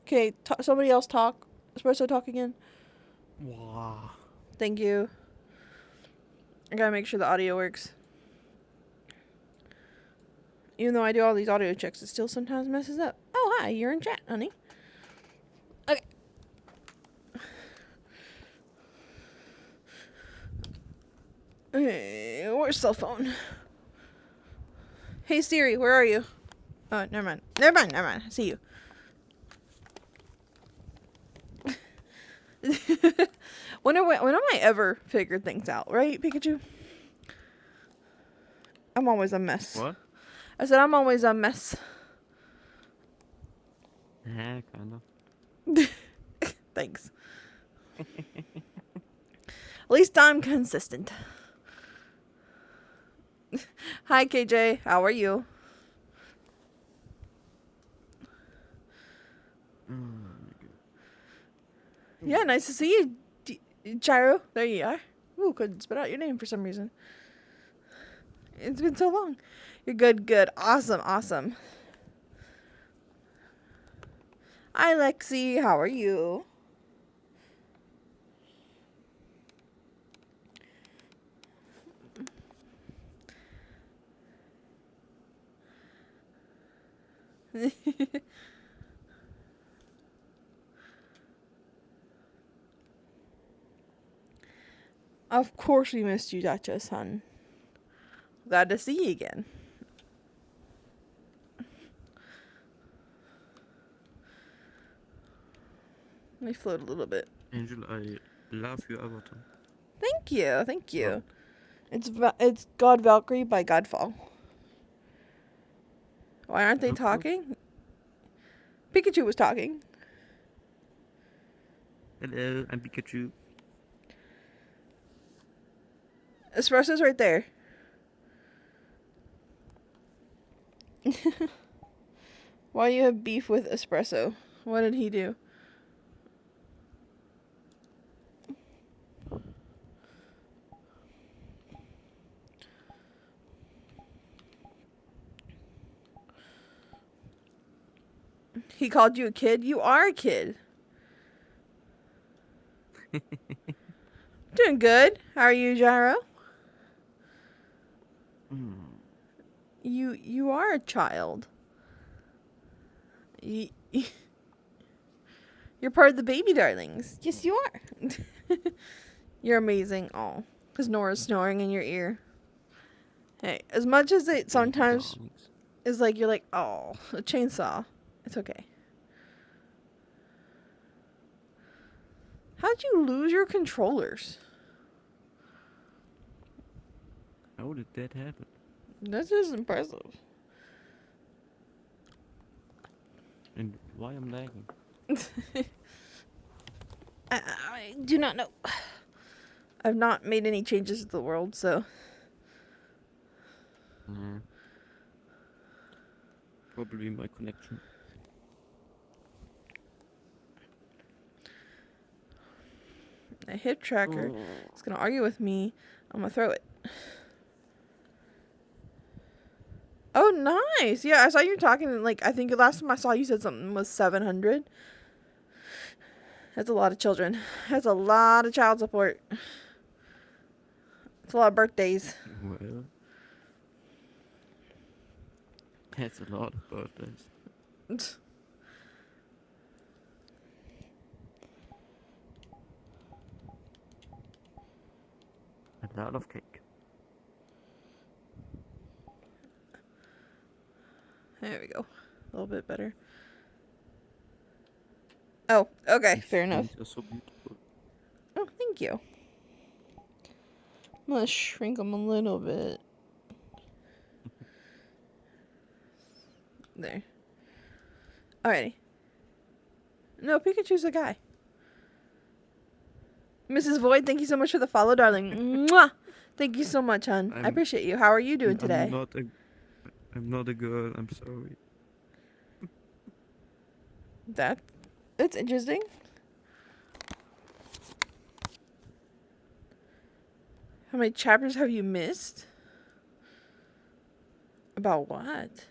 Okay, somebody else talk. Espresso talk again. Wow. Thank you. I gotta make sure the audio works. Even though I do all these audio checks, it still sometimes messes up. Oh, hi, you're in chat, honey. Okay. Okay, where's cell phone? Hey Siri, where are you? Oh, never mind. Never mind, never mind. I see you. when am I ever figured things out, right, Pikachu? I'm always a mess. What? I said I'm always a mess. Yeah, kind of. Thanks. At least I'm consistent. Hi, KJ. How are you? Yeah, nice to see you, Gyro. There you are. Ooh, couldn't spit out your name for some reason. It's been so long. You're good, good. Awesome, awesome. Hi, Lexi. How are you? Of course we missed you, Duchess, hon. Glad to see you again. Let me float a little bit. Angel, I love your avatar. Thank you, thank you. Wow. It's God Valkyrie by Godfall. Why aren't they talking? Pikachu was talking. Hello, I'm Pikachu. Espresso's right there. Why you have beef with Espresso? What did he do? He called you a kid? You are a kid. Doing good. How are you, Gyro? You are a child. You're part of the baby darlings. Yes, you are. You're amazing. Oh, because Nora's snoring in your ear. Hey, as much as it sometimes is like you're like, oh, a chainsaw. It's okay. How'd you lose your controllers? How did that happen? That's just impressive. And why I'm lagging? I do not know. I've not made any changes to the world, so. Yeah. Probably my connection. A hip tracker is going to argue with me. I'm going to throw it. Oh, nice. Yeah, I saw you talking, like, I think the last time I saw you said something was 700. That's a lot of children. That's a lot of child support. It's a lot of birthdays. Well, that's a lot of birthdays. A lot of cake. There we go. A little bit better. Oh, okay. Fair enough. These are so beautiful. Oh, thank you. I'm going to shrink them a little bit. There. Alrighty. No, Pikachu's a guy. Mrs. Void, thank you so much for the follow, darling. Mwah! Thank you so much, hon. I appreciate you. How are you doing today? I'm not a girl. I'm sorry. That's interesting. How many chapters have you missed? About what?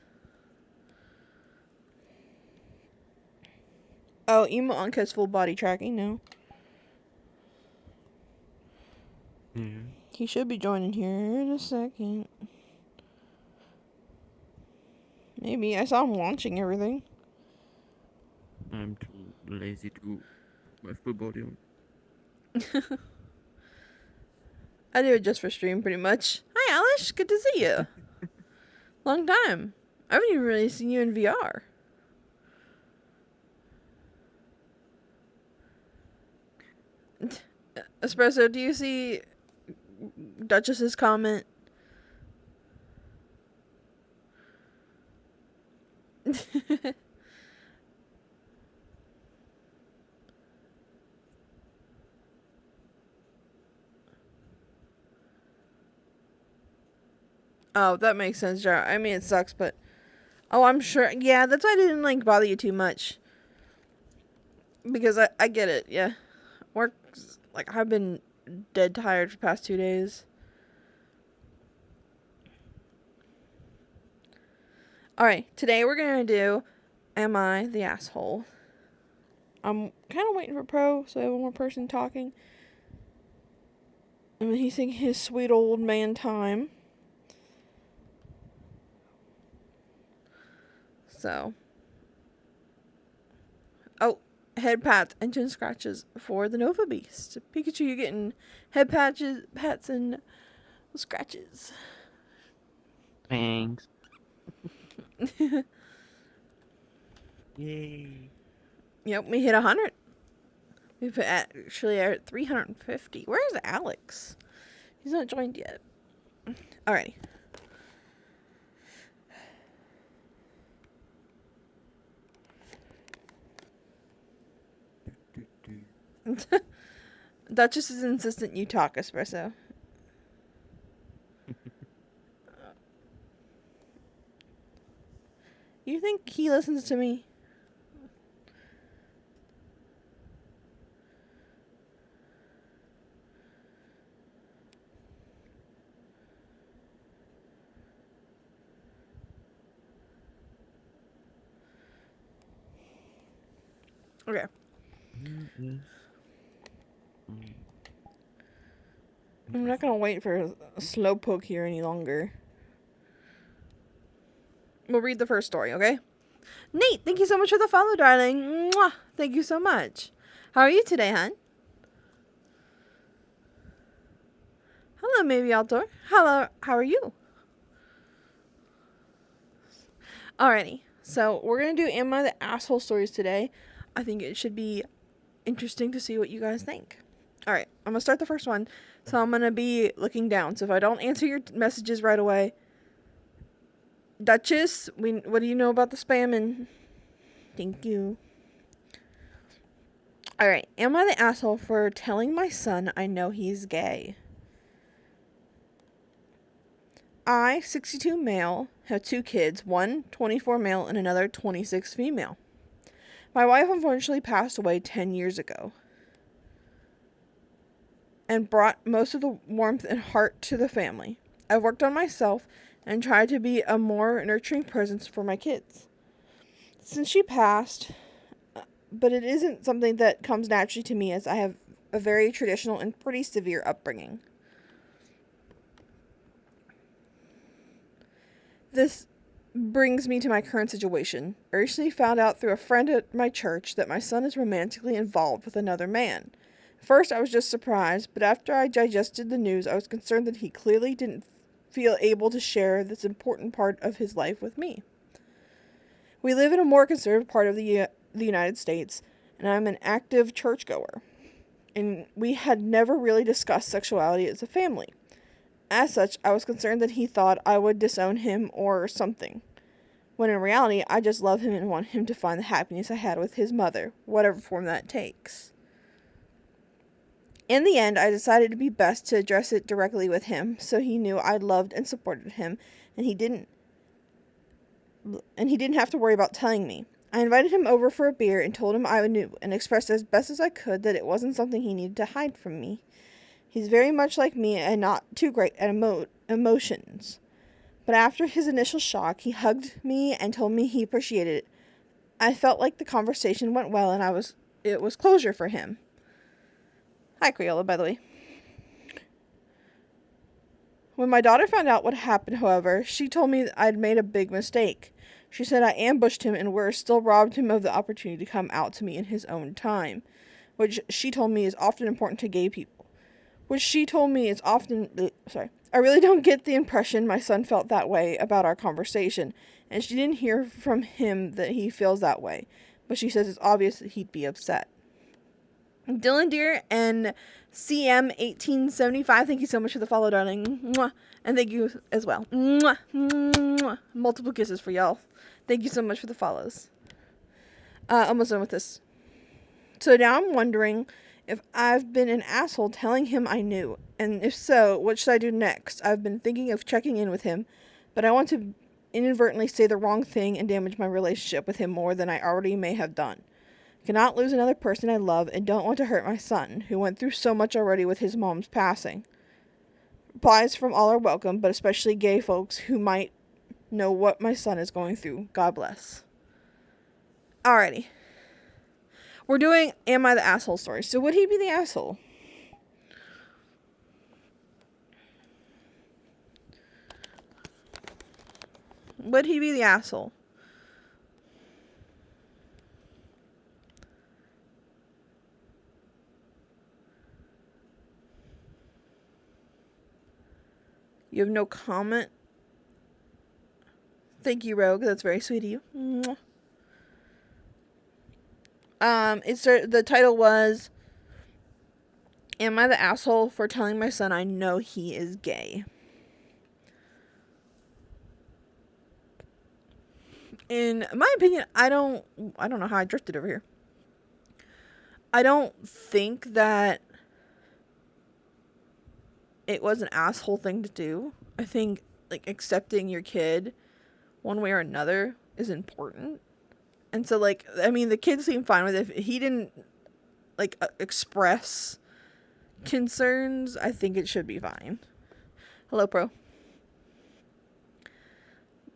Oh, emo Unk has full body tracking now. Yeah. He should be joining here in a second. Maybe. I saw him launching everything. I'm too lazy to my full body on. I do it just for stream, pretty much. Hi, Alice. Good to see you. Long time. I haven't even really seen you in VR. Espresso, do you see Duchess's comment? Oh, that makes sense, Jar. I mean, it sucks, but... Oh, I'm sure... Yeah, that's why I didn't, like, bother you too much. Because I get it, yeah. Work... Like, I've been dead tired for the past 2 days. Alright, today we're gonna do... Am I the asshole? I'm kind of waiting for Pro, so I have one more person talking. And he's taking his sweet old man time. So. Oh, head pats and chin scratches for the Nova Beast. Pikachu, you're getting head pats, and scratches. Thanks. Yay. Yep, we hit 100. We've actually at 350. Where's Alex? He's not joined yet. Alrighty. Duchess is insistent you talk, Espresso. You think he listens to me? Okay. I'm not gonna wait for a slowpoke here any longer. We'll read the first story, okay? Nate, thank you so much for the follow, darling. Mwah! Thank you so much. How are you today, hon? Hello, maybe outdoor. Hello, how are you? Alrighty, so we're gonna do Am I the Asshole stories today. I think it should be interesting to see what you guys think. Alright, I'm gonna start the first one. So I'm gonna be looking down. So if I don't answer your messages right away, Duchess, what do you know about the spamming? Thank you. Alright, am I the asshole for telling my son I know he's gay? I, 62 male, have 2 kids, one 24 male and another 26 female. My wife unfortunately passed away 10 years ago and brought most of the warmth and heart to the family. I've worked on myself and tried to be a more nurturing presence for my kids. Since she passed, but it isn't something that comes naturally to me as I have a very traditional and pretty severe upbringing. This brings me to my current situation. I recently found out through a friend at my church that my son is romantically involved with another man. First, I was just surprised, but after I digested the news, I was concerned that he clearly didn't feel able to share this important part of his life with me. We live in a more conservative part of the United States, and I'm an active churchgoer. And we had never really discussed sexuality as a family. As such, I was concerned that he thought I would disown him or something. When in reality, I just love him and want him to find the happiness I had with his mother, whatever form that takes. In the end, I decided it would be best to address it directly with him, so he knew I loved and supported him, and he didn't have to worry about telling me. I invited him over for a beer and told him I knew and expressed as best as I could that it wasn't something he needed to hide from me. He's very much like me and not too great at emotions. But after his initial shock, he hugged me and told me he appreciated it. I felt like the conversation went well and it was closure for him. Hi, Crayola, by the way. When my daughter found out what happened, however, she told me that I'd made a big mistake. She said I ambushed him and worse, still robbed him of the opportunity to come out to me in his own time, which she told me is often important to gay people. I really don't get the impression my son felt that way about our conversation, and she didn't hear from him that he feels that way, but she says it's obvious that he'd be upset. Dylan Deere and CM1875, thank you so much for the follow, darling. Mwah. And thank you as well. Mwah. Mwah. Multiple kisses for y'all. Thank you so much for the follows. Almost done with this. So now I'm wondering if I've been an asshole telling him I knew. And if so, what should I do next? I've been thinking of checking in with him, but I want to inadvertently say the wrong thing and damage my relationship with him more than I already may have done. I cannot lose another person I love and don't want to hurt my son, who went through so much already with his mom's passing. Replies from all are welcome, but especially gay folks who might know what my son is going through. God bless. Alrighty. We're doing Am I the Asshole story. So would he be the asshole? Would he be the asshole? You have no comment? Thank you, Rogue. That's very sweet of you. Mwah. The title was, Am I the Asshole for Telling My Son I Know He Is Gay? In my opinion, I don't know how I drifted over here. I don't think that it was an asshole thing to do. I think, like, accepting your kid one way or another is important. And so, like, I mean, the kids seem fine with it. If he didn't, like, express concerns, I think it should be fine. Hello, Pro.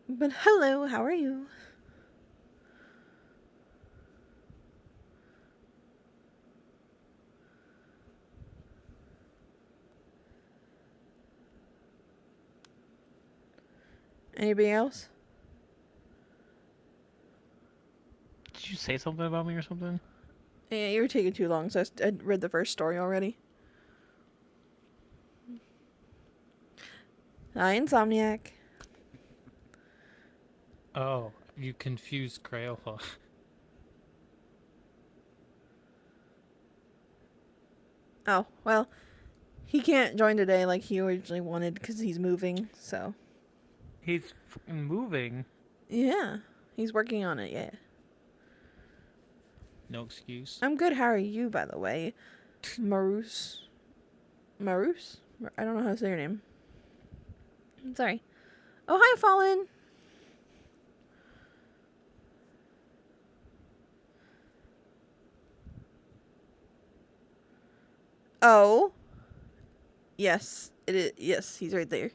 But hello, how are you? Anybody else? Did you say something about me or something? Yeah, you were taking too long, so I read the first story already. Hi, Insomniac. Oh, you confused Crayola. Oh, well, he can't join today like he originally wanted because he's moving, so. He's fucking moving. Yeah, he's working on it, yeah. No excuse. I'm good, how are you, by the way? Marus? I don't know how to say your name. I'm sorry. Oh, hi, Fallen. Oh. Yes, it is. Yes, he's right there.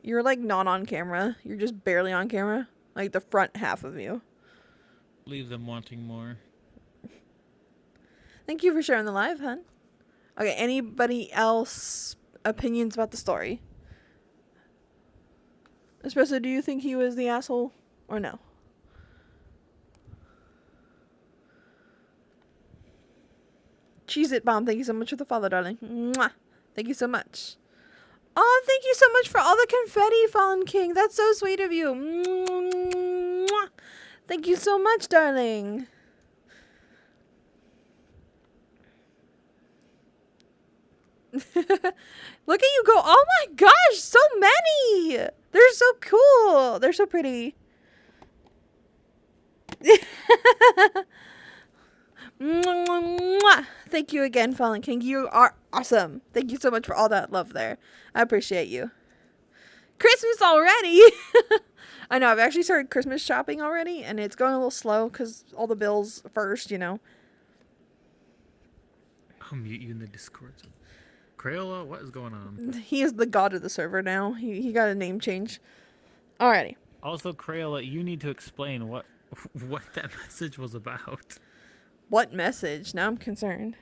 You're, like, not on camera. You're just barely on camera. Like, the front half of you. Leave them wanting more. Thank you for sharing the live, hun. Okay, anybody else opinions about the story? Espresso, do you think he was the asshole or no? Cheese It Bomb, thank you so much for the follow, darling. Mwah. Thank you so much. Oh, thank you so much for all the confetti, Fallen King. That's so sweet of you. Mwah. Thank you so much, darling. Look at you go. Oh my gosh, so many. They're so cool. They're so pretty. Thank you again, Fallen King. You are awesome. Thank you so much for all that love there. I appreciate you. Christmas already. I know, I've actually started Christmas shopping already, and it's going a little slow because all the bills first, you know. I'll mute you in the Discord. Crayola, what is going on? He is the god of the server now. He got a name change. Alrighty. Also, Crayola, you need to explain what that message was about. What message? Now I'm concerned.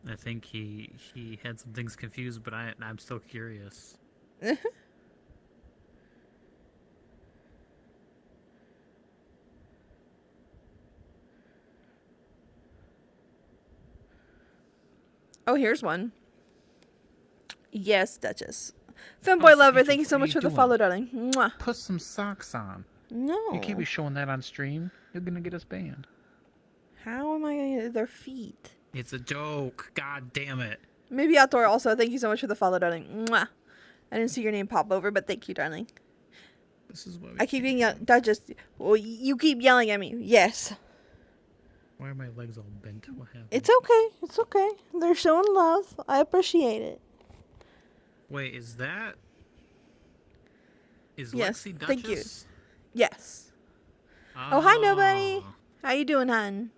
I think he had some things confused, but I'm still curious. Oh, here's one. Yes, Duchess. Oh, Fanboy so lover, Angel, thank you so what are much you for the doing? follow, darling. Mwah. Put some socks on. No. You can't be showing that on stream. You're gonna get us banned. How am I going to get their feet? It's a joke. God damn it. Maybe outdoor also. Thank you so much for the follow, darling. Mwah. I didn't see your name pop over, but thank you, darling. This is what I keep being Duchess. Well, you keep yelling at me. Yes. Why are my legs all bent? What happened? It's okay. It's okay. They're showing love. I appreciate it. Wait, is that... Is Yes, Lexi Duchess? thank you. Yes. Oh, hi, nobody. Oh. How you doing, hun?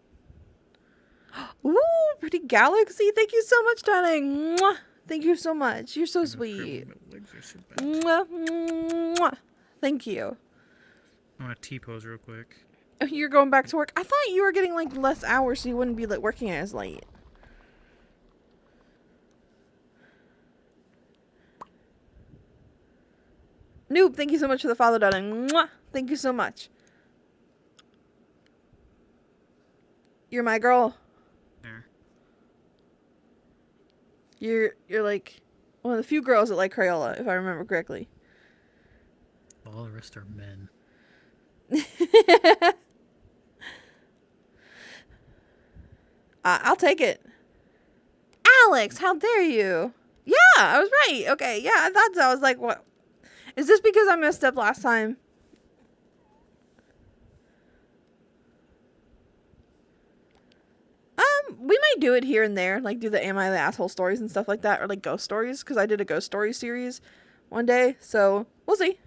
Ooh, pretty galaxy. Thank you so much, darling. Mwah. Thank you so much. You're so sweet. My legs are so bent. Mwah, mwah. Thank you. I want to T-pose real quick. You're going back to work. I thought you were getting like less hours so you wouldn't be like working as late. Noob, thank you so much for the follow, darling. Mwah. Thank you so much. You're my girl. There. You're like one of the few girls that like Crayola, if I remember correctly. All the rest are men. I'll take it. Alex, how dare you? Yeah, I was right. Okay, yeah, I thought so. I was like, what? Is this because I messed up last time? We might do it here and there, like do the Am I the Asshole stories and stuff like that, or like ghost stories, because I did a ghost story series one day, so we'll see.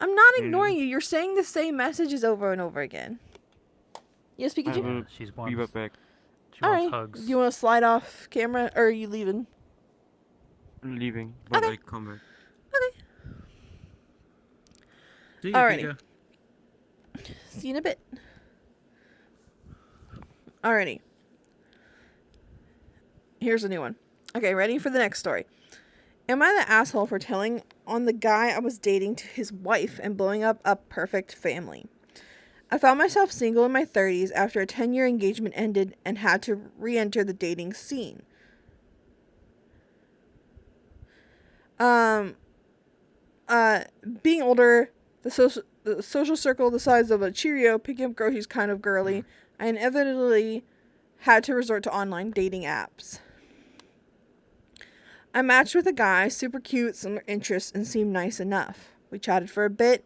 I'm not ignoring you. You're saying the same messages over and over again. Yes, Pikachu? She's Be right back. She wants Alright. hugs. You want to slide off camera, or are you leaving? I'm leaving, but Okay. I come back. Okay. See you, Alrighty. Pika. See you in a bit. Alrighty. Here's a new one. Okay, ready for the next story. Am I the asshole for telling on the guy I was dating to his wife and blowing up a perfect family? I found myself single in my 30s after a 10-year engagement ended and had to re-enter the dating scene. Being older, the social circle the size of a Cheerio, picking up groceries kind of girly, I inevitably had to resort to online dating apps. I matched with a guy, super cute, similar interests, and seemed nice enough. We chatted for a bit,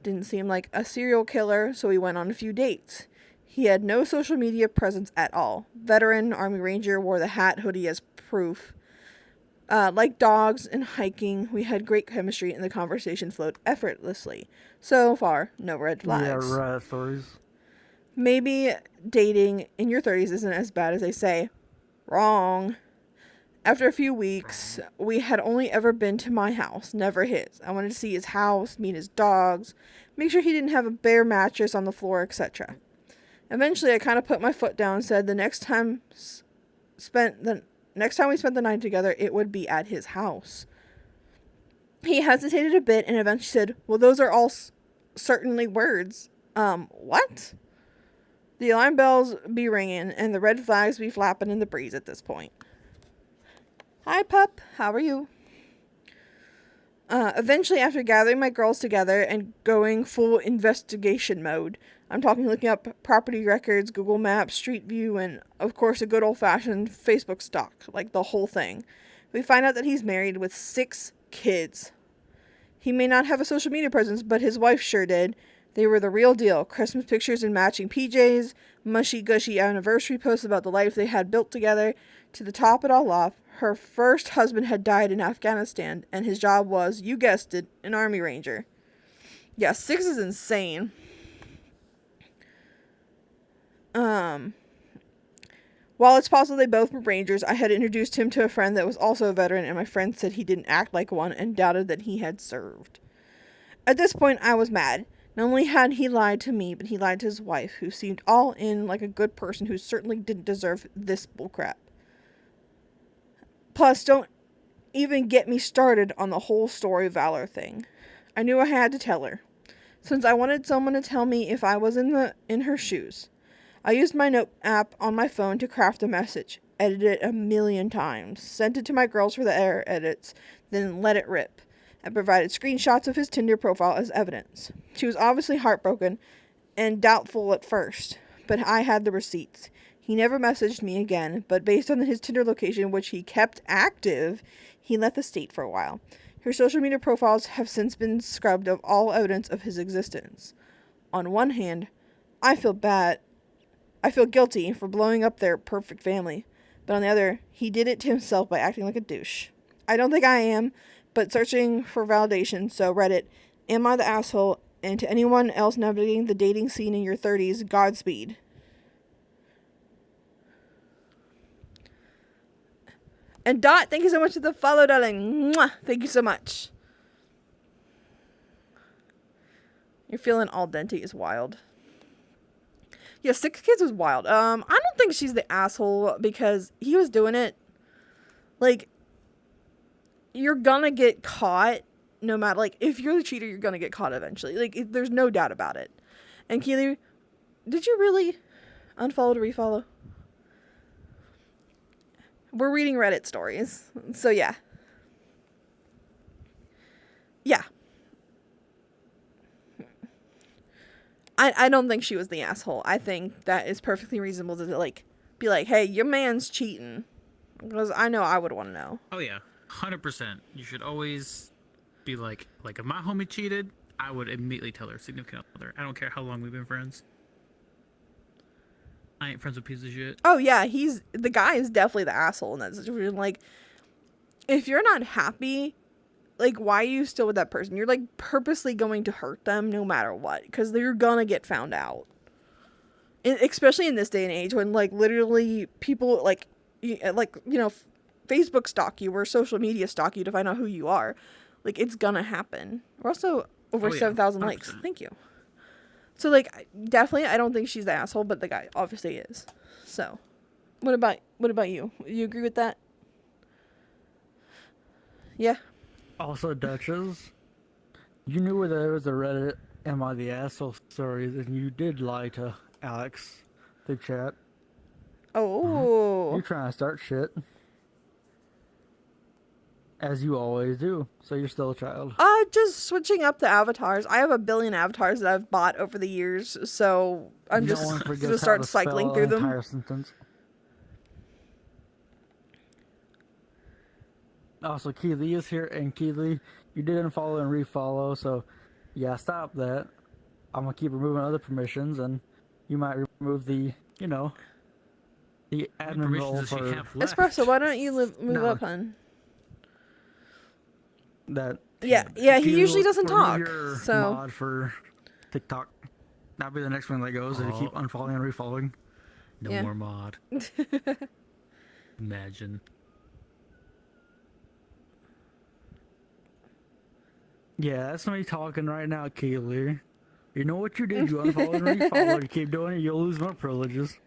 didn't seem like a serial killer, so we went on a few dates. He had no social media presence at all. Veteran, Army Ranger, wore the hat hoodie as proof. Like dogs and hiking, we had great chemistry and the conversation flowed effortlessly. So far, no red flags. Yeah, right, stories. Maybe dating in your 30s isn't as bad as they say. Wrong. After a few weeks, we had only ever been to my house, never his. I wanted to see his house, meet his dogs, make sure he didn't have a bare mattress on the floor, etc. Eventually, I kind of put my foot down and said the next time we spent the night together, it would be at his house. He hesitated a bit and eventually said, well, those are all certainly words. What? The alarm bells be ringing and the red flags be flapping in the breeze at this point. Hi, pup. How are you? Eventually, after gathering my girls together and going full investigation mode, I'm talking looking up property records, Google Maps, Street View, and, of course, a good old-fashioned Facebook stalk, like the whole thing. We find out that he's married with 6 kids. He may not have a social media presence, but his wife sure did. They were the real deal. Christmas pictures in matching PJs, mushy-gushy anniversary posts about the life they had built together. To the top it all off, her first husband had died in Afghanistan, and his job was, you guessed it, an Army Ranger. Yeah, 6 is insane. While it's possible they both were Rangers, I had introduced him to a friend that was also a veteran, and my friend said he didn't act like one and doubted that he had served. At this point, I was mad. Not only had he lied to me, but he lied to his wife, who seemed all in like a good person who certainly didn't deserve this bullcrap. Plus, don't even get me started on the whole story of Valor thing. I knew I had to tell her, since I wanted someone to tell me if I was in her shoes. I used my note app on my phone to craft a message, edited it a million times, sent it to my girls for the error edits, then let it rip. I provided screenshots of his Tinder profile as evidence. She was obviously heartbroken and doubtful at first, but I had the receipts. He never messaged me again, but based on his Tinder location, which he kept active, he left the state for a while. Her social media profiles have since been scrubbed of all evidence of his existence. On one hand, I feel guilty for blowing up their perfect family, but on the other, he did it to himself by acting like a douche. I don't think I am, but searching for validation, so Reddit, am I the asshole? And to anyone else navigating the dating scene in your 30s, Godspeed. And Dot, thank you so much for the follow, darling. Mwah! Thank you so much. You're feeling al dente is wild. Yeah, 6 kids was wild. I don't think she's the asshole because he was doing it. Like, you're gonna get caught no matter, like, if you're the cheater, you're gonna get caught eventually. Like, there's no doubt about it. And Keely, did you really unfollow to refollow? We're reading Reddit stories. So, yeah. Yeah. I don't think she was the asshole. I think that is perfectly reasonable to, like, be like, hey, your man's cheating. Because I know I would want to know. Oh yeah, 100%. You should always be like if my homie cheated, I would immediately tell her significant other. I don't care how long we've been friends. I ain't friends with pieces of shit. Oh yeah, the guy is definitely the asshole in that situation. Like, if you're not happy, like, why are you still with that person? You're, like, purposely going to hurt them no matter what, because they're gonna get found out. Especially in this day and age when, like, literally people, like, Facebook stalk you or social media stalk you to find out who you are. Like, it's gonna happen. We're also over 7,000 likes. Thank you. So, like, definitely, I don't think she's the asshole, but the guy obviously is. So, what about you? You agree with that? Yeah. Also, Duchess, you knew where there was a Reddit "Am I the Asshole" stories, and you did lie to Alex through chat. Oh. You're trying to start shit. As you always do. So you're still a child. Just switching up the avatars. I have a billion avatars that I've bought over the years, so I'm No just one forgets gonna how start to cycling spell through an them. entire sentence. Also, Keely is here, and Keely, you didn't follow and refollow, so yeah, stop that. I'm gonna keep removing other permissions, and you might remove the admin role Permissions for she have left. Espresso, why don't you move No. up, hun? that. Yeah, he Keely, usually doesn't remove talk. your So mod for TikTok. That'll be the next one that goes if you keep unfollowing and refollowing. No Yeah. more mod. Imagine. Yeah, that's me talking right now, Keely. You know what you did? You unfollow and refollow. You keep doing it, you'll lose more privileges.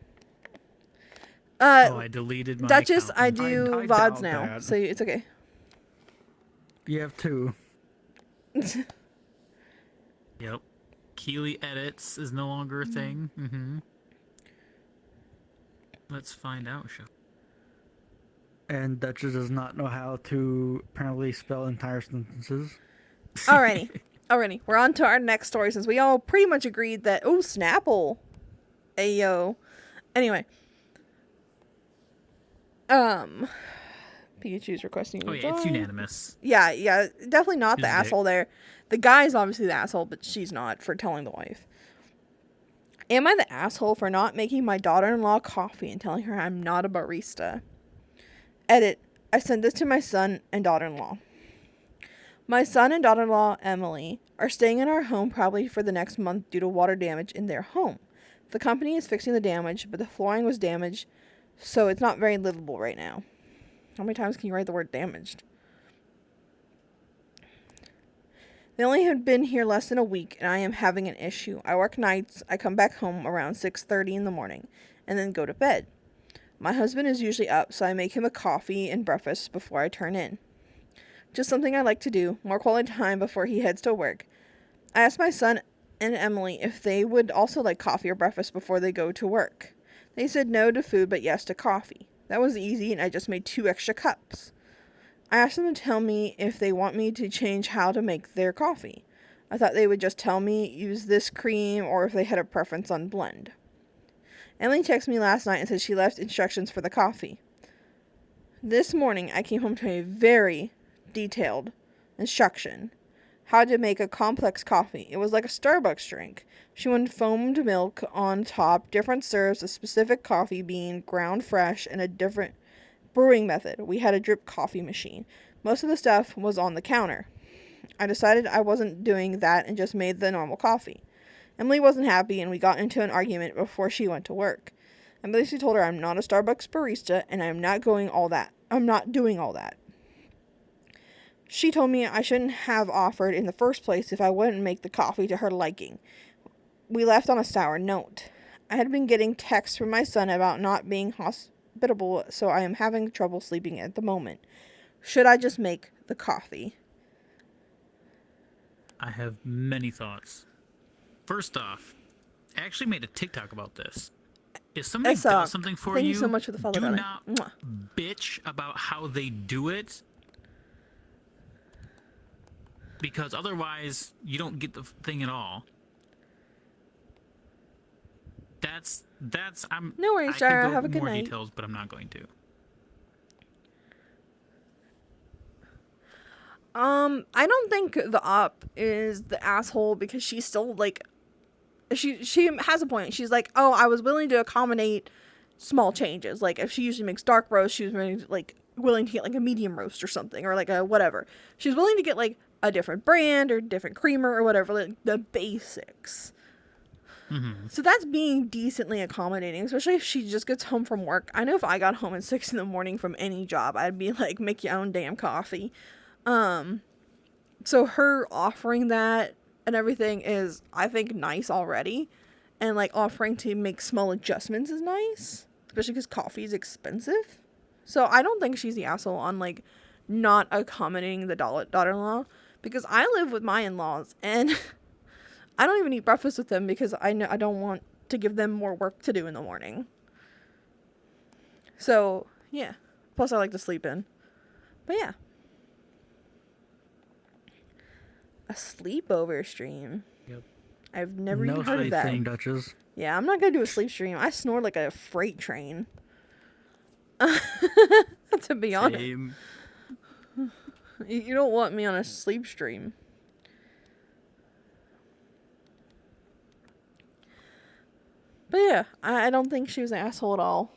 I deleted my Duchess, account. I do I VODs doubt now, that. so it's okay. You have two. Yep. Keely edits is no longer a thing. Mm-hmm. Let's find out, shall And Duchess does not know how to apparently spell entire sentences. Alrighty. We're on to our next story since we all pretty much agreed that Snapple. Ayo. Anyway. Pikachu's requesting you Oh to yeah, it's join. unanimous. Yeah, definitely not the He's a dick. asshole there. The guy's obviously the asshole, but she's not for telling the wife. Am I the asshole for not making my daughter-in-law coffee and telling her I'm not a barista? Edit. I sent this to my son and daughter-in-law. My son and daughter-in-law, Emily, are staying in our home probably for the next month due to water damage in their home. The company is fixing the damage, but the flooring was damaged, so it's not very livable right now. How many times can you write the word damaged? They only had been here less than a week, and I am having an issue. I work nights. I come back home around 6:30 in the morning, and then go to bed. My husband is usually up, so I make him a coffee and breakfast before I turn in. Just something I like to do, more quality time before he heads to work. I asked my son and Emily if they would also like coffee or breakfast before they go to work. They said no to food, but yes to coffee. That was easy, and I just made 2 extra cups. I asked them to tell me if they want me to change how to make their coffee. I thought they would just tell me use this cream or if they had a preference on blend. Emily texted me last night and said she left instructions for the coffee. This morning I came home to a very detailed instruction how to make a complex coffee. It was like a Starbucks drink. She wanted foamed milk on top, different serves, a specific coffee bean, ground fresh, and a different brewing method. We had a drip coffee machine. Most of the stuff was on the counter. I decided I wasn't doing that and just made the normal coffee. Emily wasn't happy, and we got into an argument before she went to work. I basically told her I'm not a Starbucks barista and I'm not doing all that. She told me I shouldn't have offered in the first place if I wouldn't make the coffee to her liking. We left on a sour note. I had been getting texts from my son about not being hospitable, so I am having trouble sleeping at the moment. Should I just make the coffee? I have many thoughts. First off, I actually made a TikTok about this. If somebody does something for Thank you, you so much for the follow, do darling. not Mwah. bitch about how they do it, because otherwise you don't get the thing at all. I'm No worries, I Jara. could go Have a good more night. details, but I'm not going to. I don't think the op is the asshole because she's still like, she has a point. She's like, oh, I was willing to accommodate small changes. Like if she usually makes dark roast, she was willing to get like a medium roast or something, or like a whatever. She's willing to get like a different brand or different creamer or whatever, like the basics. Mm-hmm. So that's being decently accommodating, especially if she just gets home from work. I know if I got home at 6 in the morning from any job, I'd be like, make your own damn coffee. So her offering that and everything is, I think, nice already. And like offering to make small adjustments is nice, especially because coffee is expensive. So I don't think she's the asshole on like not accommodating the daughter-in-law, because I live with my in-laws and I don't even eat breakfast with them because I know I don't want to give them more work to do in the morning. So yeah, plus I like to sleep in. But yeah, a sleepover stream. Yep. I've never No even heard of such that. thing, Duchess. Yeah, I'm not gonna do a sleep stream. I snore like a freight train. To be honest, Same. you don't want me on a sleep stream. But yeah, I don't think she was an asshole at all.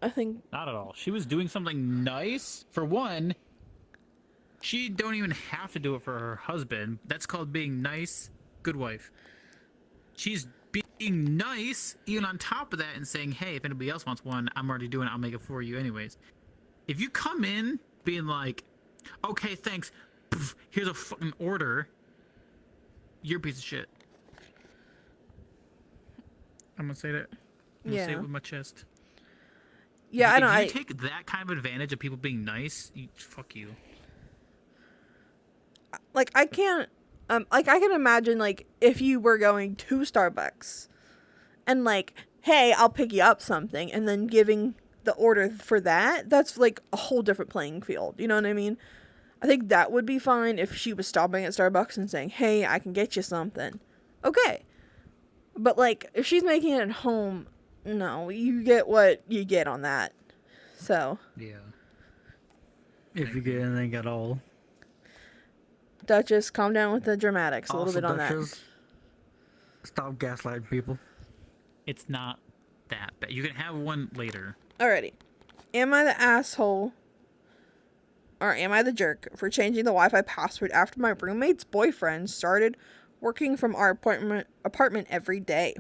I think Not at all. She was doing something nice. For one, she don't even have to do it for her husband. That's called being nice. Good wife. She's being nice, even on top of that, and saying, hey, if anybody else wants one, I'm already doing it. I'll make it for you anyways. If you come in being like, okay, thanks, poof, here's a fucking order, you're a piece of shit. I'm gonna say that. I'm gonna say Yeah. it with my chest. yeah, I know. If you take that kind of advantage of people being nice, fuck you. Like I can't like I can imagine like if you were going to Starbucks and like, hey, I'll pick you up something, and then giving the order for that's like a whole different playing field. You know what I mean? I think that would be fine if she was stopping at Starbucks and saying, hey, I can get you something. Okay. But like if she's making it at home, no, you get what you get on that. So Yeah. If you get anything at all. Duchess, calm down with the dramatics a little Also, bit on that. Duchess, stop gaslighting people. It's not that bad. You can have one later. Alrighty. Am I the asshole or am I the jerk for changing the Wi-Fi password after my roommate's boyfriend started working from our apartment every day?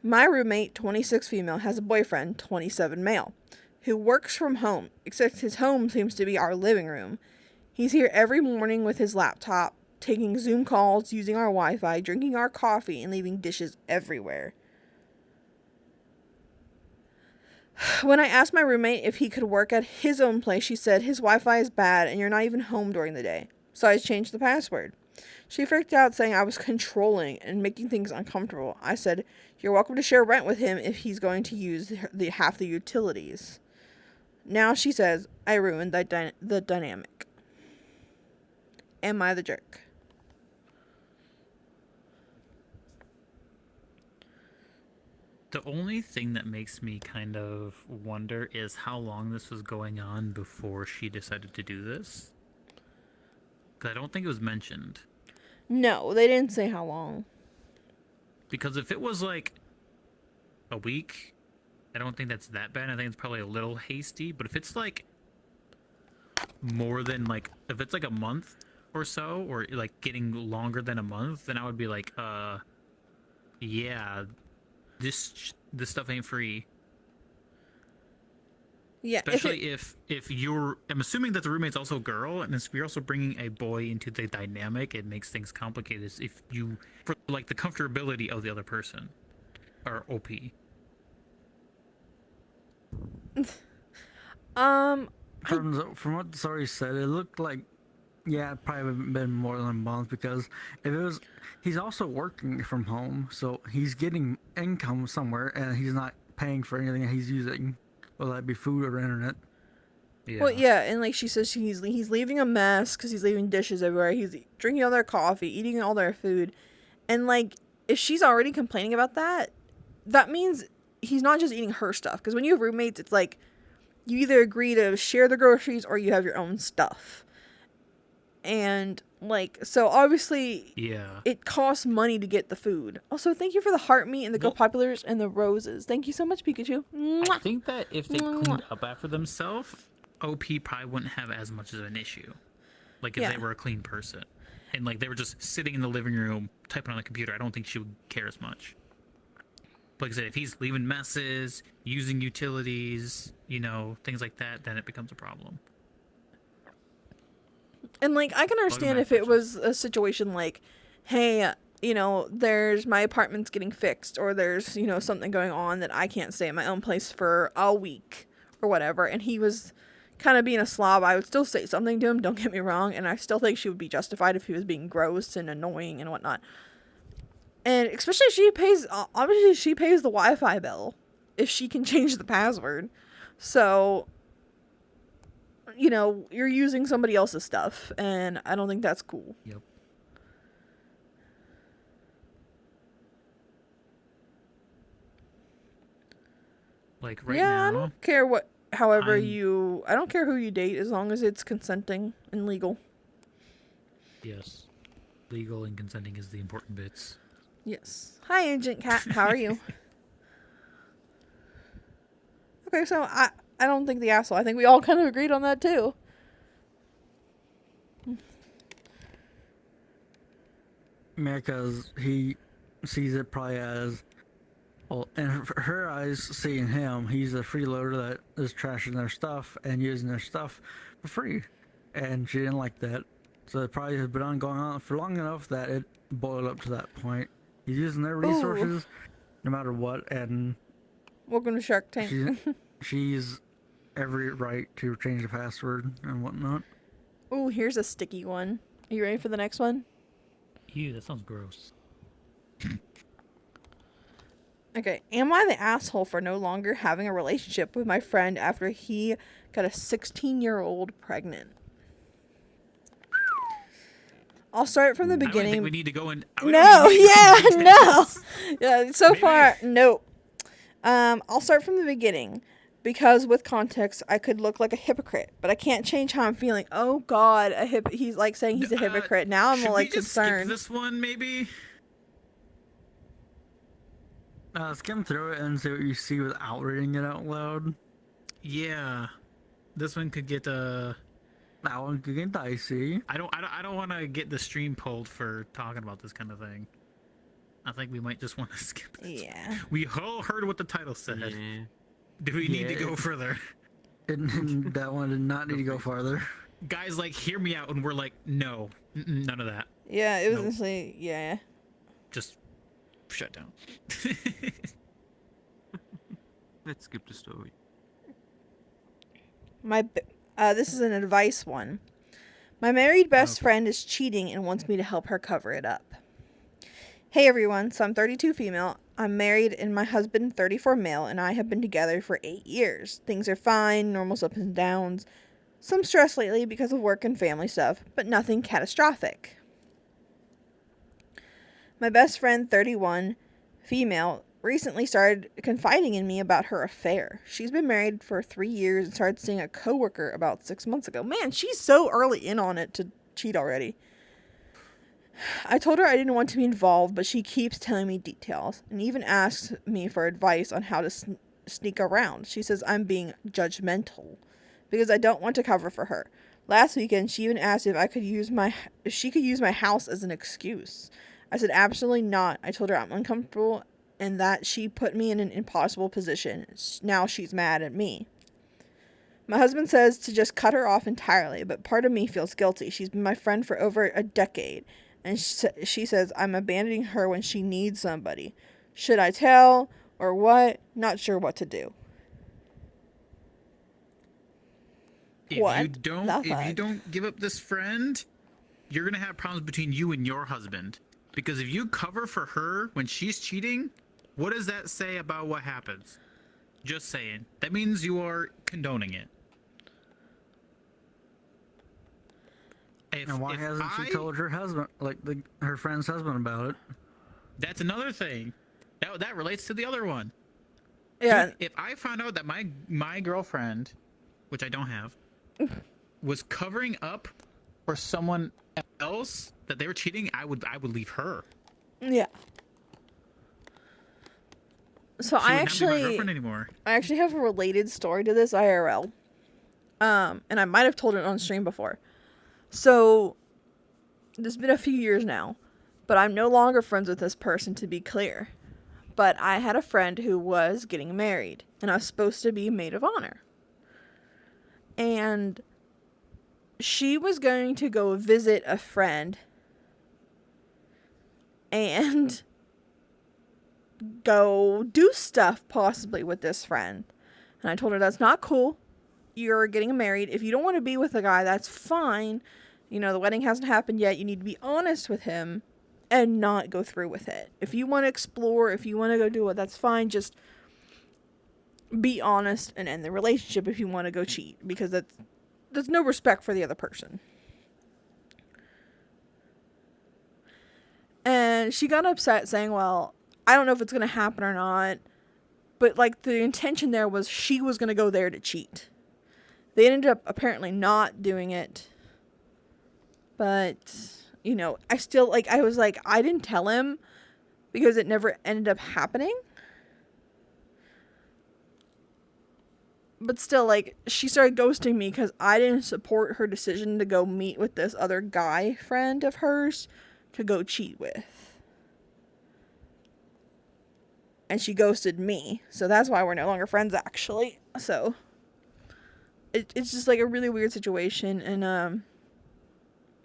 My roommate, 26 female, has a boyfriend, 27 male, who works from home, except his home seems to be our living room. He's here every morning with his laptop, taking Zoom calls, using our Wi-Fi, drinking our coffee, and leaving dishes everywhere. When I asked my roommate if he could work at his own place, she said his Wi-Fi is bad and you're not even home during the day. So I changed the password. She freaked out, saying I was controlling and making things uncomfortable. I said, you're welcome to share rent with him if he's going to use half the utilities. Now she says I ruined the dynamic. Am I the jerk? The only thing that makes me kind of wonder is how long this was going on before she decided to do this. 'Cause I don't think it was mentioned. No, they didn't say how long. Because if it was like a week, I don't think that's that bad. I think it's probably a little hasty. But if it's like more than like, if it's like a month or so, or like getting longer than a month, then I would be like, yeah, this stuff ain't free. Yeah, Especially if you're, I'm assuming that the roommate's also a girl, and if you're also bringing a boy into the dynamic, it makes things complicated. If you, for like the comfortability of the other person, or OP. From what Sorry said, it looked like, yeah, it probably been more than a month, because if it was, he's also working from home, so he's getting income somewhere, and he's not paying for anything that he's using, whether that be food or internet. Yeah. Well, yeah, and like she says, he's leaving a mess because he's leaving dishes everywhere. He's drinking all their coffee, eating all their food, and like if she's already complaining about that, that means he's not just eating her stuff. Because when you have roommates, it's like you either agree to share the groceries or you have your own stuff. And like, so obviously, Yeah. it costs money to get the food. Also, thank you for the heart meat and the Go Populars and the roses. Thank you so much, Pikachu. I Mwah. think that if they cleaned up after themselves, OP probably wouldn't have as much of an issue. Like if Yeah. they were a clean person. And like they were just sitting in the living room typing on the computer, I don't think she would care as much. But like I said, if he's leaving messes, using utilities, you know, things like that, then it becomes a problem. And like, I can understand if it was a situation like, hey, you know, there's my apartment's getting fixed, or there's, you know, something going on that I can't stay at my own place for a week or whatever, and he was kind of being a slob. I would still say something to him, don't get me wrong, and I still think she would be justified if he was being gross and annoying and whatnot. And especially if she pays, obviously she pays the Wi-Fi bill if she can change the password. So, you know, you're using somebody else's stuff, and I don't think that's cool. Yep. Like right yeah, now, I don't care what, however I'm- I don't care who you date as long as it's consenting and legal. yes, legal and consenting is the important bits. Yes. Hi, Agent Cat. How are you? Okay, so I don't think the asshole. I think we all kind of agreed on that too. Yeah, because he sees it probably as, well, in her eyes, seeing him, he's a freeloader that is trashing their stuff and using their stuff for free. And she didn't like that. So it probably has been going on for long enough that it boiled up to that point. He's using their resources no matter what, and Welcome to Shark Tank. she's every right to change the password and whatnot. Ooh, here's a sticky one. Are you ready for the next one? Ew, that sounds gross. Okay, am I the asshole for no longer having a relationship with my friend after he got a 16-year-old pregnant? I'll start from the I don't beginning. think we need to go in. No, yeah, no. Yeah, so far, nope. I'll start from the beginning, because with context, I could look like a hypocrite, but I can't change how I'm feeling. Oh God, he's like saying he's a hypocrite. Now I'm Should like we just concerned. skip this one, maybe? Skim through it and see what you see without reading it out loud. Yeah, this one could get That one could get dicey. I don't want to get the stream pulled for talking about this kind of thing. I think we might just want to skip this. Yeah. We all heard what the title said. Yeah. Do we need to Yeah. go further? That one did not need to go farther. Guys, like, hear me out, and we're like, no, none of that. Yeah, it was Nope. instantly, yeah. Just shut down. Let's skip the story. This is an advice one. My married best Okay. friend is cheating and wants me to help her cover it up. Hey everyone, so I'm 32 female. I'm married and my husband 34 male and I have been together for 8 years. Things are fine, normal ups and downs. Some stress lately because of work and family stuff, but nothing catastrophic. My best friend 31 female recently started confiding in me about her affair. She's been married for 3 years and started seeing a coworker about 6 months ago. Man, she's so early in on it to cheat already. I told her I didn't want to be involved, but she keeps telling me details and even asks me for advice on how to sneak around. She says I'm being judgmental because I don't want to cover for her. Last weekend, she even asked if she could use my house as an excuse. I said absolutely not. I told her I'm uncomfortable and that she put me in an impossible position. Now she's mad at me. My husband says to just cut her off entirely, but part of me feels guilty. She's been my friend for over a decade, and she says I'm abandoning her when she needs somebody. Should I tell or what? Not sure what to do. If you don't give up this friend, you're gonna have problems between you and your husband. Because if you cover for her when she's cheating, what does that say about what happens? Just saying. That means you are condoning it. And why hasn't she told her husband, like her friend's husband, about it? That's another thing. That relates to the other one. Yeah. Dude, if I found out that my girlfriend, which I don't have, was covering up for someone else that they were cheating, I would leave her. Yeah. So She would not be my girlfriend anymore. I actually have a related story to this IRL. And I might have told it on stream before. So this has been a few years now, but I'm no longer friends with this person, to be clear. But I had a friend who was getting married, and I was supposed to be maid of honor. And she was going to go visit a friend and go do stuff possibly with this friend. And I told her that's not cool. You're getting married. If you don't want to be with a guy, that's fine. You know, the wedding hasn't happened yet. You need to be honest with him and not go through with it. If you want to explore, if you want to go do it, that's fine. Just be honest and end the relationship if you want to go cheat, because that's no respect for the other person. And she got upset saying, well, I don't know if it's going to happen or not. But, like, the intention there was she was going to go there to cheat. They ended up apparently not doing it. But, you know, I was like, I didn't tell him because it never ended up happening. But still, like, she started ghosting me because I didn't support her decision to go meet with this other guy friend of hers to go cheat with. And she ghosted me. So that's why we're no longer friends, actually. So it's just like a really weird situation. And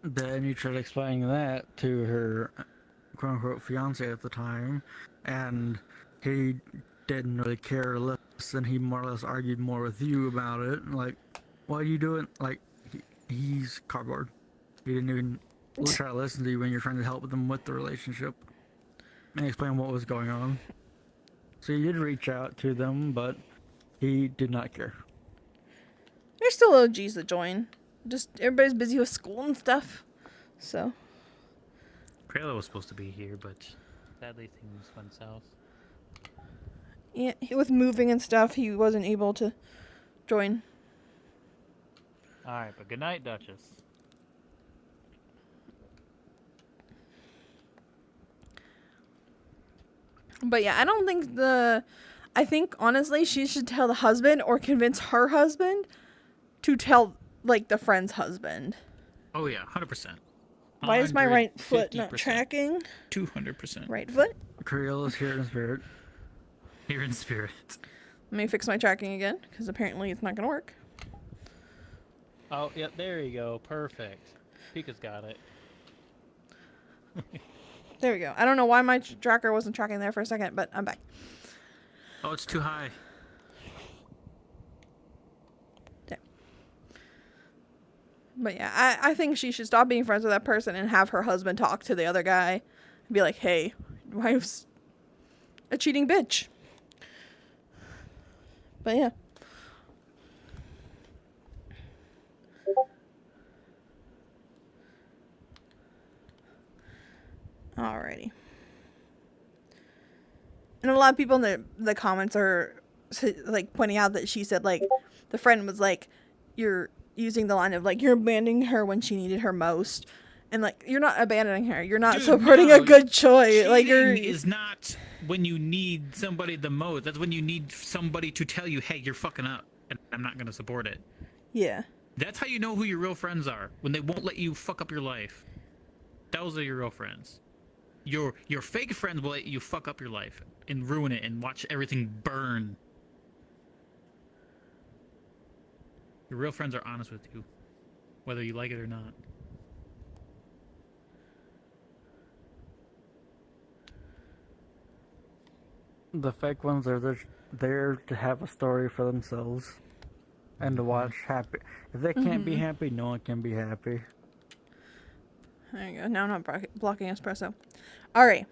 Then you tried explaining that to her quote unquote fiance at the time, and he didn't really care to listen. He more or less argued more with you about it. Like, what are you doing? Like, he's cardboard. He didn't even try to listen to you when you're trying to help them with the relationship and explain what was going on. So you did reach out to them, but he did not care. there's still OGs that join. Just everybody's busy with school and stuff. So. Krayla was supposed to be here, but sadly things went south. Yeah, with moving and stuff, he wasn't able to join. Alright, but good night, Duchess. But yeah, I think honestly she should tell the husband or convince her husband to tell, like, the friend's husband. Oh yeah, 100%. Why is my right foot not tracking? 200%. Right foot? Krill is here in spirit. Here in spirit. Let me fix my tracking again, because apparently it's not going to work. Oh, yep, there you go. Perfect. Pika's got it. There we go. I don't know why my tracker wasn't tracking there for a second, but I'm back. Oh, it's too high. Yeah. But yeah, I think she should stop being friends with that person and have her husband talk to the other guy and be like, hey, wife's a cheating bitch. But yeah. Alrighty. And a lot of people in the comments are like pointing out that she said like the friend was like, you're using the line of like you're abandoning her when she needed her most, and like you're not abandoning her, you're not Dude, supporting no, a good choice. Like you're is not when you need somebody the most. That's when you need somebody to tell you, hey, you're fucking up, and I'm not gonna support it. yeah. That's how you know who your real friends are, when they won't let you fuck up your life. Those are your real friends. Your fake friends will let you fuck up your life and ruin it and watch everything burn. Your real friends are honest with you, whether you like it or not. The fake ones are there to have a story for themselves and to watch happy. If they can't be happy, no one can be happy. There you go. Now I'm not blocking espresso. All right.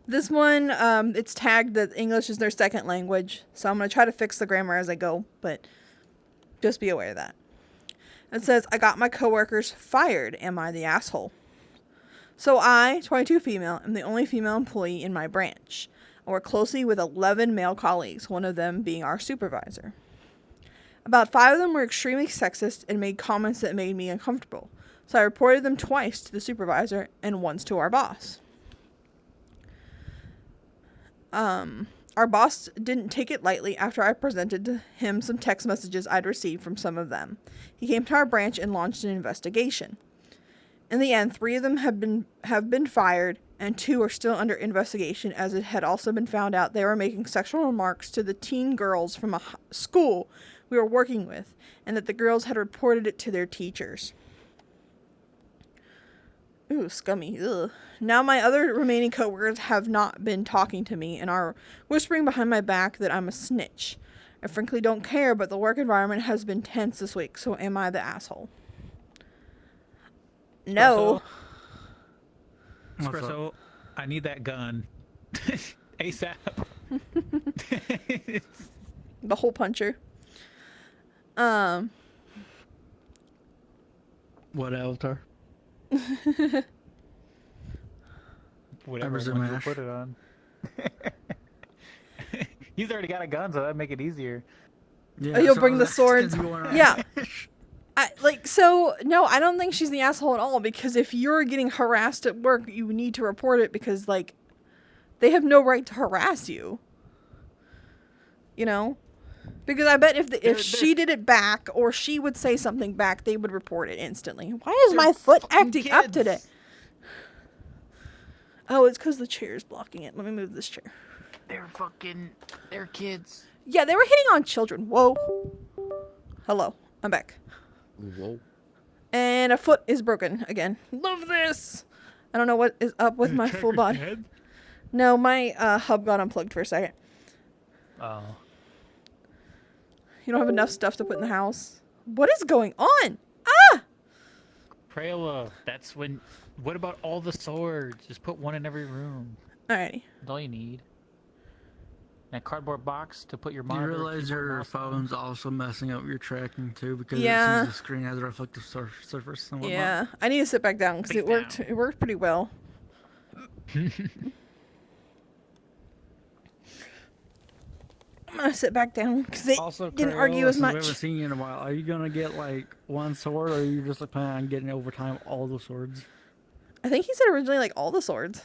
This one, it's tagged that English is their second language, so I'm going to try to fix the grammar as I go, but just be aware of that. It says, I got my coworkers fired. Am I the asshole? So I, 22 female, am the only female employee in my branch. I work closely with 11 male colleagues, one of them being our supervisor. About 5 of them were extremely sexist and made comments that made me uncomfortable. So I reported them twice to the supervisor and once to our boss. Our boss didn't take it lightly after I presented to him some text messages I'd received from some of them. He came to our branch and launched an investigation. In the end, 3 of them have been fired, and 2 are still under investigation, as it had also been found out they were making sexual remarks to the teen girls from a school we were working with, and that the girls had reported it to their teachers. Ooh, scummy. Ugh. Now my other remaining coworkers have not been talking to me and are whispering behind my back that I'm a snitch. I frankly don't care, but the work environment has been tense this week, so am I the asshole? No. Espresso, I need that gun. ASAP. The hole puncher. What avatar? Whatever Emerson one you Mash. put it on. He's already got a gun, so that'd make it easier. Yeah, You'll so bring the that's swords. going around. Yeah. No, I don't think she's the asshole at all, because if you're getting harassed at work, you need to report it, because, like, they have no right to harass you. You know? Because I bet if she did it back, or she would say something back, they would report it instantly. Why is my foot acting up today? Oh, it's because the chair is blocking it. Let me move this chair. They're kids. Yeah, they were hitting on children. Whoa. Hello. I'm back. Whoa. And a foot is broken again. Love this. I don't know what is up with my full body. No, my hub got unplugged for a second. Oh. You don't have enough stuff to put in the house. What is going on? Ah! Prayla, that's when... What about all the swords? Just put one in every room. Alrighty. That's all you need. And a cardboard box to put your You monitor. realize keyboard, your mouse on. phone's also messing up your tracking too, because Yeah. it sees the screen has a reflective surface and whatnot. Yeah, I need to sit back down because Face it worked. down. It worked pretty well. I'm gonna sit back down because they Also, didn't Crayola, argue as since we much. haven't seen you in a while. Are you gonna get like one sword, or are you just planning on getting over time all the swords? I think he said originally like all the swords.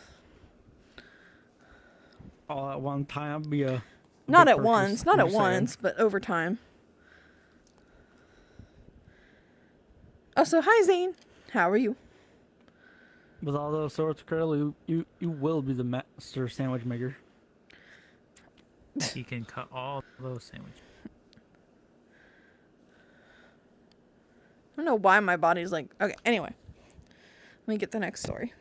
All at one time? Be a Not big at purchase, once. Not you're at saying. once, but over time. Oh, so hi Zane. How are you? With all those swords, Crayola, you will be the master sandwich maker. He can cut all those sandwiches. I don't know why my body's like... Okay, anyway. Let me get the next story.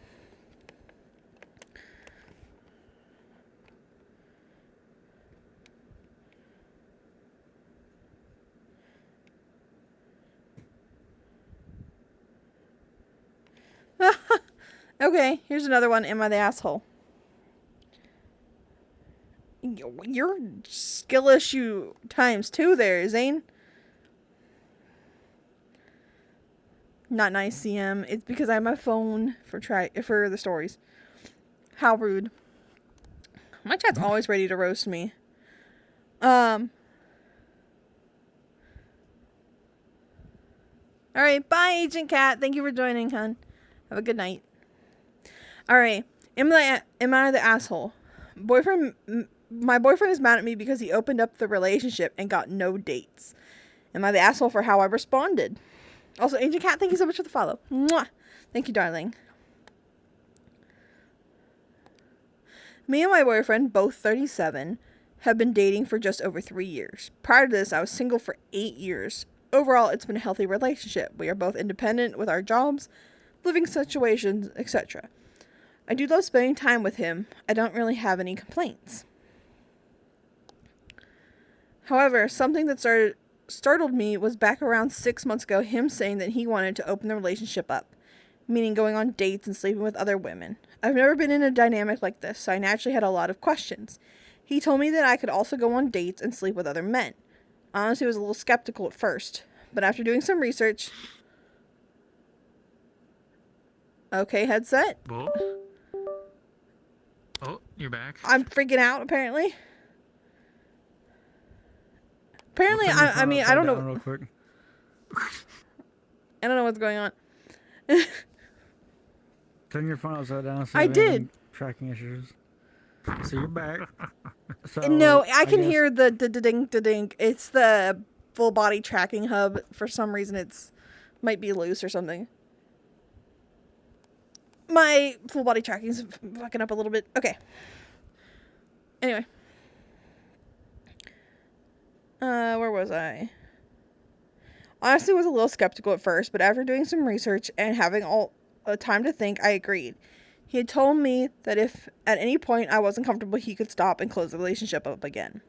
Okay, here's another one. Am I the asshole? Your skill issue times 2 there, Zane. Not nice, CM. It's because I have my phone for the stories. How rude. My chat's always ready to roast me. Alright, bye, Agent Cat. Thank you for joining, hon. Have a good night. Alright, am I the asshole? My boyfriend is mad at me because he opened up the relationship and got no dates. Am I the asshole for how I responded? Also, Agent Cat, thank you so much for the follow. Mwah! Thank you, darling. Me and my boyfriend, both 37, have been dating for just over 3 years. Prior to this, I was single for 8 years. Overall, it's been a healthy relationship. We are both independent with our jobs, living situations, etc. I do love spending time with him. I don't really have any complaints. However, something that startled me was back around 6 months ago, him saying that he wanted to open the relationship up, meaning going on dates and sleeping with other women. I've never been in a dynamic like this, so I naturally had a lot of questions. He told me that I could also go on dates and sleep with other men. I honestly was a little skeptical at first, but after doing some research... Okay, headset. Whoa. Oh, you're back. I'm freaking out, apparently. Apparently, I mean, I don't know. Real quick. I don't know what's going on. Turn your phone upside down. I did. Tracking issues. So you're back. So, No, I can guess- hear the ding ding. It's the full body tracking hub. For some reason, it's might be loose or something. My full body tracking's fucking up a little bit. Okay. Anyway. Where was I? Honestly, was a little skeptical at first, but after doing some research and having all time to think, I agreed. He had told me that if at any point I wasn't comfortable, he could stop and close the relationship up again.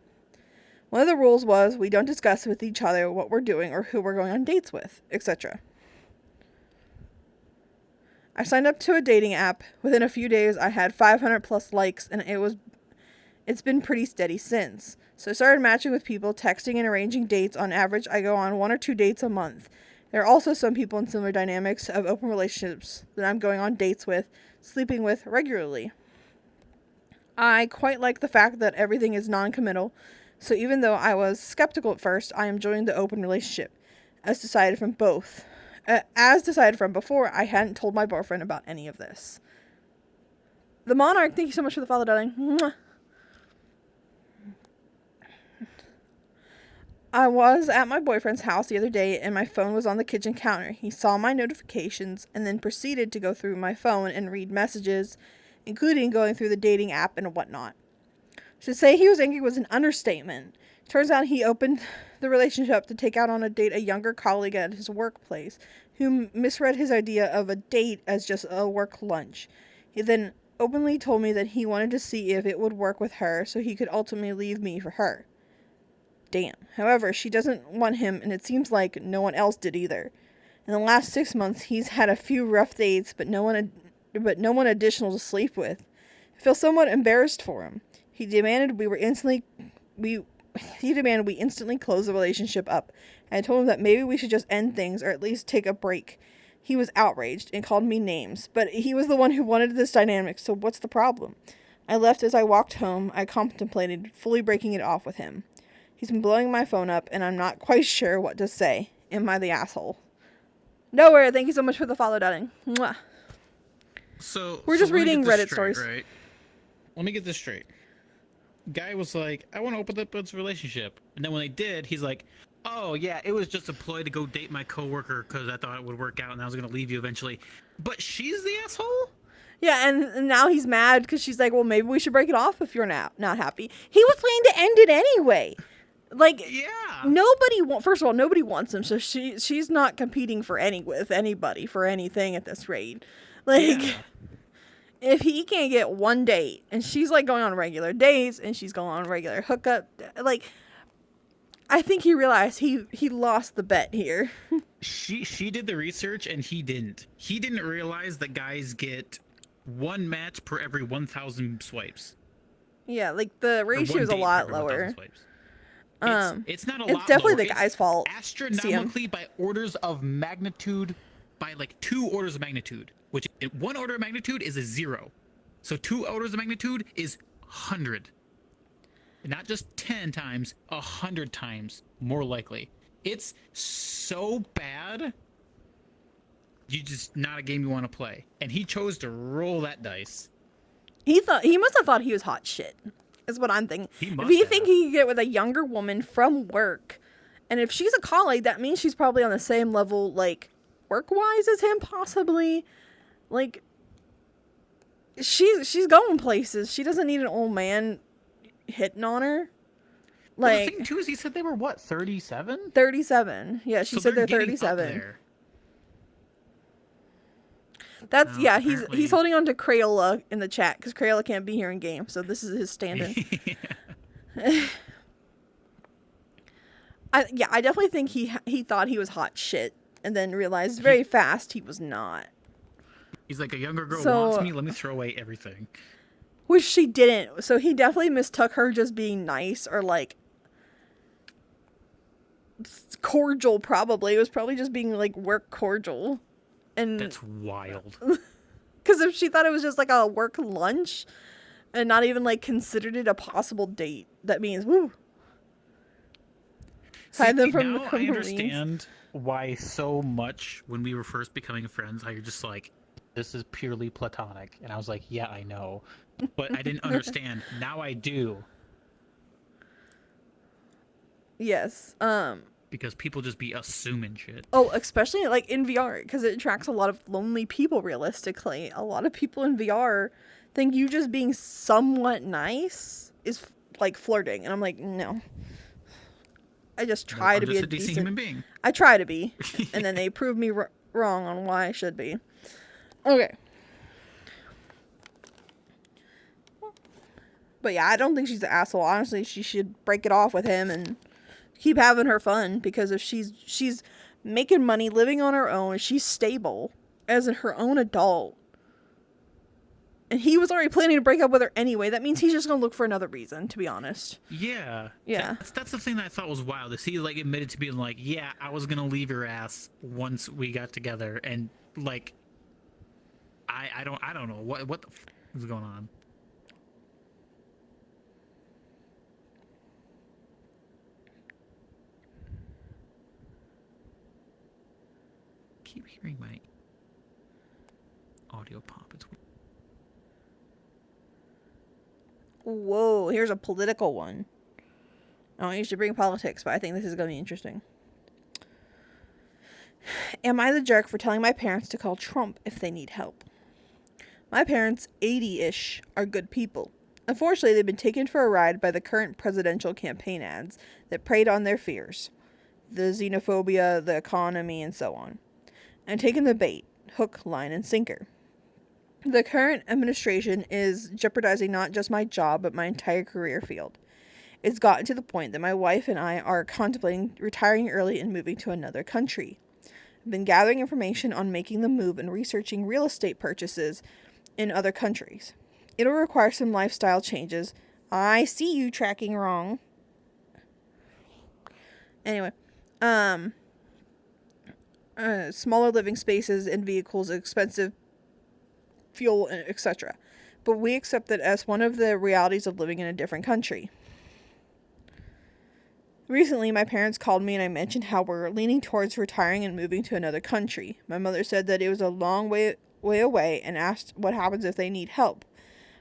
One of the rules was we don't discuss with each other what we're doing or who we're going on dates with, etc. I signed up to a dating app. Within a few days, I had 500 plus likes, and it's been pretty steady since. So I started matching with people, texting and arranging dates. On average, I go on 1 or 2 dates a month. There are also some people in similar dynamics of open relationships that I'm going on dates with, sleeping with regularly. I quite like the fact that everything is non-committal, so even though I was skeptical at first, I am enjoying the open relationship, as decided from before. I hadn't told my boyfriend about any of this. The Monarch, thank you so much for the follow, darling. Mwah. I was at my boyfriend's house the other day and my phone was on the kitchen counter. He saw my notifications and then proceeded to go through my phone and read messages, including going through the dating app and whatnot. To say he was angry was an understatement. Turns out he opened the relationship to take out on a date a younger colleague at his workplace who misread his idea of a date as just a work lunch. He then openly told me that he wanted to see if it would work with her so he could ultimately leave me for her. Damn. However, she doesn't want him, and it seems like no one else did either. In the last 6 months, he's had a few rough dates, but no one additional to sleep with. I feel somewhat embarrassed for him. He demanded we instantly close the relationship up. And I told him that maybe we should just end things or at least take a break. He was outraged and called me names, but he was the one who wanted this dynamic, so what's the problem? I left. As I walked home, I contemplated fully breaking it off with him. He's been blowing my phone up, and I'm not quite sure what to say. Am I the asshole? Nowhere. Thank you so much for the follow, darling. Mwah. So We're just let me reading get this Reddit straight, stories. Right? Let me get this straight. Guy was like, I want to open up this relationship. And then when they did, he's like, oh, yeah, it was just a ploy to go date my coworker because I thought it would work out and I was going to leave you eventually. But she's the asshole? Yeah, and now he's mad because she's like, well, maybe we should break it off if you're not happy. He was planning to end it anyway. Like, Yeah. First of all, nobody wants him, so she's not competing with anybody for anything at this rate. Like, Yeah. if he can't get one date, and she's like going on regular dates, and she's going on regular hookup, like, I think he realized he lost the bet here. She did the research and he didn't. He didn't realize that guys get one match per every 1,000 swipes. Yeah, like the Or ratio one is a date per lot every 1,000 lower. swipes. It's not a It's lot definitely lower. the guy's fault. Astronomically by orders of magnitude, by like 2 orders of magnitude, which 1 order of magnitude is a 0. So 2 orders of magnitude is 100. Not just 10 times, 100 times more likely. It's so bad. You just not a game you want to play. And he chose to roll that dice. He must have thought he was hot shit. Is what I'm thinking. He If must he have. think he could get with a younger woman from work, and if she's a colleague, that means she's probably on the same level, like work-wise as him, possibly. Like she's going places. She doesn't need an old man hitting on her. Well, the Like thing too is he said they were what, 37? 37. Yeah, she said they're getting up 37. there. That's No, yeah. apparently- He's holding on to Crayola in the chat because Crayola can't be here in game, so this is his stand-in. I definitely think he thought he was hot shit, and then realized very fast he was not. He's like, a younger girl So- wants me, let me throw away everything. Which she didn't. So he definitely mistook her just being nice or like cordial. Probably it was probably just being like work cordial, and That's wild. because if she thought it was just like a work lunch, and not even like considered it a possible date, that means woo. Hide them from the now I Marines. understand why so much when we were first becoming friends, how you're just like, this is purely platonic. And I was like, yeah, I know. But I didn't understand. Now I do. Yes. Because people just be assuming shit. Oh, especially like in VR, because it attracts a lot of lonely people. Realistically, a lot of people in VR think you just being somewhat nice is like flirting, and I'm like, no. I just try I'm to be just a a decent decent human being. I try to be, and then they prove me wrong on why I should be. Okay. But yeah, I don't think she's an asshole. Honestly, she should break it off with him and keep having her fun, because if she's making money, living on her own, she's stable as her own adult. And he was already planning to break up with her anyway. That means he's just gonna look for another reason, to be honest. Yeah. Yeah. That's the thing that I thought was wild. Is he like admitted to being like, yeah, I was gonna leave your ass once we got together, and like, I don't know what the is going on. Keep hearing my audio pop. It's weird. Whoa, here's a political one. I don't usually bring politics, but I think this is going to be interesting. Am I the jerk for telling my parents to call Trump if they need help? My parents, 80-ish, are good people. Unfortunately, they've been taken for a ride by the current presidential campaign ads that preyed on their fears. The xenophobia, the economy, and so on. And taken the bait, hook, line, and sinker. The current administration is jeopardizing not just my job, but my entire career field. It's gotten to the point that my wife and I are contemplating retiring early and moving to another country. I've been gathering information on making the move and researching real estate purchases in other countries. It'll require some lifestyle changes. I see you tracking wrong. Anyway, smaller living spaces and vehicles, expensive fuel, etc. But we accept that as one of the realities of living in a different country. Recently, my parents called me and I mentioned how we're leaning towards retiring and moving to another country. My mother said that it was a long way away and asked what happens if they need help.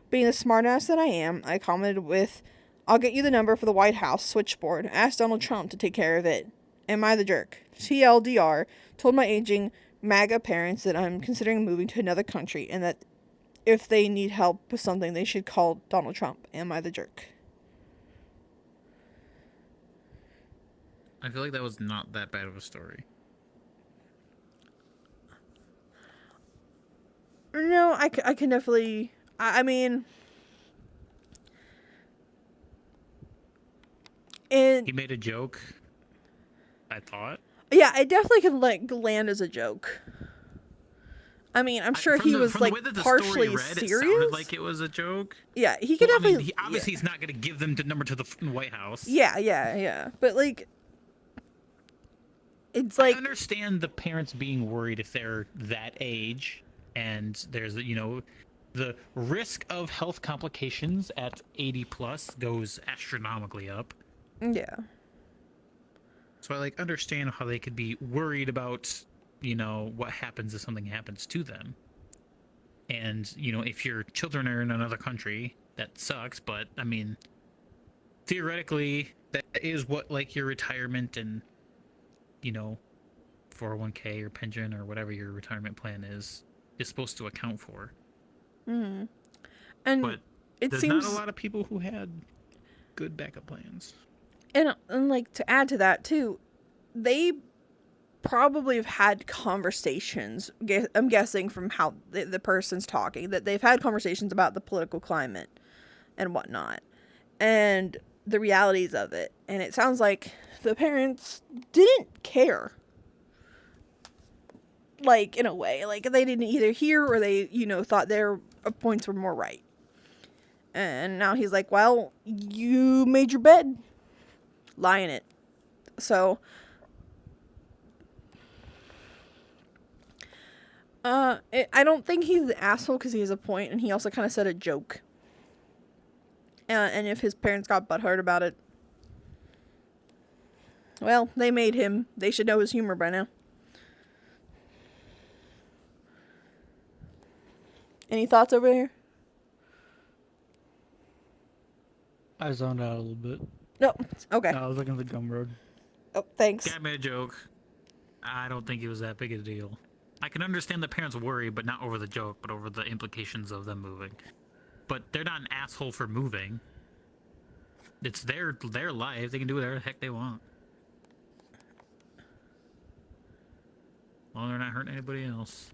Being the smartass that I am, I commented with, I'll get you the number for the White House switchboard. Ask Donald Trump to take care of it. Am I the jerk? TLDR, told my aging MAGA parents that I'm considering moving to another country and that if they need help with something, they should call Donald Trump. Am I the jerk? I feel like that was not that bad of a story. No, I can definitely... I mean... He made a joke, I thought. Yeah, it definitely can land as a joke. I mean, I'm sure he was from like the way that the partially story read, serious. it sounded like it was a joke. Yeah, he could Well, I mean, definitely. obviously he's not going to give them the number to the White House. Yeah. But like, it's I like understand the parents being worried if they're that age, and there's the risk of health complications at 80 plus goes astronomically up. yeah. So I like understand how they could be worried about, what happens if something happens to them. And, if your children are in another country, that sucks, but I mean, theoretically that is what like your retirement and 401k or pension or whatever your retirement plan is supposed to account for. And But it there's seems not a lot of people who had good backup plans. and like to add to that too, they probably have had conversations. I'm guessing from how the person's talking that they've had conversations about the political climate and whatnot, and the realities of it. And it sounds like the parents didn't care. Like, in a way, like they didn't either hear or they, thought their points were more right. And now he's like, well, you made your bed. Lie in it. So, I don't think he's the asshole because he has a point, and he also kind of said a joke. And if his parents got butthurt about it, well, they made him. They should know his humor by now. Any thoughts over here? I zoned out a little bit. No. Okay. I was looking at the gum road. Oh, thanks. Dad made a joke. I don't think it was that big a deal. I can understand the parents' worry, but not over the joke, but over the implications of them moving. But they're not an asshole for moving. It's their life. They can do whatever the heck they want. As long as they're not hurting anybody else.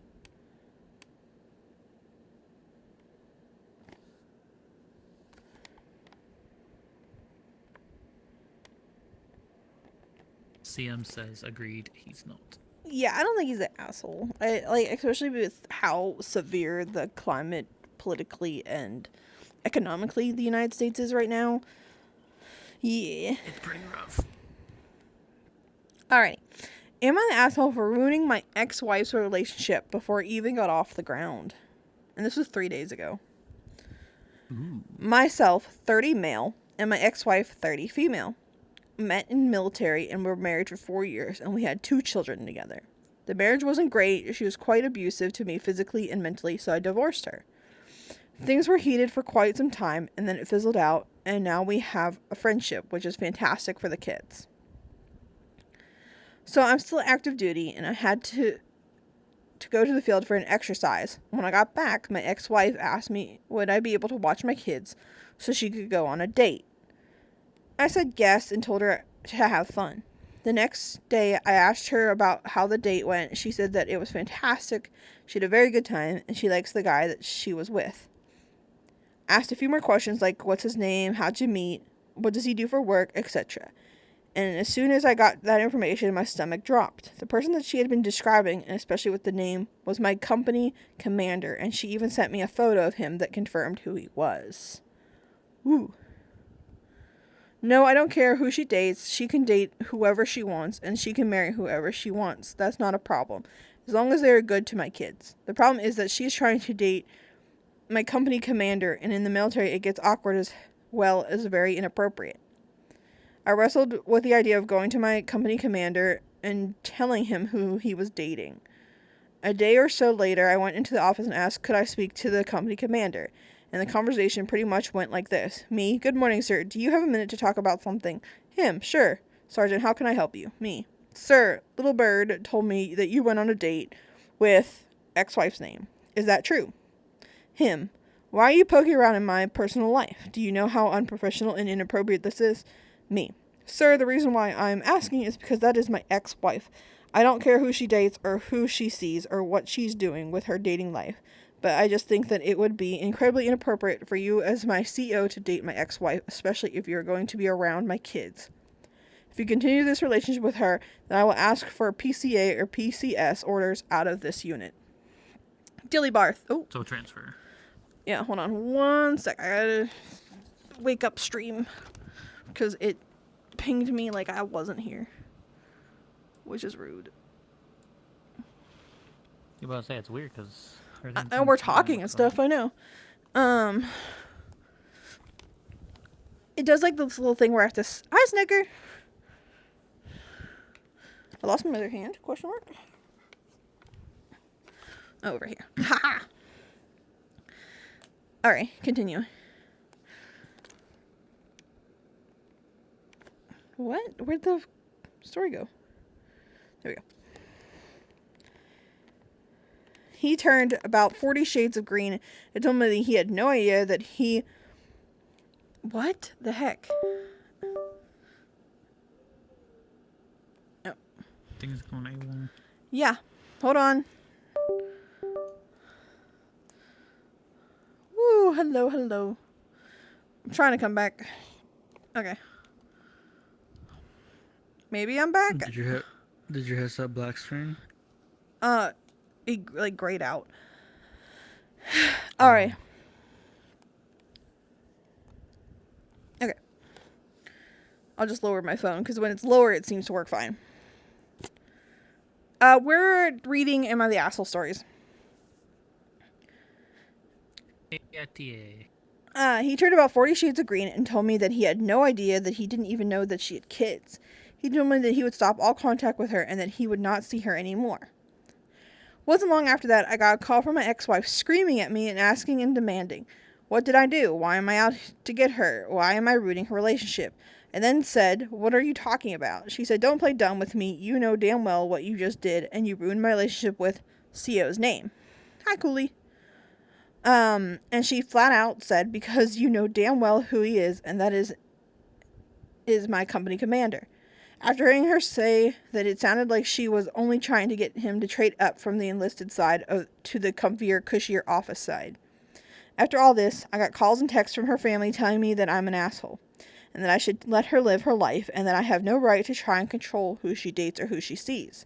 CM says, agreed, he's not. Yeah, I don't think he's an asshole. Especially with how severe the climate politically and economically the United States is right now. Yeah. It's pretty rough. Alrighty. Am I the asshole for ruining my ex-wife's relationship before it even got off the ground? And this was 3 days ago. Ooh. Myself, 30 male, and my ex-wife, 30 female. Met in military and were married for 4 years, and we had 2 children together. The marriage wasn't great. She was quite abusive to me physically and mentally, so I divorced her. Things were heated for quite some time, and then it fizzled out, and now we have a friendship, which is fantastic for the kids. So I'm still active duty, and I had to go to the field for an exercise. When I got back, my ex-wife asked me would I be able to watch my kids so she could go on a date. I said yes and told her to have fun. The next day, I asked her about how the date went. She said that it was fantastic, she had a very good time, and she likes the guy that she was with. Asked a few more questions like, what's his name, how'd you meet, what does he do for work, etc. And as soon as I got that information, my stomach dropped. The person that she had been describing, and especially with the name, was my company commander, and she even sent me a photo of him that confirmed who he was. Ooh. No, I don't care who she dates. She can date whoever she wants, and she can marry whoever she wants. That's not a problem, as long as they're good to my kids. The problem is that she's trying to date my company commander, and in the military it gets awkward as well as very inappropriate. I wrestled with the idea of going to my company commander and telling him who he was dating. A day or so later, I went into the office and asked, could I speak to the company commander? And the conversation pretty much went like this. Me, good morning, sir. Do you have a minute to talk about something? Him, sure. Sergeant, how can I help you? Me, sir, little bird told me that you went on a date with ex-wife's name. Is that true? Him, why are you poking around in my personal life? Do you know how unprofessional and inappropriate this is? Me, sir, the reason why I'm asking is because that is my ex-wife. I don't care who she dates or who she sees or what she's doing with her dating life. But I just think that it would be incredibly inappropriate for you as my CO to date my ex-wife, especially if you're going to be around my kids. If you continue this relationship with her, then I will ask for PCA or PCS orders out of this unit. Dilly Barth. Oh, So transfer. yeah, hold on 1 sec. I gotta wake up stream because it pinged me like I wasn't here, which is rude. You about to say it's weird because And we're talking and stuff. I know. It does like this little thing where I have to. Hi, Snicker. I lost my other hand? Question mark. Oh, over here. Ha ha. All right, continue. What? Where'd the story go? There we go. He turned about 40 shades of green and told me that he had no idea that he... What the heck? Oh. Things going AWOL. Yeah. Hold on. Woo, hello, hello. I'm trying to come back. Okay. Maybe I'm back. Did you hit that black screen? It like grayed out. All right. Okay. I'll just lower my phone because when it's lower, it seems to work fine. We're reading Am I the Asshole stories. Aitah. He turned about 40 shades of green and told me that he had no idea that he didn't even know that she had kids. He told me that he would stop all contact with her and that he would not see her anymore. Wasn't long after that, I got a call from my ex-wife screaming at me and asking and demanding, what did I do? Why am I out to get her? Why am I ruining her relationship? And then said, what are you talking about? She said, don't play dumb with me. You know damn well what you just did, and you ruined my relationship with CO's name. Hi, Cooley. And she flat out said, because you know damn well who he is, and that is my company commander. After hearing her say that it sounded like she was only trying to get him to trade up from the enlisted side to the comfier, cushier office side. After all this, I got calls and texts from her family telling me that I'm an asshole, and that I should let her live her life, and that I have no right to try and control who she dates or who she sees.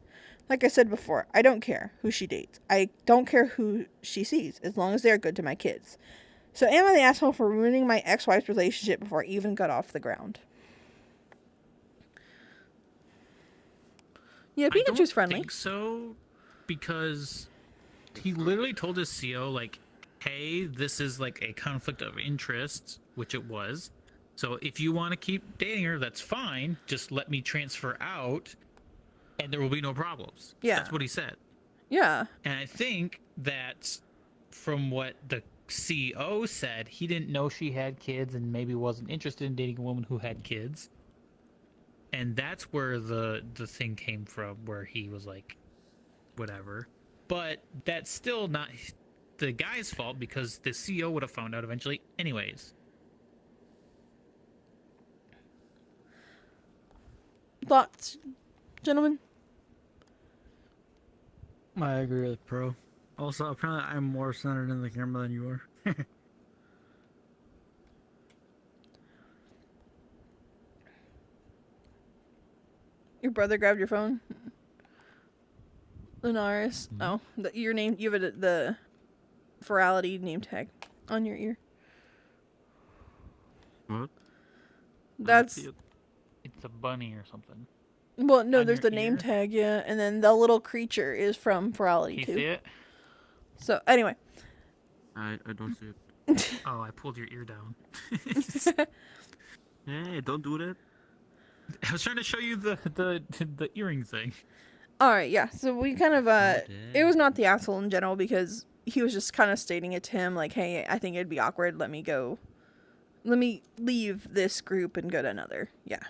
Like I said before, I don't care who she dates. I don't care who she sees, as long as they are good to my kids. So am I the asshole for ruining my ex-wife's relationship before I even got off the ground? Yeah, Pikachu's friendly. I don't think so, because he literally told his CO, like, hey, this is like a conflict of interest, which it was. So if you want to keep dating her, that's fine. Just let me transfer out, and there will be no problems. Yeah. That's what he said. Yeah. And I think that from what the CO said, he didn't know she had kids and maybe wasn't interested in dating a woman who had kids. And that's where the thing came from, where he was like, whatever. But that's still not the guy's fault, because the CO would have found out eventually anyways. Thoughts, gentlemen? I agree with Pro. Also, apparently I'm more centered in the camera than you are. Your brother grabbed your phone? Linares. Mm-hmm. Oh, your name, you have the virality name tag on your ear. What? That's... It's a bunny or something. Well, no, On there's your the name ear? tag, yeah, and then the little creature is from virality, Can you too. see it? So, anyway. I don't see it. Oh, I pulled your ear down. Hey, don't do that. I was trying to show you the earring thing. Alright, yeah, so we kind of, it was not the asshole in general, because he was just kind of stating it to him, like, hey, I think it'd be awkward, let me leave this group and go to another. Yeah.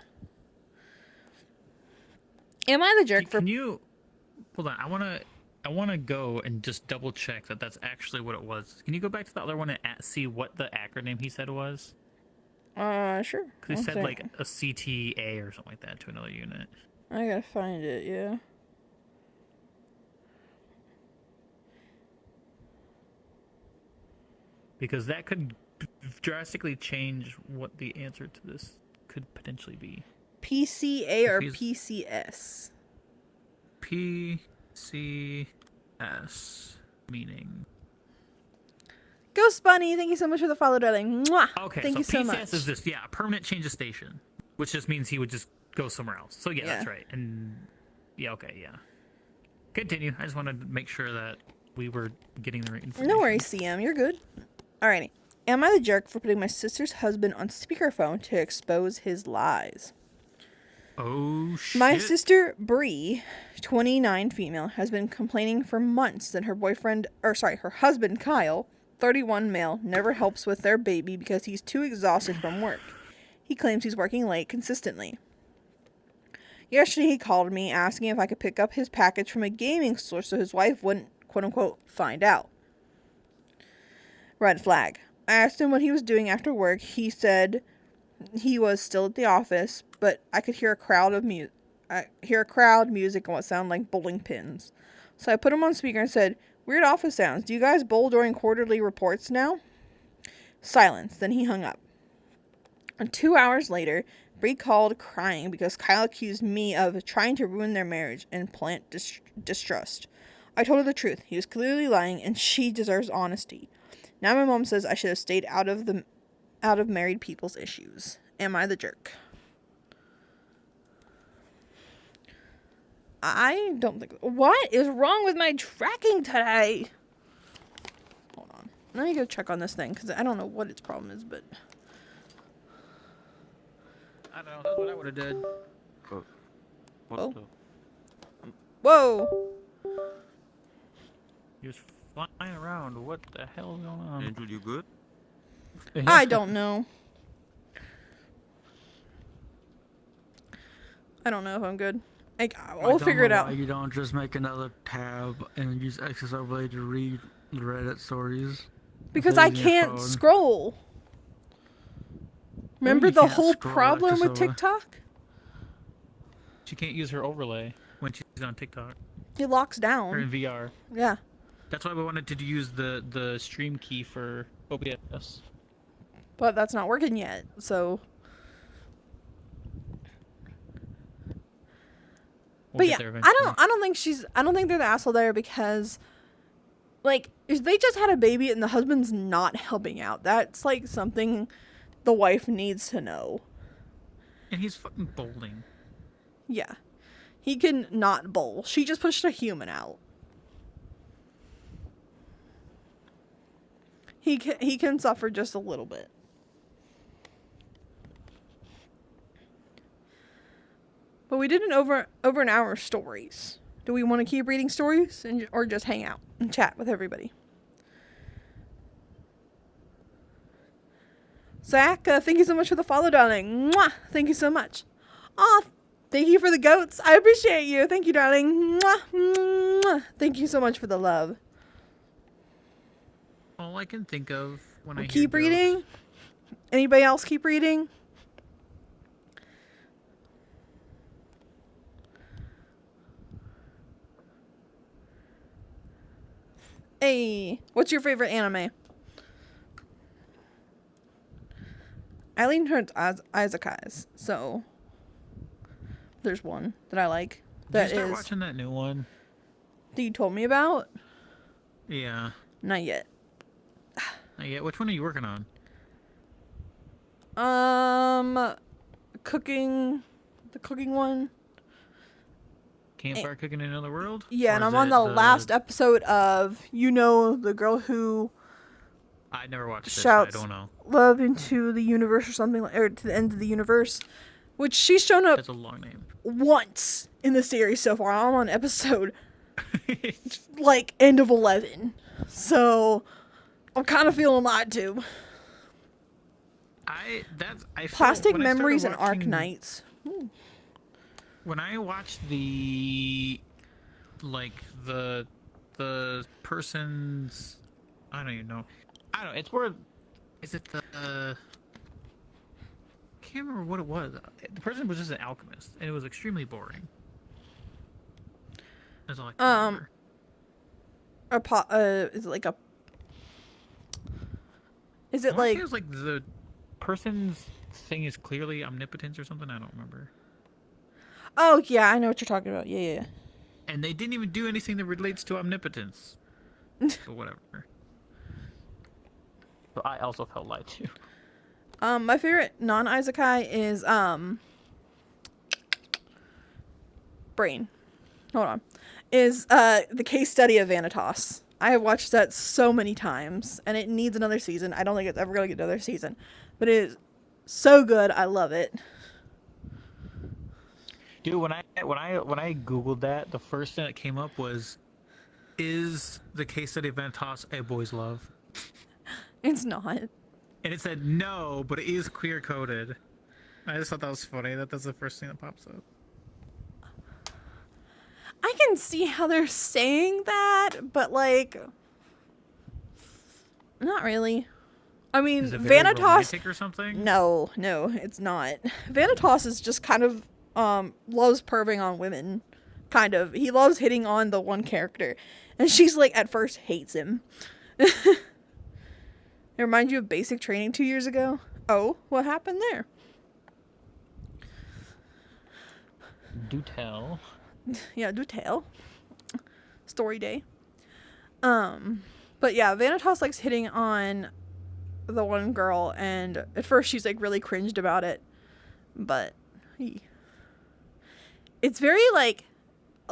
Am I the jerk for... Can you... Hold on, I wanna go and just double check that that's actually what it was. Can you go back to the other one and see what the acronym he said was? Sure. Because he said like a CTA or something like that to another unit. I gotta find it, yeah. Because that could drastically change what the answer to this could potentially be. PCA or PCS? PCS, meaning Ghost Bunny, thank you so much for the follow, darling. Mwah! Okay, Thank so you so PCS much. is this, yeah, permanent change of station, which just means he would just go somewhere else. So yeah, that's Yeah. right. And yeah, okay, yeah. Continue. I just wanted to make sure that we were getting the right information. No worries, CM. You're good. Alrighty. Am I the jerk for putting my sister's husband on speakerphone to expose his lies? Oh shit. My sister Bree, 29 female, has been complaining for months that her husband Kyle, 31 male, never helps with their baby because he's too exhausted from work. He claims he's working late consistently. Yesterday he called me asking if I could pick up his package from a gaming store so his wife wouldn't, quote unquote, find out. Red flag. I asked him what he was doing after work. He said he was still at the office, but I could hear a crowd, music, and what sounded like bowling pins. So I put him on speaker and said, "Weird office sounds. Do you guys bowl during quarterly reports now?" Silence. Then he hung up. And 2 hours later, Bree called crying because Kyle accused me of trying to ruin their marriage and plant distrust. I told her the truth. He was clearly lying, and she deserves honesty. Now my mom says I should have stayed out of married people's issues. Am I the jerk? I don't think... What is wrong with my tracking today? Hold on. Let me go check on this thing, because I don't know what its problem is, but... I don't know. That's what I would have did. What Oh. the? Whoa! He was flying around. What the hell is going on? Angel, you good? I don't know. I don't know if I'm good. We'll figure it out. You don't just make another tab and use Access Overlay to read the Reddit stories. Because instead I of using your can't phone. scroll. Remember you the can't whole scroll problem Access with Overlay. TikTok? She can't use her overlay when she's on TikTok It locks or in down. VR. Yeah. That's why we wanted to use the stream key for OBS. But that's not working yet, so... We'll But get yeah, there I don't think they're the asshole there because, like, if they just had a baby and the husband's not helping out, that's, like, something the wife needs to know. And he's fucking bowling. Yeah. He can not bowl. She just pushed a human out. He can suffer just a little bit. But we did over an hour of stories. Do we want to keep reading stories or just hang out and chat with everybody? Zach, thank you so much for the follow, darling. Mwah! Thank you so much. Aw, thank you for the goats. I appreciate you. Thank you, darling. Mwah! Mwah! Thank you so much for the love. All I can think of when I hear Keep goat- reading. Anybody else keep reading? Hey, what's your favorite anime? I lean towards Isekais, so there's one that I like. Did That you start is watching that new one? that you told me about. Yeah. Not yet. Yeah. Which one are you working on? Cooking, the cooking one. Campfire Cooking in Another World? Yeah, Or and is I'm on it the last episode of, the girl who I never watched it. shouts So I don't know. love into the universe or something, or to the end of the universe, which she's shown up That's a long name. once in the series so far. I'm on episode like end of 11, so I'm kind of feeling lied to. I felt Plastic when I started Memories and watching- Arknights. When I watched the person's, I don't even know. I don't know. It's where, is it the? I can't remember what it was. The person was just an alchemist, and it was extremely boring. That's all I can remember. Is it like a? Is I it wanna say like? it was like the person's thing is clearly omnipotence or something. I don't remember. Oh yeah, I know what you're talking about. Yeah. And they didn't even do anything that relates to omnipotence. But whatever. So I also felt lied to. My favorite non-isekai is Brain. Hold on. Is the case study of Vanitas. I have watched that so many times, and it needs another season. I don't think it's ever gonna get another season, but it is so good. I love it. Dude, when I googled that, the first thing that came up was, "Is the case study of Vanitas a boy's love?" It's not. And it said no, but it is queer coded. I just thought that was funny. That's the first thing that pops up. I can see how they're saying that, but like, not really. I mean, Is it very Vanitas. romantic or something? No, it's not. Vanitas is just kind of loves perving on women. Kind of. He loves hitting on the one character, and she's like at first hates him. It reminds you of Basic Training 2 years ago? Oh, what happened there? Do tell. Yeah, do tell. Story day. But yeah, Vanitas likes hitting on the one girl, and at first she's like really cringed about it, but it's very like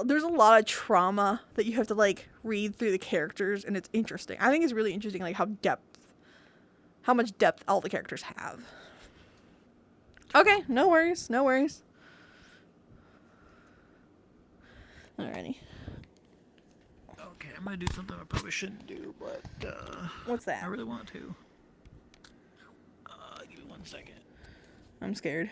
there's a lot of trauma that you have to like read through the characters, and it's interesting. I think it's really interesting like how much depth all the characters have. Okay, no worries. Alrighty. Okay, I'm gonna do something I probably shouldn't do, but What's that? I really want to. Give me 1 second. I'm scared.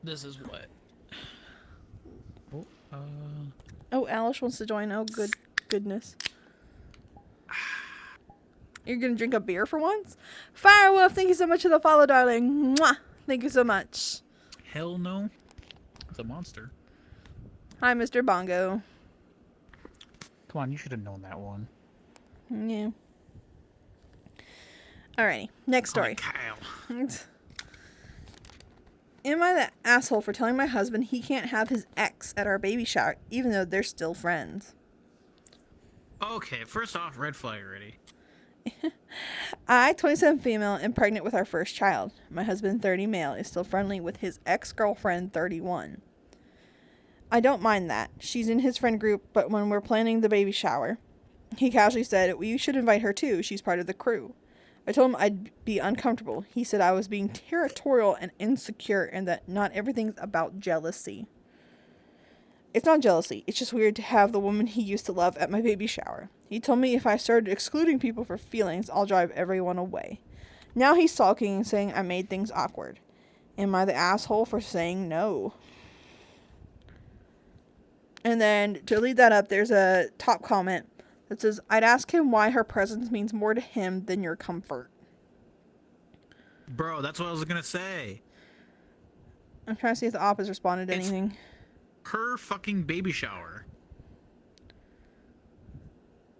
This is what. Oh, Alice wants to join. Oh, goodness. You're gonna drink a beer for once? Firewolf, thank you so much for the follow, darling. Mwah! Thank you so much. Hell no. It's a monster. Hi, Mr. Bongo. Come on, you should have known that one. Yeah. Alrighty, next story. Kyle. Am I the asshole for telling my husband he can't have his ex at our baby shower, even though they're still friends? Okay, first off, red flag already. I, 27 female, am pregnant with our first child. My husband, 30 male, is still friendly with his ex-girlfriend, 31. I don't mind that. She's in his friend group, but when we're planning the baby shower, he casually said, "We should invite her too. She's part of the crew." I told him I'd be uncomfortable. He said I was being territorial and insecure and that not everything's about jealousy. It's not jealousy. It's just weird to have the woman he used to love at my baby shower. He told me if I started excluding people for feelings, I'll drive everyone away. Now he's sulking and saying I made things awkward. Am I the asshole for saying no? And then to lead that up, there's a top comment that says, I'd ask him why her presence means more to him than your comfort. Bro, that's what I was gonna say. I'm trying to see if the op has responded to anything. Her fucking baby shower.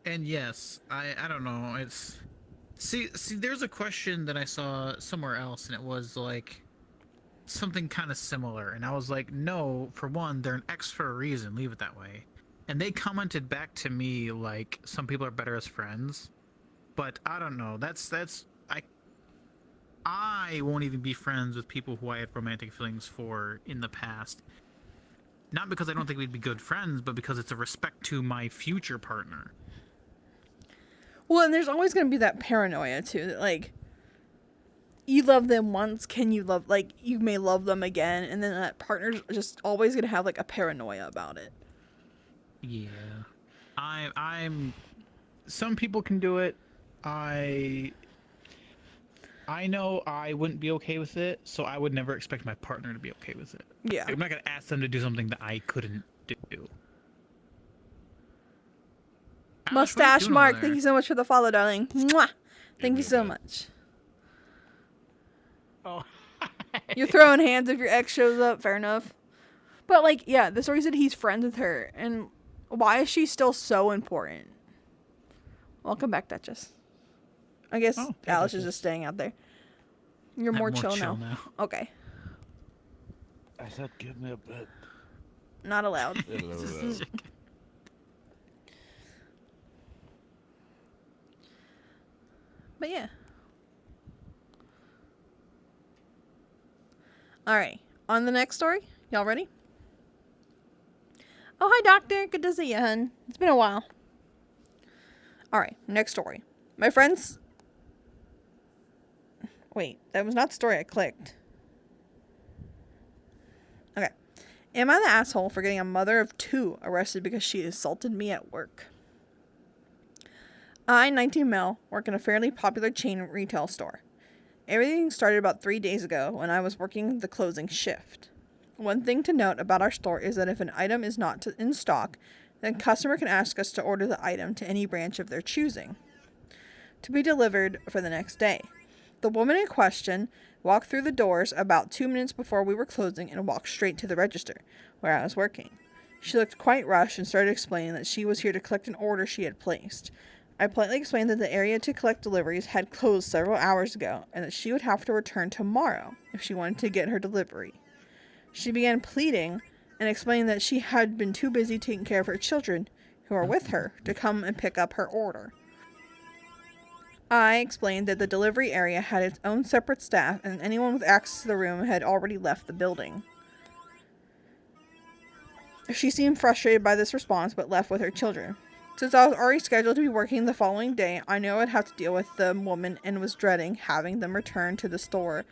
And yes, I don't know, it's... See, there's a question that I saw somewhere else, and it was like something kind of similar, and I was like, no, for one, they're an ex for a reason, leave it that way. And they commented back to me like, some people are better as friends, but I don't know, I won't even be friends with people who I had romantic feelings for in the past. Not because I don't think we'd be good friends, but because it's a respect to my future partner. Well, and there's always going to be that paranoia, too, that, like, you love them once, you may love them again, and then that partner's just always going to have, like, a paranoia about it. Yeah. I'm... Some people can do it. I know I wouldn't be okay with it, so I would never expect my partner to be okay with it. Yeah. I'm not going to ask them to do something that I couldn't do. Mustache Mark, thank you so much for the follow, darling. Mwah! Thank you so much. Oh. You're throwing hands if your ex shows up, fair enough. But, like, yeah, the story said he's friends with her, and why is she still so important? Welcome back, Duchess. I guess Alice is just staying out there. You're more chill now. Okay. I said, give me a bit. Not allowed. But yeah. Alright. On the next story. Y'all ready? Oh, hi, Doctor. Good to see you, hun. It's been a while. Alright, next story. My friends... Wait, that was not the story I clicked. Okay. Am I the asshole for getting a mother of 2 arrested because she assaulted me at work? I, 19 male, work in a fairly popular chain retail store. Everything started about 3 days ago when I was working the closing shift. One thing to note about our store is that if an item is not in stock, then customer can ask us to order the item to any branch of their choosing to be delivered for the next day. The woman in question walked through the doors about 2 minutes before we were closing and walked straight to the register where I was working. She looked quite rushed and started explaining that she was here to collect an order she had placed. I politely explained that the area to collect deliveries had closed several hours ago and that she would have to return tomorrow if she wanted to get her delivery. She began pleading and explained that she had been too busy taking care of her children, who are with her, to come and pick up her order. I explained that the delivery area had its own separate staff and anyone with access to the room had already left the building. She seemed frustrated by this response but left with her children. Since I was already scheduled to be working the following day, I knew I'd have to deal with the woman and was dreading having them return to the store,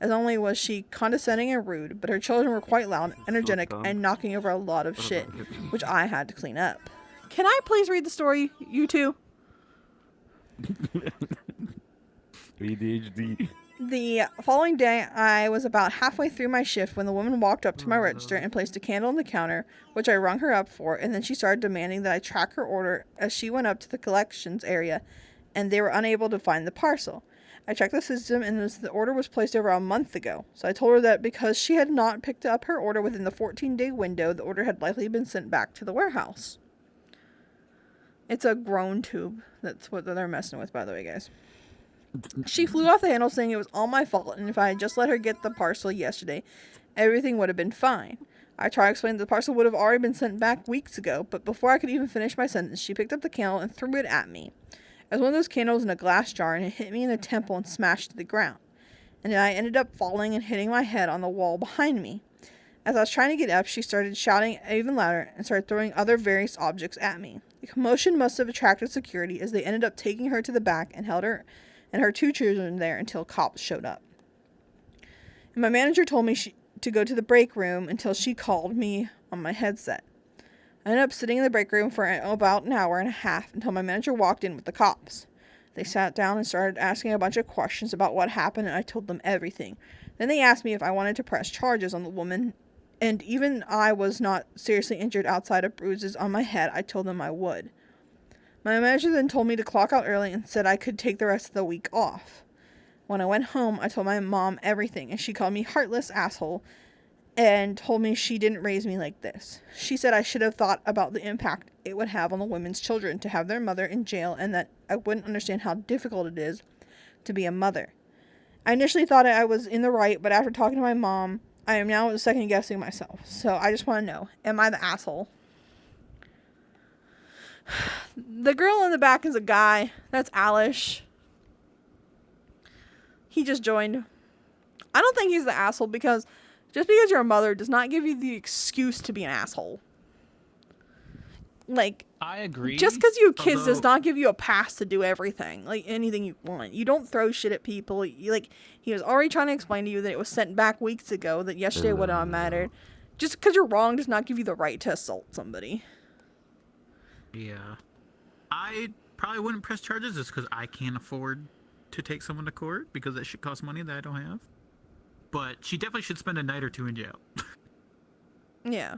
as only was she condescending and rude, but her children were quite loud, energetic, and knocking over a lot of shit, which I had to clean up. Can I please read the story, you two? ADHD. The following day, I was about halfway through my shift when the woman walked up to my register and placed a candle on the counter, which I rung her up for, and then she started demanding that I track her order as she went up to the collections area, and they were unable to find the parcel. I checked the system, and the order was placed over a month ago, so I told her that because she had not picked up her order within the 14-day window, the order had likely been sent back to the warehouse. It's a groan tube. That's what they're messing with, by the way, guys. She flew off the handle saying it was all my fault, and if I had just let her get the parcel yesterday, everything would have been fine. I tried to explain that the parcel would have already been sent back weeks ago, but before I could even finish my sentence, she picked up the candle and threw it at me. It was one of those candles in a glass jar, and it hit me in the temple and smashed to the ground. And I ended up falling and hitting my head on the wall behind me. As I was trying to get up, she started shouting even louder and started throwing other various objects at me. The commotion must have attracted security, as they ended up taking her to the back and held her and her 2 children there until cops showed up. And my manager told me to go to the break room until she called me on my headset. I ended up sitting in the break room for about an hour and a half until my manager walked in with the cops. They sat down and started asking a bunch of questions about what happened, and I told them everything. Then they asked me if I wanted to press charges on the woman, and even I was not seriously injured outside of bruises on my head. I told them I would. My manager then told me to clock out early and said I could take the rest of the week off. When I went home, I told my mom everything, and she called me heartless asshole and told me she didn't raise me like this. She said I should have thought about the impact it would have on the women's children to have their mother in jail, and that I wouldn't understand how difficult it is to be a mother. I initially thought I was in the right, but after talking to my mom, I am now second guessing myself. So I just want to know, am I the asshole? The girl in the back is a guy. That's Alish. He just joined. I don't think he's the asshole because just because you're a mother does not give you the excuse to be an asshole. Like, I agree. just because you have kids does not give you a pass to do everything. Like, anything you want. You don't throw shit at people. He was already trying to explain to you that it was sent back weeks ago, that yesterday would not matter. Just because you're wrong does not give you the right to assault somebody. Yeah. I probably wouldn't press charges just because I can't afford to take someone to court because that shit costs money that I don't have. But she definitely should spend a night or 2 in jail. Yeah.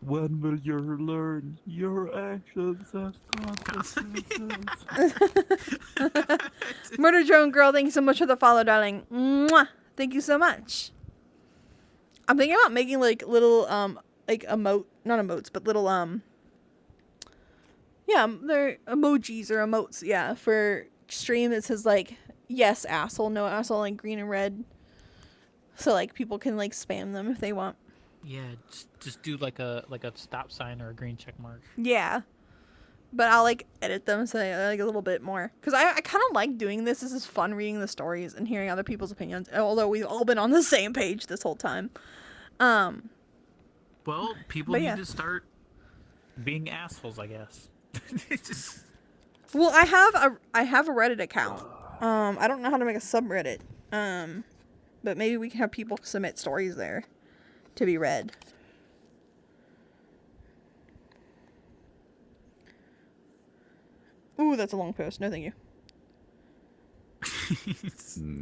When will you learn your actions have consequences? Murder Drone Girl, thank you so much for the follow, darling. Mwah! Thank you so much. I'm thinking about making like little like not emotes, but little yeah, they're emojis or emotes, yeah, for stream that says like yes asshole, no asshole, like green and red. So like people can like spam them if they want. Yeah, just do like a stop sign or a green check mark. Yeah. but I'll like edit them so they like a little bit more because I kind of like doing this. This is fun reading the stories and hearing other people's opinions. Although we've all been on the same page this whole time. Well, people But need yeah. to start being assholes, I guess. It's just, Well, I have a Reddit account. I don't know how to make a subreddit. But maybe we can have people submit stories there to be read. Ooh, that's a long post. No, thank you.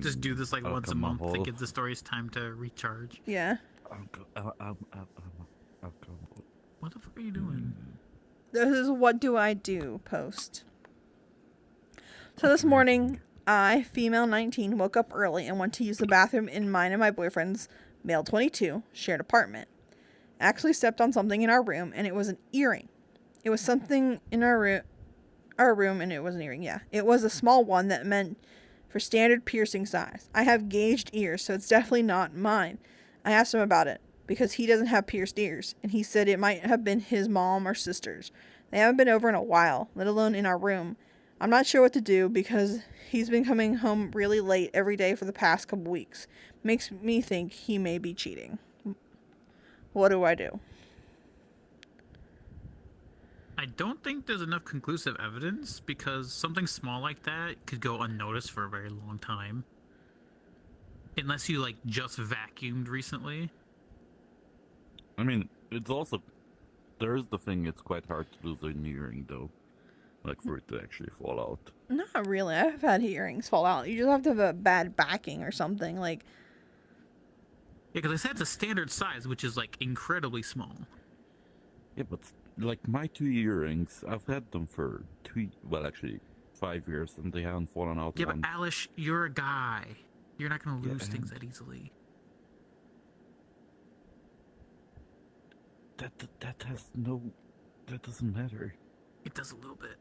just do this like I'll once a come on month to hold. give the stories time to recharge. Yeah. I'll go. What the fuck are you doing? This is what do I do post. So this morning, I, female 19, woke up early and went to use the bathroom in mine and my boyfriend's, male 22, shared apartment. I actually stepped on something in our room, and it was an earring. It was something in our room, and it was an earring, yeah. It was a small one that meant for standard piercing size. I have gauged ears, so it's definitely not mine. I asked him about it, because he doesn't have pierced ears, and he said it might have been his mom or sister's. They haven't been over in a while, let alone in our room. I'm not sure what to do because he's been coming home really late every day for the past couple weeks. Makes me think he may be cheating. What do I do? I don't think there's enough conclusive evidence because something small like that could go unnoticed for a very long time. Unless you like just vacuumed recently. I mean, it's also there is the thing. It's quite hard to lose an earring, though, like for it to actually fall out. Not really. I've had earrings fall out. You just have to have a bad backing or something. Like, Yeah, because I said it's a standard size, which is like incredibly small. Yeah, but like my 2 earrings, I've had them for 5 years, and they haven't fallen out. Yeah, but once. Alish, you're a guy. You're not gonna Yeah, lose things and- that easily. That doesn't matter. It does a little bit.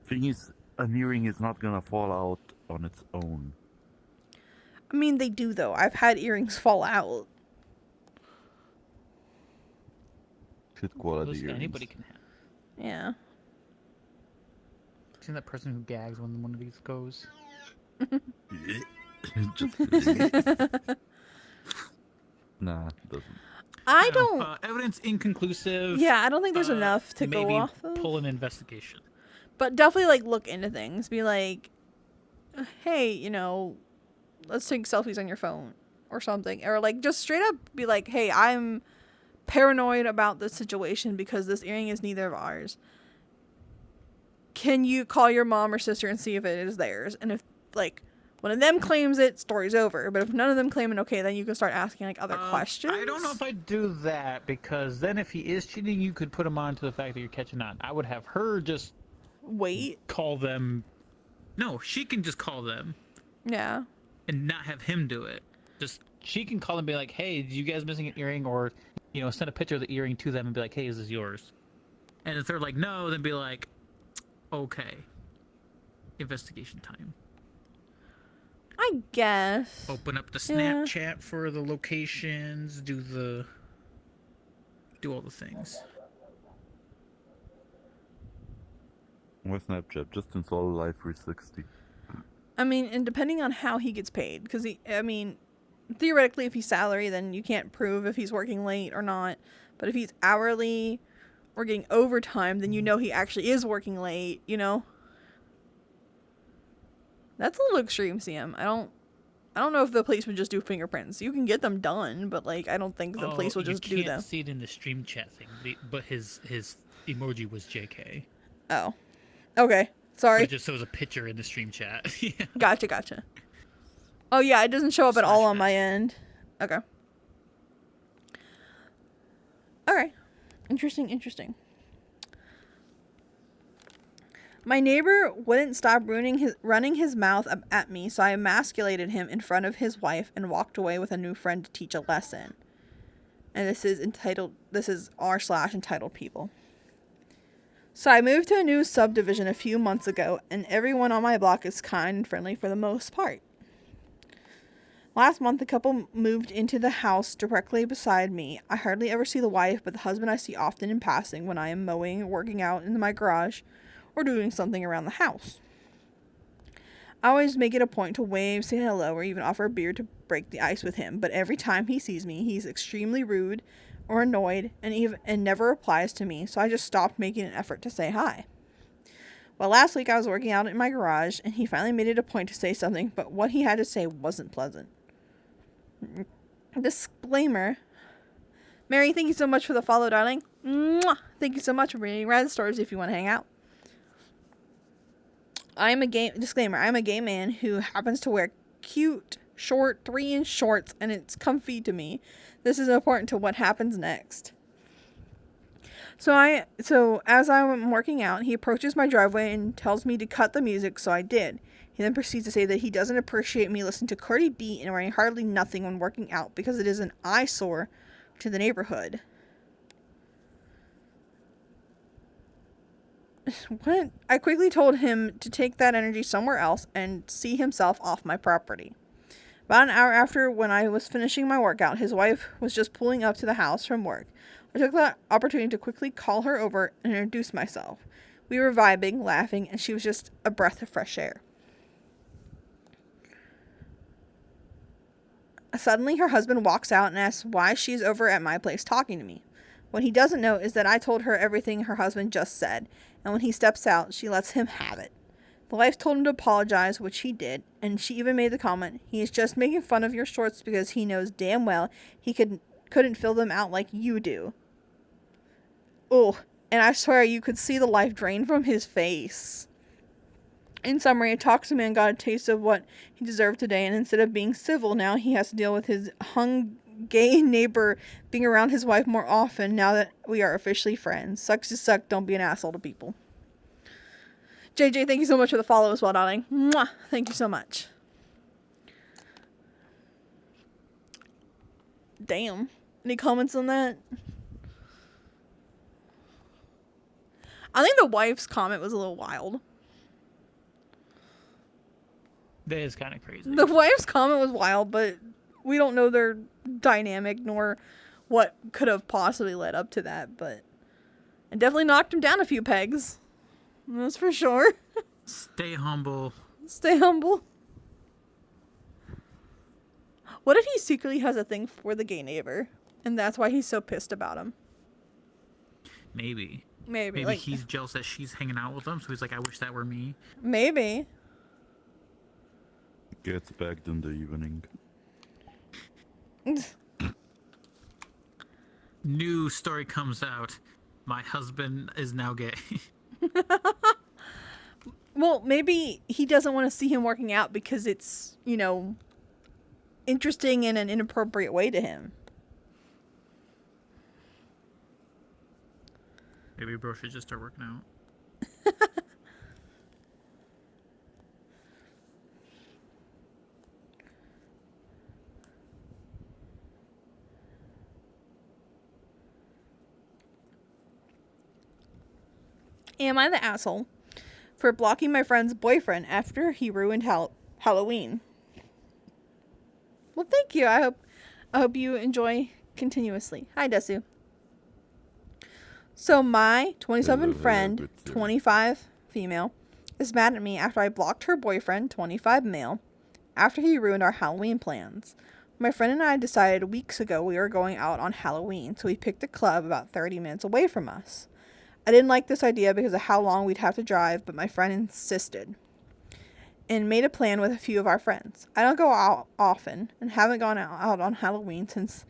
Thing is, an earring is not gonna fall out on its own. I mean, they do though. I've had earrings fall out. Shit quality Those earrings. anybody can have. Yeah. Seen that person who gags when one of these goes? Just nah, doesn't. I don't. Evidence inconclusive. Yeah, I don't think there's uh, enough to maybe go off of. pull an investigation. But definitely, like, look into things. Be like, hey, you know, let's take selfies on your phone or something. Or, like, just straight up be like, hey, I'm paranoid about this situation because this earring is neither of ours. Can you call your mom or sister and see if it is theirs? And if, like, one of them claims it, story's over. But if none of them claim it, okay, then you can start asking, like, other questions. I don't know if I'd do that because then if he is cheating, you could put him on to the fact that you're catching on. I would have her just Wait. call them. No, she can just call them Yeah. and not have him do it. Just She can call and be like, "Hey, did you guys missing an earring?" Or, you know, send a picture of the earring to them and be like, "Hey, is this yours?" and if they're like no, then be like, okay, investigation time. I guess. Open up the Yeah. Snapchat for the locations. Do all the things. With Snapchat, just install Live 360. I mean, and depending on how he gets paid, because theoretically, if he's salary, then you can't prove if he's working late or not. But if he's hourly or getting overtime, then you know he actually is working late. You know, that's a little extreme, CM. I don't know if the police would just do fingerprints. You can get them done, but like, I don't think the police will just do You them. can't see it in the stream chat thing, but his emoji was JK. Oh, okay. Sorry. It just shows a picture in the stream chat. Yeah. Gotcha. Oh yeah, it doesn't show up at all on my end. Okay. Okay. Interesting. My neighbor wouldn't stop running his mouth at me, so I emasculated him in front of his wife and walked away with a new friend to teach a lesson. And this is r/entitled people. So I moved to a new subdivision a few months ago, and everyone on my block is kind and friendly for the most part. Last month, the couple moved into the house directly beside me. I hardly ever see the wife, but the husband I see often in passing when I am mowing or working out in my garage or doing something around the house. I always make it a point to wave, say hello, or even offer a beer to break the ice with him, but every time he sees me, he's extremely rude or annoyed and never replies to me, so I just stopped making an effort to say hi. Well, last week I was working out in my garage, and he finally made it a point to say something, but what he had to say wasn't pleasant. Disclaimer. Mary, thank you so much for the follow, darling. Mwah! Thank you so much for reading Rad Stories if you want to hang out. Disclaimer, I'm a gay man who happens to wear cute, short, 3-inch shorts, and it's comfy to me. This is important to what happens next. So as I'm working out, he approaches my driveway and tells me to cut the music, so I did. He then proceeds to say that he doesn't appreciate me listening to Cardi B and wearing hardly nothing when working out because it is an eyesore to the neighborhood. What? I quickly told him to take that energy somewhere else and see himself off my property. About an hour after, when I was finishing my workout, his wife was just pulling up to the house from work. I took the opportunity to quickly call her over and introduce myself. We were vibing, laughing, and she was just a breath of fresh air. Suddenly, her husband walks out and asks why she's over at my place talking to me. What he doesn't know is that I told her everything her husband just said, and when he steps out, she lets him have it. The wife told him to apologize, which he did, and she even made the comment, "He is just making fun of your shorts because he knows damn well he couldn't fill them out like you do." Oh, and I swear you could see the life drain from his face. In summary, a toxic man got a taste of what he deserved today, and instead of being civil, now he has to deal with his gay neighbor being around his wife more often now that we are officially friends. Sucks to suck, don't be an asshole to people. JJ, thank you so much for the follow as well, darling. Mwah! Thank you so much. Damn. Any comments on that? I think the wife's comment was a little wild. That is kind of crazy. The wife's comment was wild, but we don't know their dynamic nor what could have possibly led up to that, but it definitely knocked him down a few pegs. That's for sure. Stay humble. Stay humble. What if he secretly has a thing for the gay neighbor, and that's why he's so pissed about him? Maybe Maybe like, he's jealous that she's hanging out with him, so he's like, I wish that were me. Maybe. Gets back in the evening. New story comes out. My husband is now gay. Well, maybe he doesn't want to see him working out because it's, interesting in an inappropriate way to him. Maybe bro should just start working out. Am I the asshole for blocking my friend's boyfriend after he ruined Halloween? Well, thank you. I hope you enjoy continuously. Hi, Desu. So my 27 friend, 25 female, is mad at me after I blocked her boyfriend, 25 male, after he ruined our Halloween plans. My friend and I decided weeks ago we were going out on Halloween, so we picked a club about 30 minutes away from us. I didn't like this idea because of how long we'd have to drive, but my friend insisted and made a plan with a few of our friends. I don't go out often and haven't gone out on Halloween since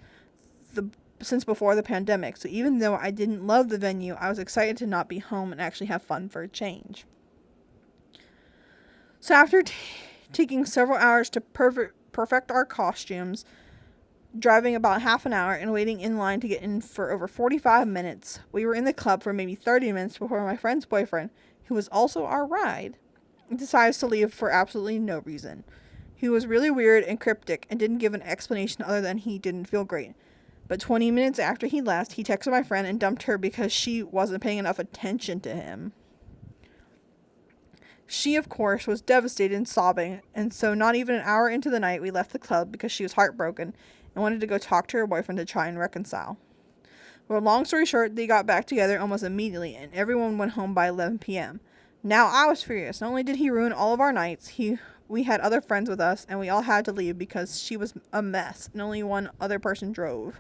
before the pandemic, so even though I didn't love the venue, I was excited to not be home and actually have fun for a change. So after taking several hours to perfect our costumes, driving about half an hour and waiting in line to get in for over 45 minutes, we were in the club for maybe 30 minutes before my friend's boyfriend, who was also our ride, decides to leave for absolutely no reason. He was really weird and cryptic and didn't give an explanation other than he didn't feel great. But 20 minutes after he left, he texted my friend and dumped her because she wasn't paying enough attention to him. She, of course, was devastated and sobbing, and so not even an hour into the night we left the club because she was heartbroken and wanted to go talk to her boyfriend to try and reconcile. Well, long story short, they got back together almost immediately, and everyone went home by 11 p.m. Now I was furious. Not only did he ruin all of our nights, we had other friends with us, and we all had to leave because she was a mess, and only one other person drove.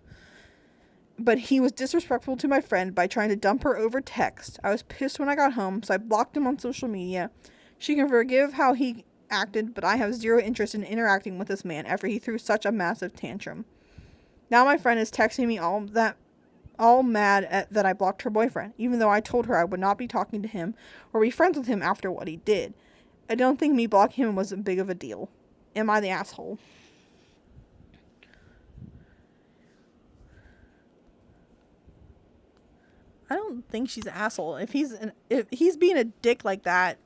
But he was disrespectful to my friend by trying to dump her over text. I was pissed when I got home, so I blocked him on social media. She can forgive how he acted, but I have zero interest in interacting with this man after he threw such a massive tantrum. Now my friend is texting me all mad that I blocked her boyfriend, even though I told her I would not be talking to him or be friends with him after what he did. I don't think me blocking him was a big of a deal. Am I the asshole? I don't think she's an asshole. If he's being a dick like that,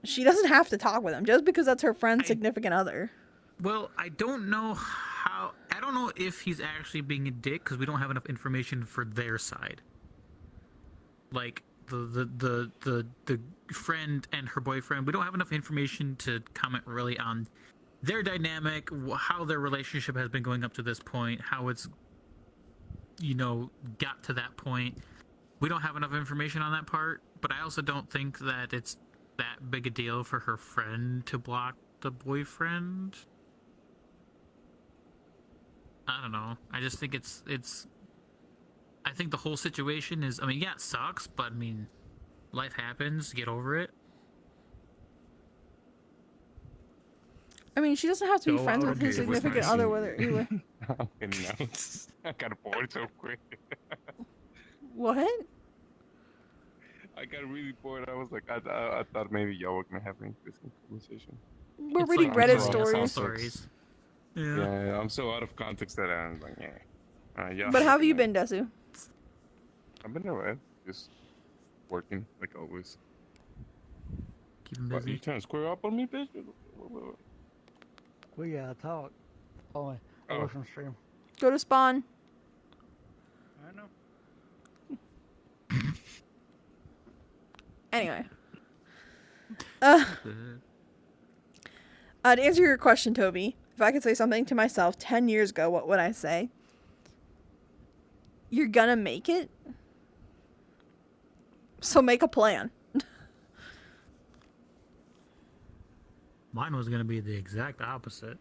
she doesn't have to talk with him just because that's her friend's significant other. Well, I don't know if he's actually being a dick because we don't have enough information for their side. Like the friend and her boyfriend, we don't have enough information to comment really on their dynamic, how their relationship has been going up to this point, how it's got to that point. We don't have enough information on that part, but I also don't think that it's that big a deal for her friend to block the boyfriend. I don't know. I just think it's I think the whole situation is, yeah, it sucks, but life happens, get over it. She doesn't have to be friends with his significant other, whether he would. I got bored so quick. What? I got really bored. I was like, I thought maybe y'all were gonna have an interesting conversation. We're It's reading like Reddit all stories. Yeah, I'm so out of context that I'm like, yeah. But how have you been, Desu? I've been alright. Just working like always. Keep him What, you busy. trying to square up on me, bitch? We gotta talk. Only Oh. away from stream. Go to spawn. I know. Anyway. To answer your question, Toby, if I could say something to myself 10 years ago, what would I say? You're gonna make it. So make a plan. Mine was gonna be the exact opposite.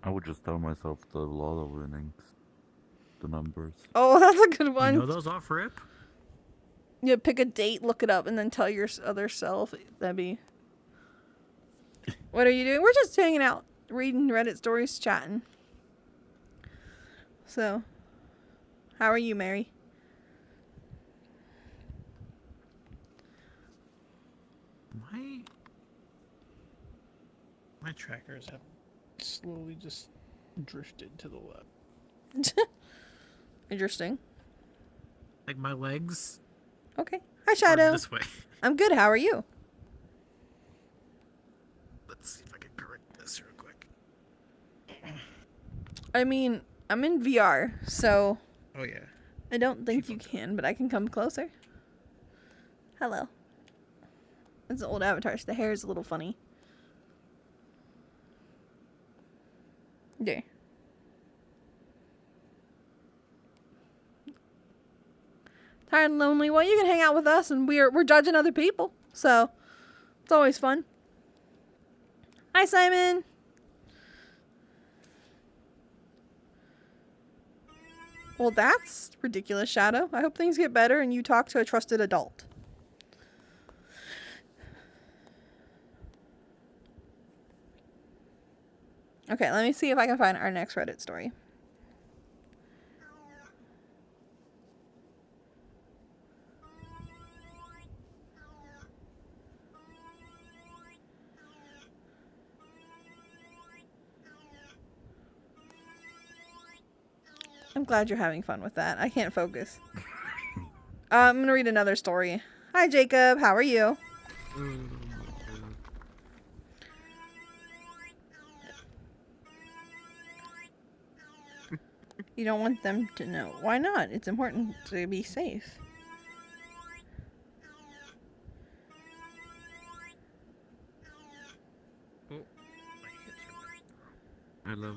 I would just tell myself the lotto winnings, the numbers. Oh, that's a good one. You know those off rip? You pick a date, look it up, and then tell your other self. That'd be... What are you doing? We're just hanging out, reading Reddit stories, chatting. So, how are you, Mary? My trackers have slowly just drifted to the left. Interesting. Like my legs Okay. Hi, are Shadow. this way. I'm good. How are you? Let's see if I can correct this real quick. I'm in VR, so Oh yeah. I don't think you can, but I can come closer. Hello. It's an old avatar, so the hair is a little funny. There. Tired and lonely. Well, you can hang out with us, and we're judging other people, so it's always fun. Hi, Simon. Well, that's ridiculous, Shadow. I hope things get better and you talk to a trusted adult. Okay, let me see if I can find our next Reddit story. I'm glad you're having fun with that. I can't focus. I'm going to read another story. Hi, Jacob. How are you? You don't want them to know. Why not? It's important to be safe. I love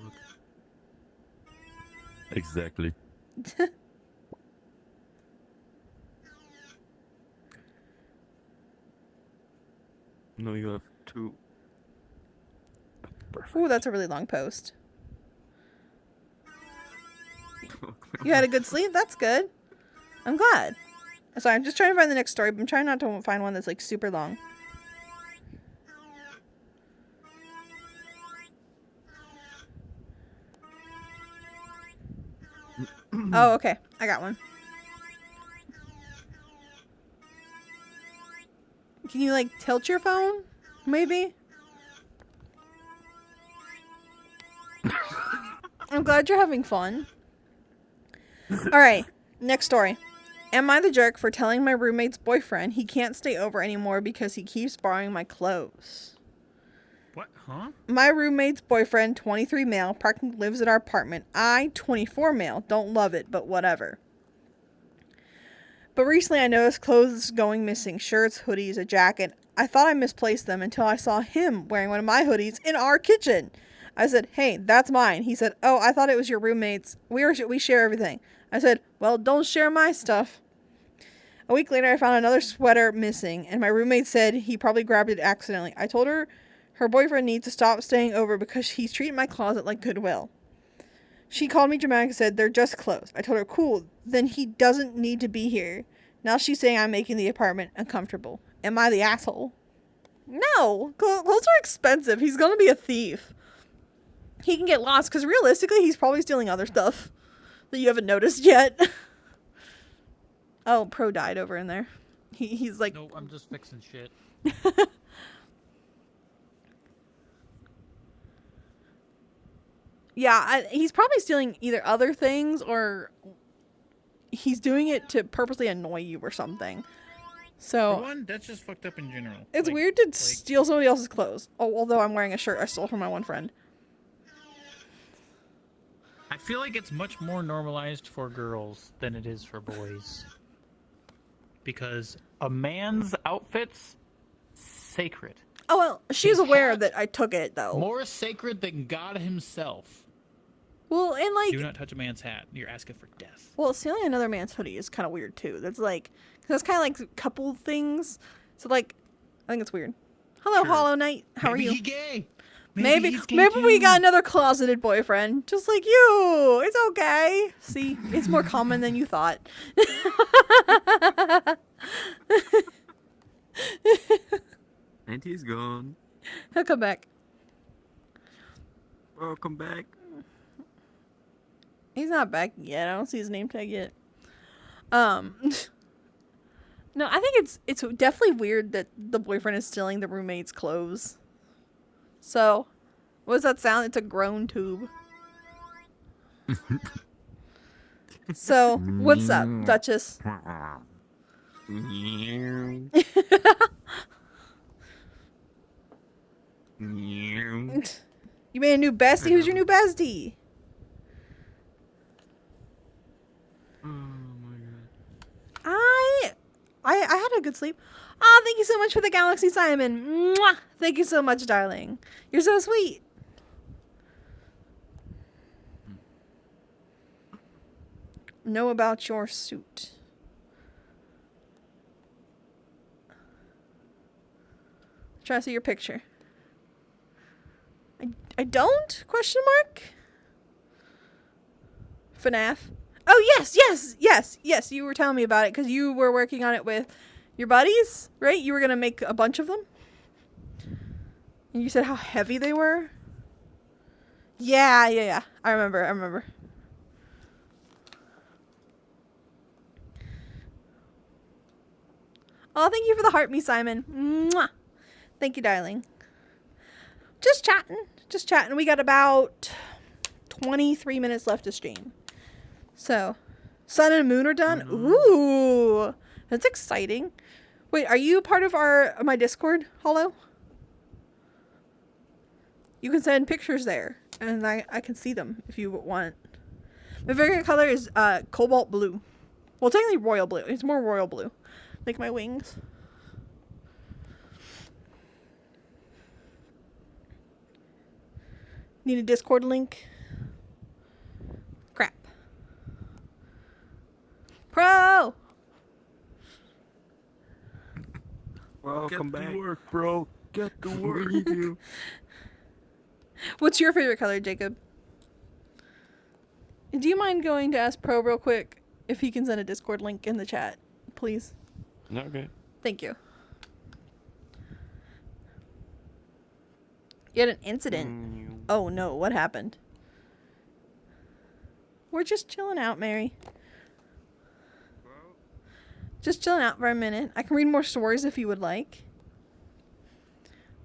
it. Exactly. No, you have two. Perfect. Ooh, that's a really long post. You had a good sleep? That's good. I'm glad. Sorry, I'm just trying to find the next story, but I'm trying not to find one that's like super long. Oh, okay. I got one. Can you like tilt your phone? Maybe? I'm glad you're having fun. Alright, next story. Am I the jerk for telling my roommate's boyfriend he can't stay over anymore because he keeps borrowing my clothes? What? Huh? My roommate's boyfriend, 23 male, practically lives at our apartment. I, 24 male, don't love it, but whatever. But recently I noticed clothes going missing. Shirts, hoodies, a jacket. I thought I misplaced them until I saw him wearing one of my hoodies in our kitchen. I said, hey, that's mine. He said, oh, I thought it was your roommate's. We share everything. I said, well, don't share my stuff. A week later, I found another sweater missing, and my roommate said he probably grabbed it accidentally. I told her boyfriend needs to stop staying over because he's treating my closet like Goodwill. She called me dramatic and said, they're just clothes. I told her, cool, then he doesn't need to be here. Now she's saying I'm making the apartment uncomfortable. Am I the asshole? No, clothes are expensive. He's gonna be a thief. He can get lost because realistically, he's probably stealing other stuff that you haven't noticed yet. Oh, Pro died over in there. He's like... Nope, I'm just fixing shit. Yeah, he's probably stealing either other things or he's doing it to purposely annoy you or something. For So, one, that's just fucked up in general. it's Like, weird to steal somebody else's clothes. Oh, although I'm wearing a shirt I stole from my one friend. I feel like it's much more normalized for girls than it is for boys. Because a man's outfit's sacred. Oh, well, she's His aware hat- that I took it, though. More sacred than God himself. Well, and like... Do not touch a man's hat. You're asking for death. Well, stealing another man's hoodie is kind of weird, too. That's like... That's kind of like couple things. So, like, I think it's weird. Hello, Sure. Hollow Knight. How Maybe are you? he gay. Maybe he's gay we too. got another closeted boyfriend, just like you. It's okay. See, it's more common than you thought. And he's gone. He'll come back. Welcome back. He's not back yet. I don't see his name tag yet. No, I think it's definitely weird that the boyfriend is stealing the roommate's clothes. So, what does that sound? It's a groan tube. So, what's up, Duchess? You made a new bestie? Who's your new bestie? Oh my god. I had a good sleep. Oh, thank you so much for the Galaxy Simon. Mwah! Thank you so much, darling. You're so sweet. Know about your suit. Try to see your picture. I don't? Question mark? FNAF. Oh, yes. You were telling me about it because you were working on it with your buddies, right? You were going to make a bunch of them. And you said how heavy they were. Yeah. I remember. Oh, thank you for the heart, me, Simon. Mwah. Thank you, darling. Just chatting. We got about 23 minutes left to stream. So, Sun and Moon are done. Ooh, that's exciting. Wait, are you part of my Discord, Hollow? You can send pictures there, and I can see them if you want. My favorite color is cobalt blue. Well, technically royal blue. It's more royal blue, like my wings. Need a Discord link? Crap. Pro! Welcome Get back. to work, bro. Get to work. We need you. What's your favorite color, Jacob? Do you mind going to ask Pro real quick if he can send a Discord link in the chat, please? Okay. Thank you. You had an incident. Oh no, what happened? We're just chilling out, Mary. Just chilling out for a minute. I can read more stories if you would like.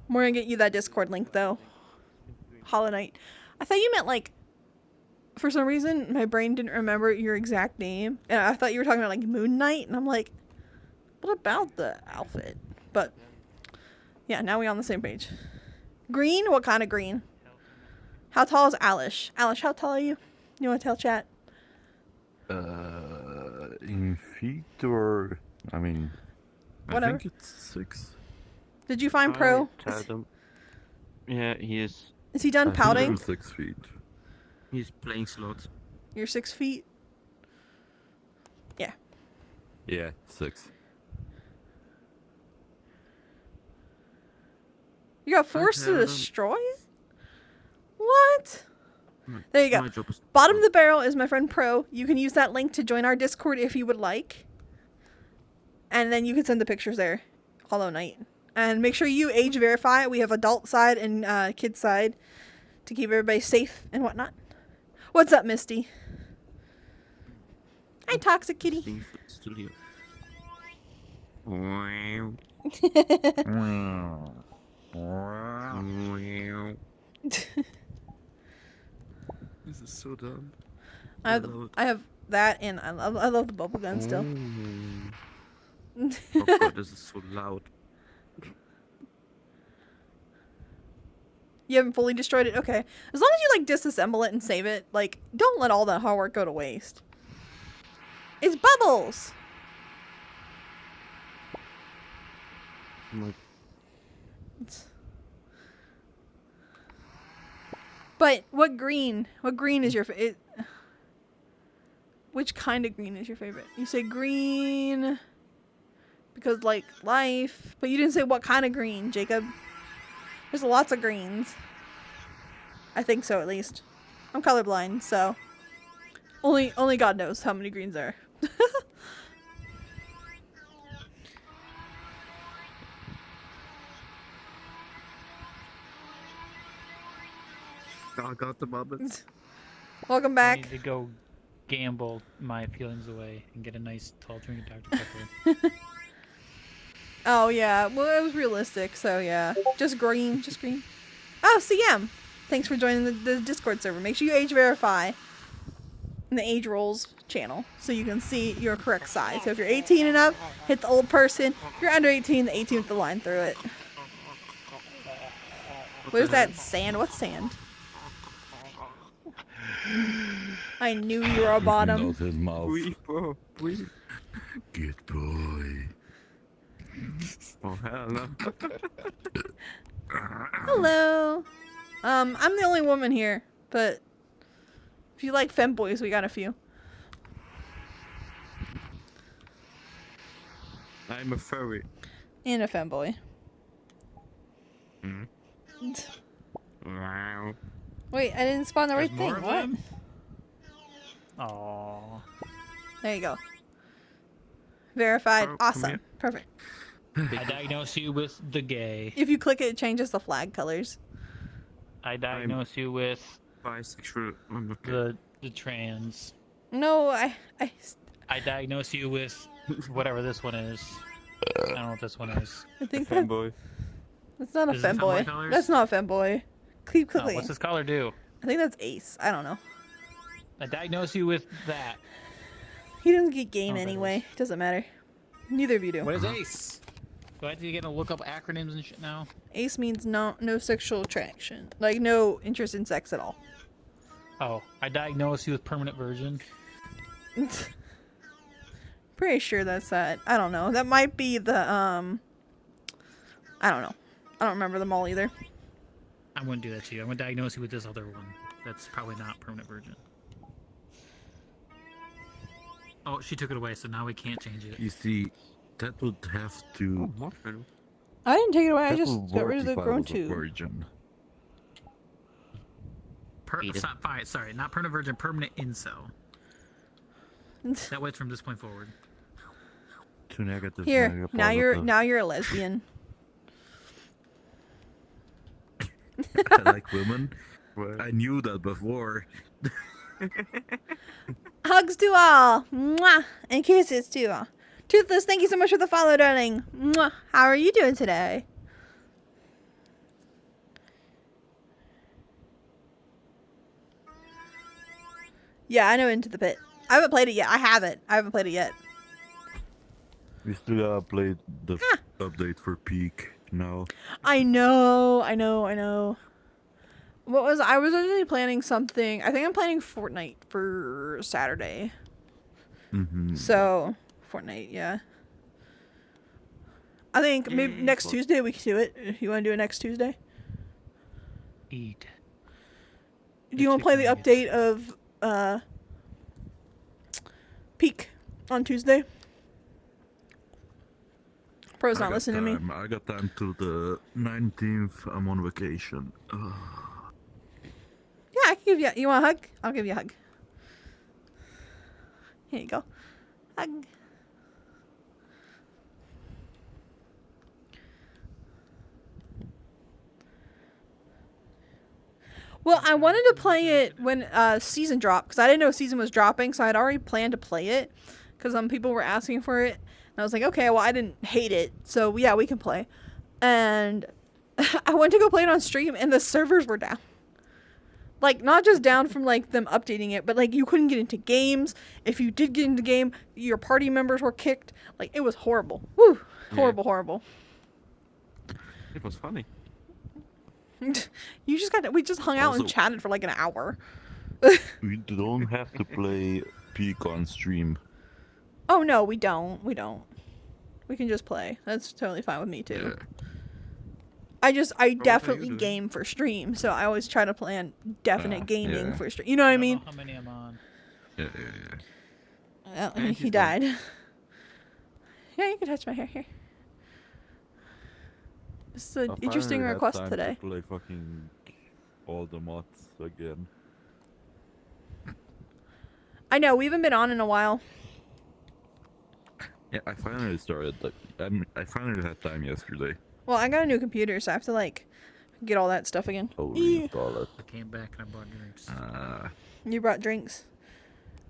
We're gonna get you that Discord link though. Hollow Knight. I thought you meant like, for some reason my brain didn't remember your exact name. And I thought you were talking about like Moon Knight, and I'm like, what about the outfit? But yeah, now we're on the same page. Green? What kind of green? How tall is Alish? Alish, how tall are you? You want to tell chat? In feet or I mean, Whatever. I think it's 6. Did you find Pro? I told him. Yeah, he is. Is he done I think pouting? I'm 6 feet. He's playing slots. You're 6 feet? Yeah. Yeah, 6. You got forced to tell him. destroy it? What? There you go. My job is Bottom of the barrel is my friend Pro. You can use that link to join our Discord if you would like. And then you can send the pictures there. Hollow Knight. And make sure you age verify. We have adult side and kid side to keep everybody safe and whatnot. What's up, Misty? Hi, Toxic Kitty. Thing still here. Wow. Wow. This is so dumb. I love it. have that, and I love the bubble gun still. Oh god, this is so loud. You haven't fully destroyed it? Okay. As long as you, like, disassemble it and save it, like, don't let all that hard work go to waste. It's bubbles! My But what green? What green is your favorite? Which kind of green is your favorite? You say green because, like, life. But you didn't say what kind of green, Jacob. There's lots of greens. I think so, at least. I'm colorblind, so only God knows how many greens there are. I got the bubbles. Welcome I back. need to go gamble my feelings away and get a nice tall drink of Dr. Pepper. Oh yeah, well it was realistic, so yeah. Just green, just green. Oh, CM! Thanks for joining the Discord server. Make sure you age verify in the age rolls channel so you can see your correct size. So if you're 18 and up, hit the old person. If you're under 18, the 18 with the line through it. What is that? Sand? What's sand? I knew you were a bottom. Not his mouth. Bro, please. Good boy. Oh hell no. Hello. I'm the only woman here, but if you like femboys, we got a few. I'm a furry. And a femboy. Mm. Wow. Wait, I didn't spawn the right There's thing. more of What? them? Aww. There you go. Verified. Oh, come Awesome. here. Perfect. I diagnose you with the gay. If you click it, it changes the flag colors. I diagnose you with Bisexual. I'm okay. the trans. No, I diagnose you with whatever this one is. I don't know what this one is. I think that's, Fanboy. that's not a Is it femboy femboy. colors? That's not a femboy. Keep Oh, clicking. what's this color do? I think that's Ace. I don't know. I diagnose you with that. He doesn't get game Oh, that anyway. Doesn't matter. Neither of you do. What is ACE? Do I have to get to look up acronyms and shit now? Ace means no sexual attraction. Like no interest in sex at all. Oh, I diagnose you with permanent virgin. Pretty sure that's that. I don't know. That might be the I don't know. I don't remember them all either. I wouldn't do that to you. I'm gonna diagnose you with this other one. That's probably not permanent virgin. Oh, she took it away, so now we can't change it. You see, that would have to. Oh, marshmallow. I didn't take it away. I that just would got rid work of the if I grown was a tube. virgin. Stop, fine, sorry, not permanent virgin, permanent incel. That way it's from this point forward. Too negative. Here, negative, now you're positive. a lesbian. I like women. I knew that before. Hugs to all. Mwah. And kisses to all. Toothless, thank you so much for the follow, darling. Mwah. How are you doing today? Yeah, I know Into the Pit. I haven't played it yet. I haven't played it yet. We still gotta play the update for Peak now. I know. I was originally planning something. I think I'm planning Fortnite for Saturday. Mm-hmm. So, Fortnite, yeah. I think maybe next Tuesday we can do it. If you want to do it next Tuesday? Eat. Do you want to play the update of Peak on Tuesday? Pro's not listening to me. I got time till the 19th. I'm on vacation. Yeah, I can give you. You want a hug? I'll give you a hug. Here you go. Hug. Well, I wanted to play it when season dropped because I didn't know season was dropping, so I'd already planned to play it because some people were asking for it, and I was like, okay, well, I didn't hate it, so yeah, we can play. And I went to go play it on stream, and the servers were down. Like, not just down from, like, them updating it, but, like, you couldn't get into games. If you did get into the game, your party members were kicked. Like, it was horrible. Woo! Horrible. It was funny. We just hung out and Also- chatted for, like, an hour. We don't have to play Peak on stream. Oh, no, we don't. We can just play. That's totally fine with me, too. Yeah. I definitely doing? game for stream, so I always try to plan definite gaming yeah. for stream. You know what I mean? How many I'm on? Yeah. Well, And he he's died. Yeah, you can touch my hair here. It's an I interesting finally had request time today. To play fucking all the mods again. I know, we haven't been on in a while. Yeah, I finally started. I finally had time yesterday. Well, I got a new computer, so I have to, like, get all that stuff again. Oh, Ew. reinstall it. I came back and I bought drinks. You brought drinks.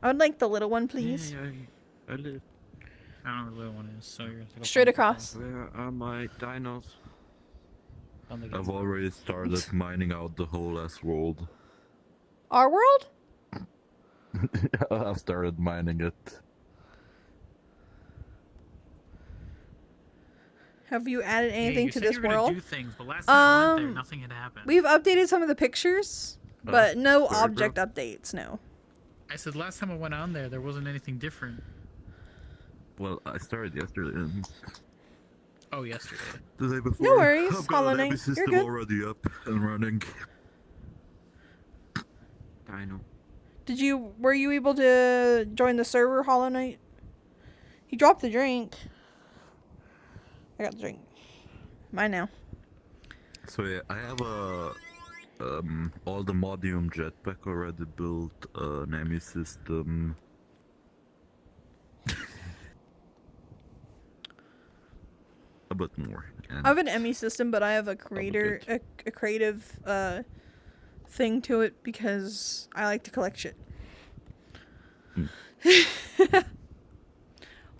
I would like the little one, please. Yeah, I live. I don't know where the little one is, so you're gonna have to go Straight find it. across. Where are my dinos? On the I've already started mining out the whole ass world. Our world? I've started mining it. Have you added Yeah, anything you to said this you were gonna world? do things, but last time I went there, Um, nothing had happened. We've updated some of the pictures, but no sorry, object bro. updates, no. I said last time I went on there wasn't anything different. Well, I started yesterday. And Oh, yesterday. the day before. No worries, I've got Hollow an Knight, Epi you're system good. already up and running. Dino. Were you able to join the server, Hollow Knight? He dropped the drink. I got the drink. Mine now. So yeah, I have all the Modium jetpack already built, an Emi system. A bit more. And I have an Emmy system, but I have a creator, a creative thing to it because I like to collect shit.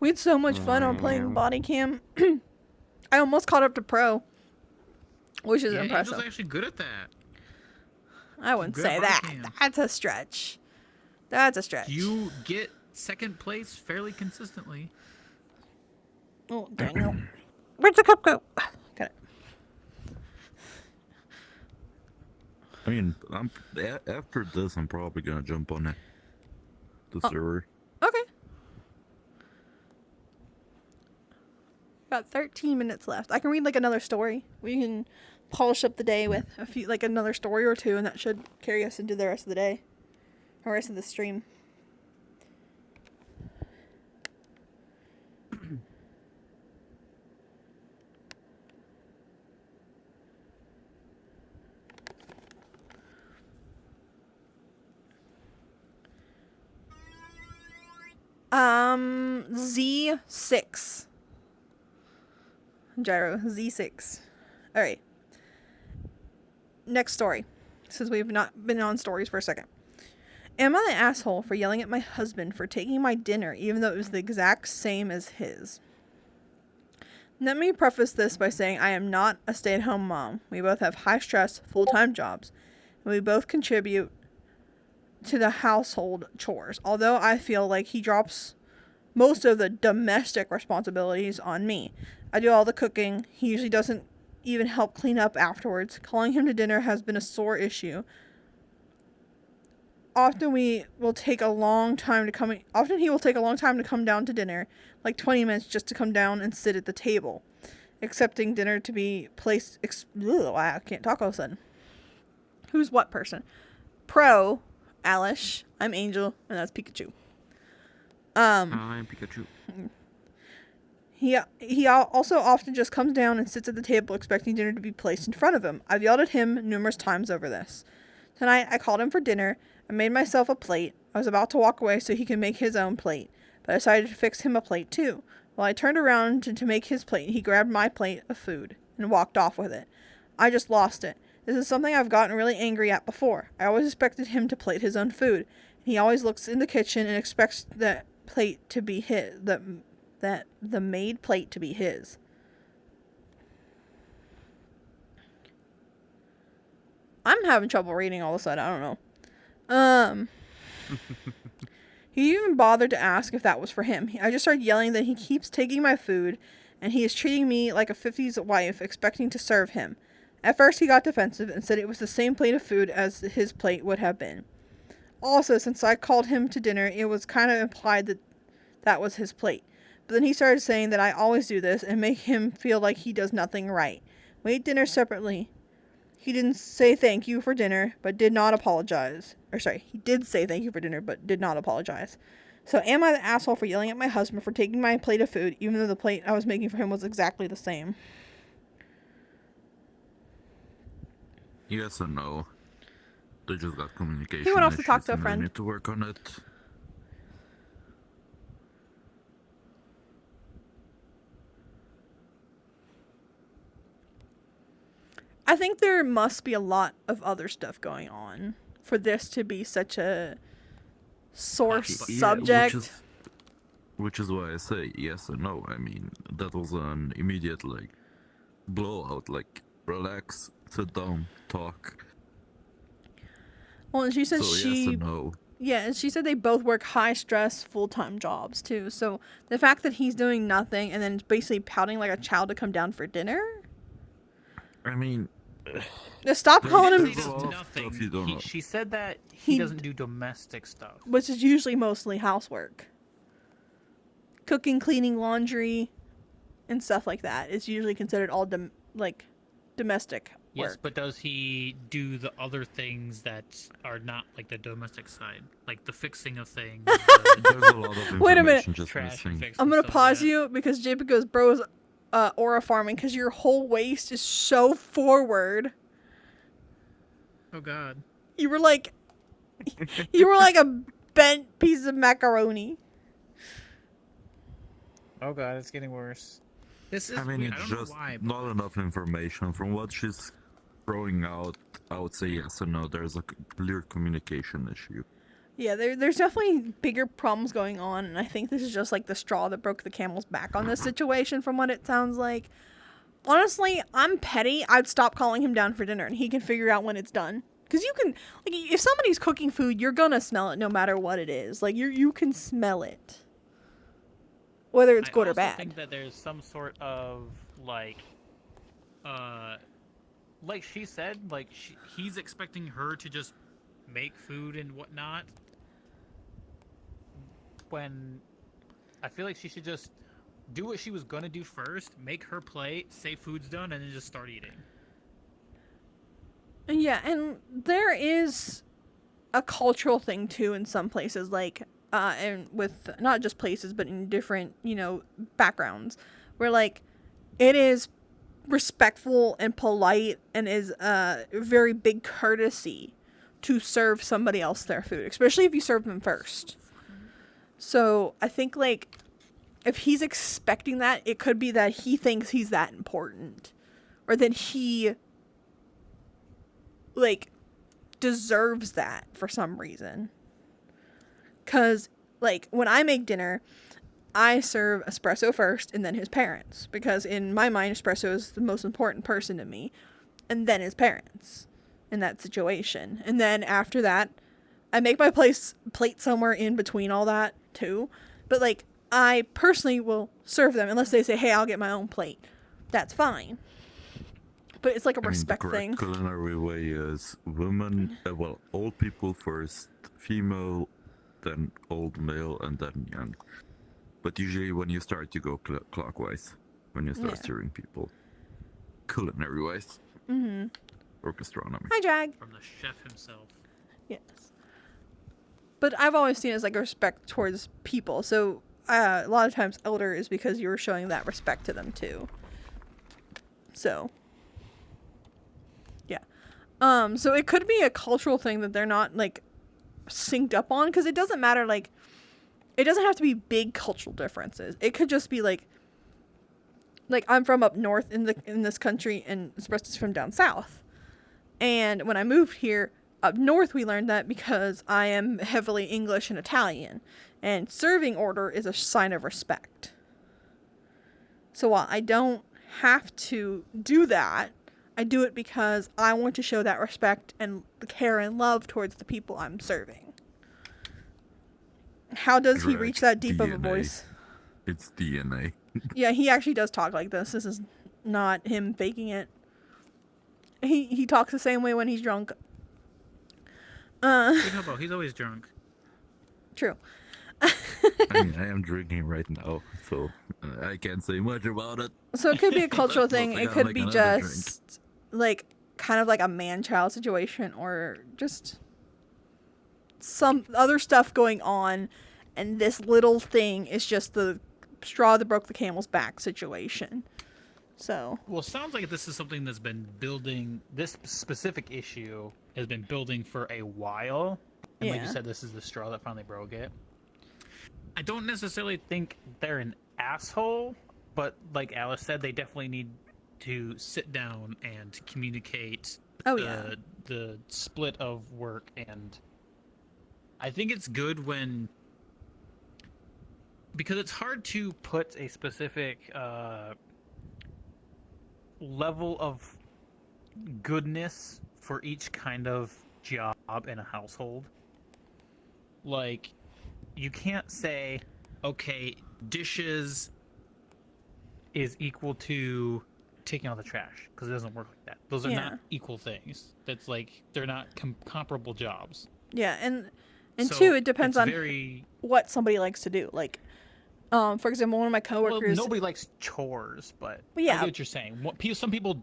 We had so much fun on playing body cam. I almost caught up to pro, which is Yeah, impressive. Angel's actually good at that. I wouldn't good say at body that. cam. That's a stretch. That's a stretch. You get second place fairly consistently. Oh, Daniel. Where'd the cup go? Got it. I mean, after this, I'm probably gonna jump on the server. Okay. got 13 minutes left. I can read like another story. We can polish up the day with a few, like another story or two, and that should carry us into the rest of the day, or rest of the stream. Z6. Gyro, Z6. Alright. Next story. Since we've not been on stories for a second. Am I the asshole for yelling at my husband for taking my dinner even though it was the exact same as his? Let me preface this by saying I am not a stay-at-home mom. We both have high-stress, full-time jobs. And we both contribute to the household chores, although I feel like he drops most of the domestic responsibilities on me. I do all the cooking. He usually doesn't even help clean up afterwards. Calling him to dinner has been a sore issue. Often he will take a long time to come down to dinner, like 20 minutes just to come down and sit at the table, accepting dinner to be placed. I can't talk all of a sudden. Who's what person? Pro, Alish. I'm Angel, and that's Pikachu. I'm Pikachu. He also often just comes down and sits at the table expecting dinner to be placed in front of him. I've yelled at him numerous times over this. Tonight, I called him for dinner. I made myself a plate. I was about to walk away so he can make his own plate, but I decided to fix him a plate too. While I turned around to make his plate, he grabbed my plate of food and walked off with it. I just lost it. This is something I've gotten really angry at before. I always expected him to plate his own food. He always looks in the kitchen and expects that plate to be his, that the made plate to be his. I'm having trouble reading all of a sudden. I don't know. He even bothered to ask if that was for him. I just started yelling that he keeps taking my food and he is treating me like a 50s wife expecting to serve him. At first he got defensive and said it was the same plate of food as his plate would have been. Also, since I called him to dinner, it was kind of implied that that was his plate. But then he started saying that I always do this and make him feel like he does nothing right. We ate dinner separately. He didn't say thank you for dinner, but did not apologize. He did say thank you for dinner, but did not apologize. So am I the asshole for yelling at my husband for taking my plate of food, even though the plate I was making for him was exactly the same? Yes and no. They just got communication. He went off to talk to a issues and friend. I need to work on it. I think there must be a lot of other stuff going on for this to be such a sore subject. Which is why I say yes and no. I mean, that was an immediate, like, blowout. Like, relax, sit down, talk. Well, and she said So yes and no. Yeah, and she said they both work high-stress, full-time jobs, too. So the fact that he's doing nothing and then basically pouting like a child to come down for dinner? I mean... Just stop calling him... There's a lot of nothing. stuff you don't know. She said that he He- doesn't do domestic stuff. Which is usually mostly housework. Cooking, cleaning, laundry, and stuff like that is usually considered all domestic Yes, work. but does he do the other things that are not like the domestic side, like the fixing of things? There's a lot of Wait a minute. information just Trash and missing. fixing. I'm gonna stuff, pause yeah. you because JP goes, bro's aura farming because your whole waist is so forward. Oh God. You were like a bent piece of macaroni. Oh god, it's getting worse. This is I mean, weird. it's I don't know just why, but not enough information. From what she's throwing out, I would say yes and no. There's a clear communication issue. Yeah, there's definitely bigger problems going on, and I think this is just like the straw that broke the camel's back on this situation from what it sounds like. Honestly, I'm petty. I'd stop calling him down for dinner, and he can figure out when it's done. Because you can, like, if somebody's cooking food, you're gonna smell it no matter what it is. Like, you can smell it. Whether it's good or I bad. also think that there's some sort of, like she said, like, he's expecting her to just make food and whatnot. when I feel like she should just do what she was gonna do first, make her plate, say food's done, and then just start eating. Yeah, and there is a cultural thing too in some places, like and with not just places but in different, backgrounds, where like it is respectful and polite and is a very big courtesy to serve somebody else their food, especially if you serve them first. So I think like if he's expecting that, it could be that he thinks he's that important, or that he like deserves that for some reason. Cause like when I make dinner, I serve espresso first and then his parents, because in my mind espresso is the most important person to me, and then his parents in that situation. And then after that, I make my plate somewhere in between all that too. But like I personally will serve them unless they say, "Hey, I'll get my own plate." That's fine. But it's like a respect the correct thing. culinary way is women, old people first, female, then old male, and then young. But usually when you start, you go clockwise. When you start serving people, culinary wise. Mm-hmm. Or gastronomy. Hi, Jag. From the chef himself. Yes. But I've always seen it as like a respect towards people. So a lot of times elder is because you were showing that respect to them too. So yeah. So it could be a cultural thing that they're not like synced up on, because it doesn't matter, like it doesn't have to be big cultural differences. It could just be like I'm from up north in this country and Espresso's from down south. And when I moved here up north, we learned that because I am heavily English and Italian, and serving order is a sign of respect. So while I don't have to do that, I do it because I want to show that respect and care and love towards the people I'm serving. How does he reach that deep of a voice? It's DNA. Yeah, he actually does talk like this. This is not him faking it. He talks the same way when he's drunk. He's always drunk. True. I mean, I am drinking right now, so I can't say much about it. So it could be a cultural thing. Plus, I It gotta could make be another just like kind of like a man-child situation, or just some other stuff going on, and this little thing is just the straw that broke the camel's back situation. So Well, it sounds like this is something that's been building. This specific issue has been building for a while. And like you Yeah. said, this is the straw that finally broke it. I don't necessarily think they're an asshole, but like Alice said, they definitely need to sit down and communicate the split of work. And I think it's good when, because it's hard to put a specific level of goodness for each kind of job in a household. Like, you can't say, okay, dishes is equal to taking out the trash, because it doesn't work like that. Those are not equal things. That's like, they're not comparable jobs. yeah, and So two, it depends it's on what somebody likes to do. Like, for example, one of my coworkers. Well, nobody likes chores, but Well, yeah. I get what you're saying. Some people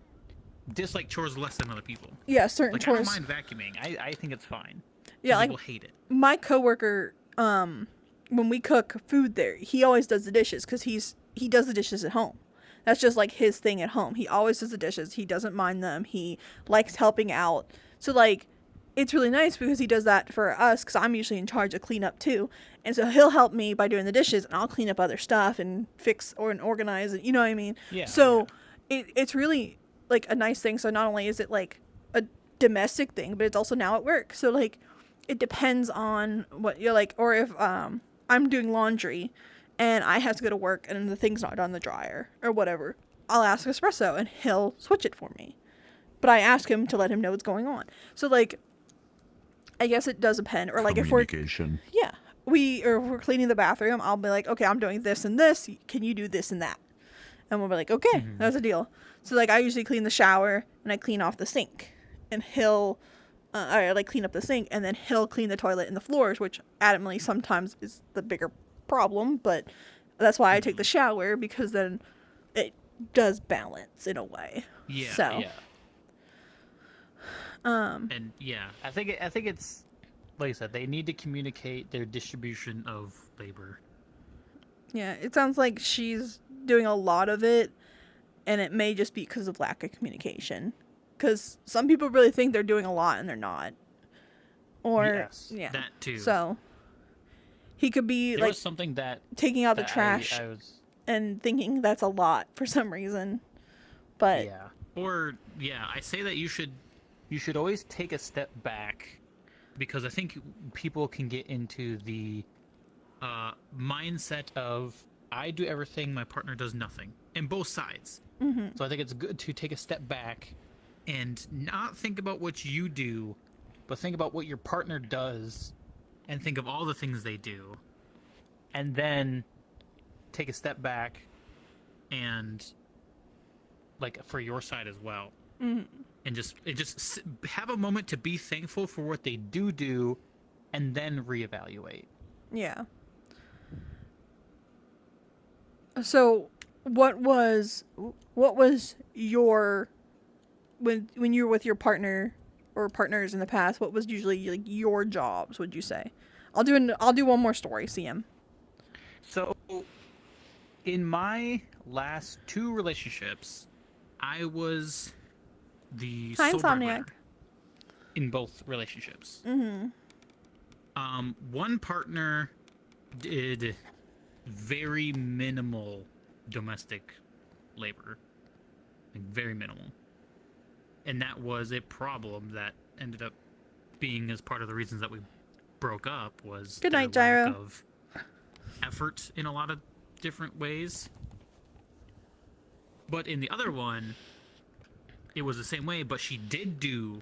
dislike chores less than other people. Yeah, certain Like, chores. I don't mind vacuuming. I think it's fine. Yeah, Some like people hate it. my coworker, when we cook food there, he always does the dishes because he does the dishes at home. That's just like his thing at home. He always does the dishes. He doesn't mind them. He likes helping out. So like, it's really nice because he does that for us, because I'm usually in charge of cleanup too. And so he'll help me by doing the dishes, and I'll clean up other stuff and fix and organize it. You know what I mean? Yeah. So it's really like a nice thing. So not only is it like a domestic thing, but it's also now at work. So like, it depends on what you're like, or if I'm doing laundry and I have to go to work and the thing's not on the dryer or whatever, I'll ask Espresso and he'll switch it for me. But I ask him to let him know what's going on. So like, I guess it does depend. Or like if we're we're cleaning the bathroom, I'll be like, okay, I'm doing this and this. Can you do this and that? And we'll be like, okay, that's a deal. So like, I usually clean the shower and I clean off the sink, and he'll, I like clean up the sink, and then he'll clean the toilet and the floors, which adamantly sometimes is the bigger problem. But That's why I take the shower, because then it does balance in a way. Yeah. So, Yeah. And yeah, I think it's like I said, they need to communicate their distribution of labor. yeah, it sounds like she's doing a lot of it, and it may just be because of lack of communication. Because some people really think they're doing a lot and they're not. Or, Yes, yeah. that too. So, he could be, There like, was something that taking out the that trash I was and thinking that's a lot for some reason. But, yeah. or yeah, I say that you should. You should always take a step back, Because I think people can get into the mindset of I do everything, my partner does nothing, and both sides. so I think it's good to take a step back And not think about what you do, but think about what your partner does, and think of all the things they do, and then take a step back and like for your side as well. And just have a moment to be thankful for what they do, and then reevaluate. yeah. So, what was your, when you were with your partner or partners in the past, what was usually like your jobs, would you say? I'll do one more story, CM. So, in my last 2 relationships, I was the Hi, sole Insomniac. breadwinner in both relationships. One partner did very minimal domestic labor, like very minimal, and that was a problem that ended up being as part of the reasons that we broke up. Was Good night, their lack Gyro. of effort in a lot of different ways. But in the other one, it was the same way, but she did do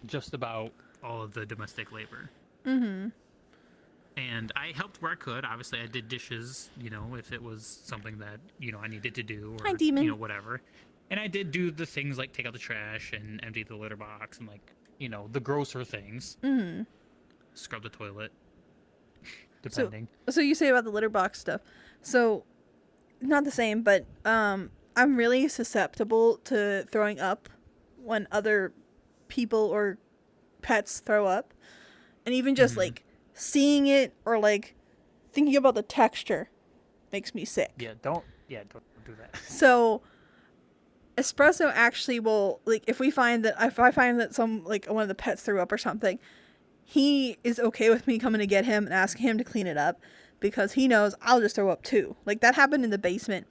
just about all of the domestic labor. And I helped where I could. Obviously, I did dishes, if it was something that, I needed to do, or, Hi, Demon. whatever. And I did do the things like take out the trash and empty the litter box and, the grosser things. Scrub the toilet, depending. So you say about the litter box stuff. So, not the same, but I'm really susceptible to throwing up when other people or pets throw up. And even just like seeing it or like thinking about the texture makes me sick. don't do that. So Espresso actually will, like, if I find that some, like, one of the pets threw up or something, he is okay with me coming to get him and asking him to clean it up, because he knows I'll just throw up too. Like, that happened in the basement.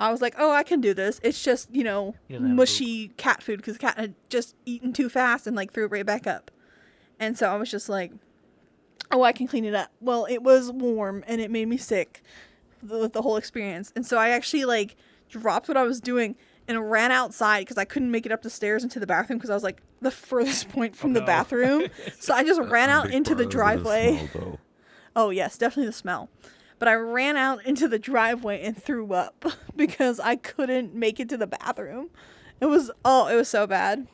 I was like, oh, I can do this. It's just, He doesn't have a mushy cat food, because the cat had just eaten too fast and, like, threw it right back up. And so I was just like, oh, I can clean it up. Well, it was warm and it made me sick with the whole experience. And so I actually, like, dropped what I was doing and ran outside because I couldn't make it up the stairs into the bathroom, because I was, like, the furthest point from the bathroom. So I just ran A out big into the part of it is driveway. smell, though. Oh, yes, definitely the smell. But I ran out into the driveway and threw up because I couldn't make it to the bathroom. It was so bad.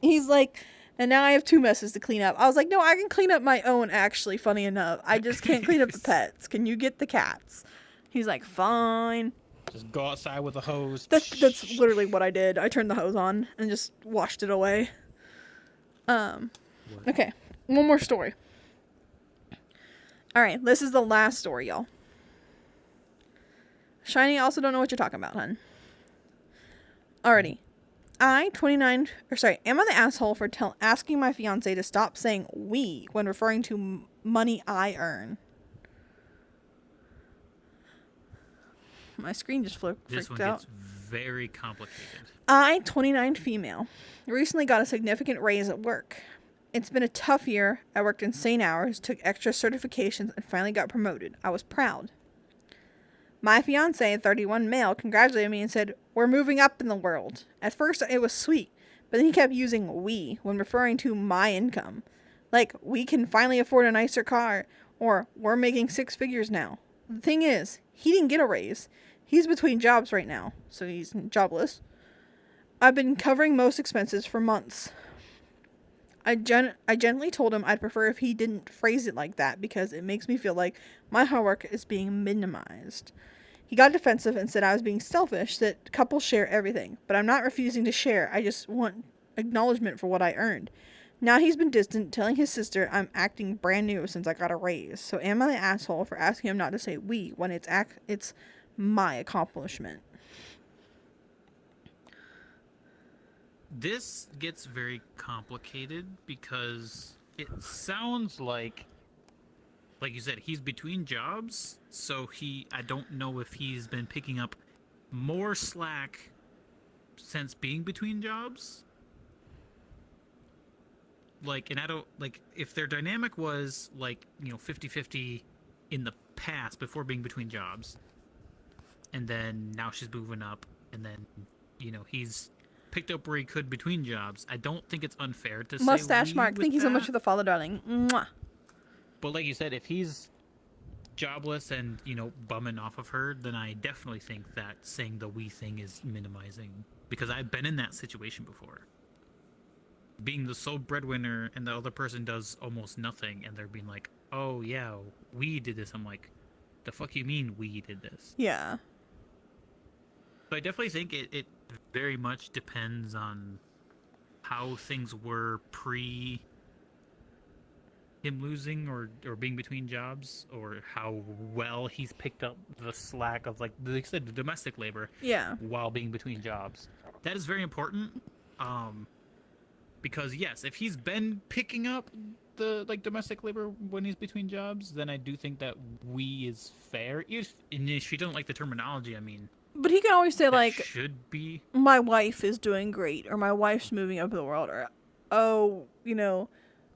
He's like, and now I have 2 messes to clean up. I was like, no, I can clean up my own, actually, funny enough. I just can't clean up the pets. Can you get the cats? He's like, fine. Just go outside with a hose. That's literally what I did. I turned the hose on and just washed it away. Okay, one more story. All right, this is the last story, y'all. Shiny, I also don't know what you're talking about, hun. Alrighty. Am I the asshole for asking my fiance to stop saying we when referring to money I earn? My screen just This freaked one out. gets very complicated. I, 29 female, recently got a significant raise at work. It's been a tough year. I worked insane hours, took extra certifications, and finally got promoted. I was proud. My fiance, 31 male, congratulated me and said, "We're moving up in the world." At first, it was sweet, but then he kept using we when referring to my income. Like, we can finally afford a nicer car, or we're making 6 figures now. The thing is, he didn't get a raise. He's between jobs right now, so he's jobless. I've been covering most expenses for months. I gently told him I'd prefer if he didn't phrase it like that because it makes me feel like my hard work is being minimized. He got defensive and said I was being selfish, that couples share everything. But I'm not refusing to share. I just want acknowledgement for what I earned. Now he's been distant, telling his sister I'm acting brand new since I got a raise. So am I the asshole for asking him not to say we when it's my accomplishment? This gets very complicated because It sounds like you said, he's between jobs, so I don't know if he's been picking up more slack since being between jobs. Like, and I don't, like, if their dynamic was, like, 50-50 in the past before being between jobs, and then now she's moving up, and then, he's picked up where he could between jobs, I don't think it's unfair to say Mustache we Mark, with thank you so much that. for the follow, darling. Mwah. But like you said, if he's Jobless and, bumming off of her, then I definitely think that saying the we thing is minimizing. Because I've been in that situation before. Being the sole breadwinner and the other person does almost nothing, and they're being like, oh yeah, we did this. I'm like, the fuck you mean we did this? Yeah. So I definitely think it very much depends on how things were pre him losing or being between jobs, or how well he's picked up the slack of, like they said, the domestic labor Yeah. while being between jobs. That is very important. Because yes, if he's been picking up the domestic labor when he's between jobs, then I do think that we is fair. If you don't like the terminology, I mean, But he can always say, that like, should be. my wife is doing great, or my wife's moving up in the world, or, oh,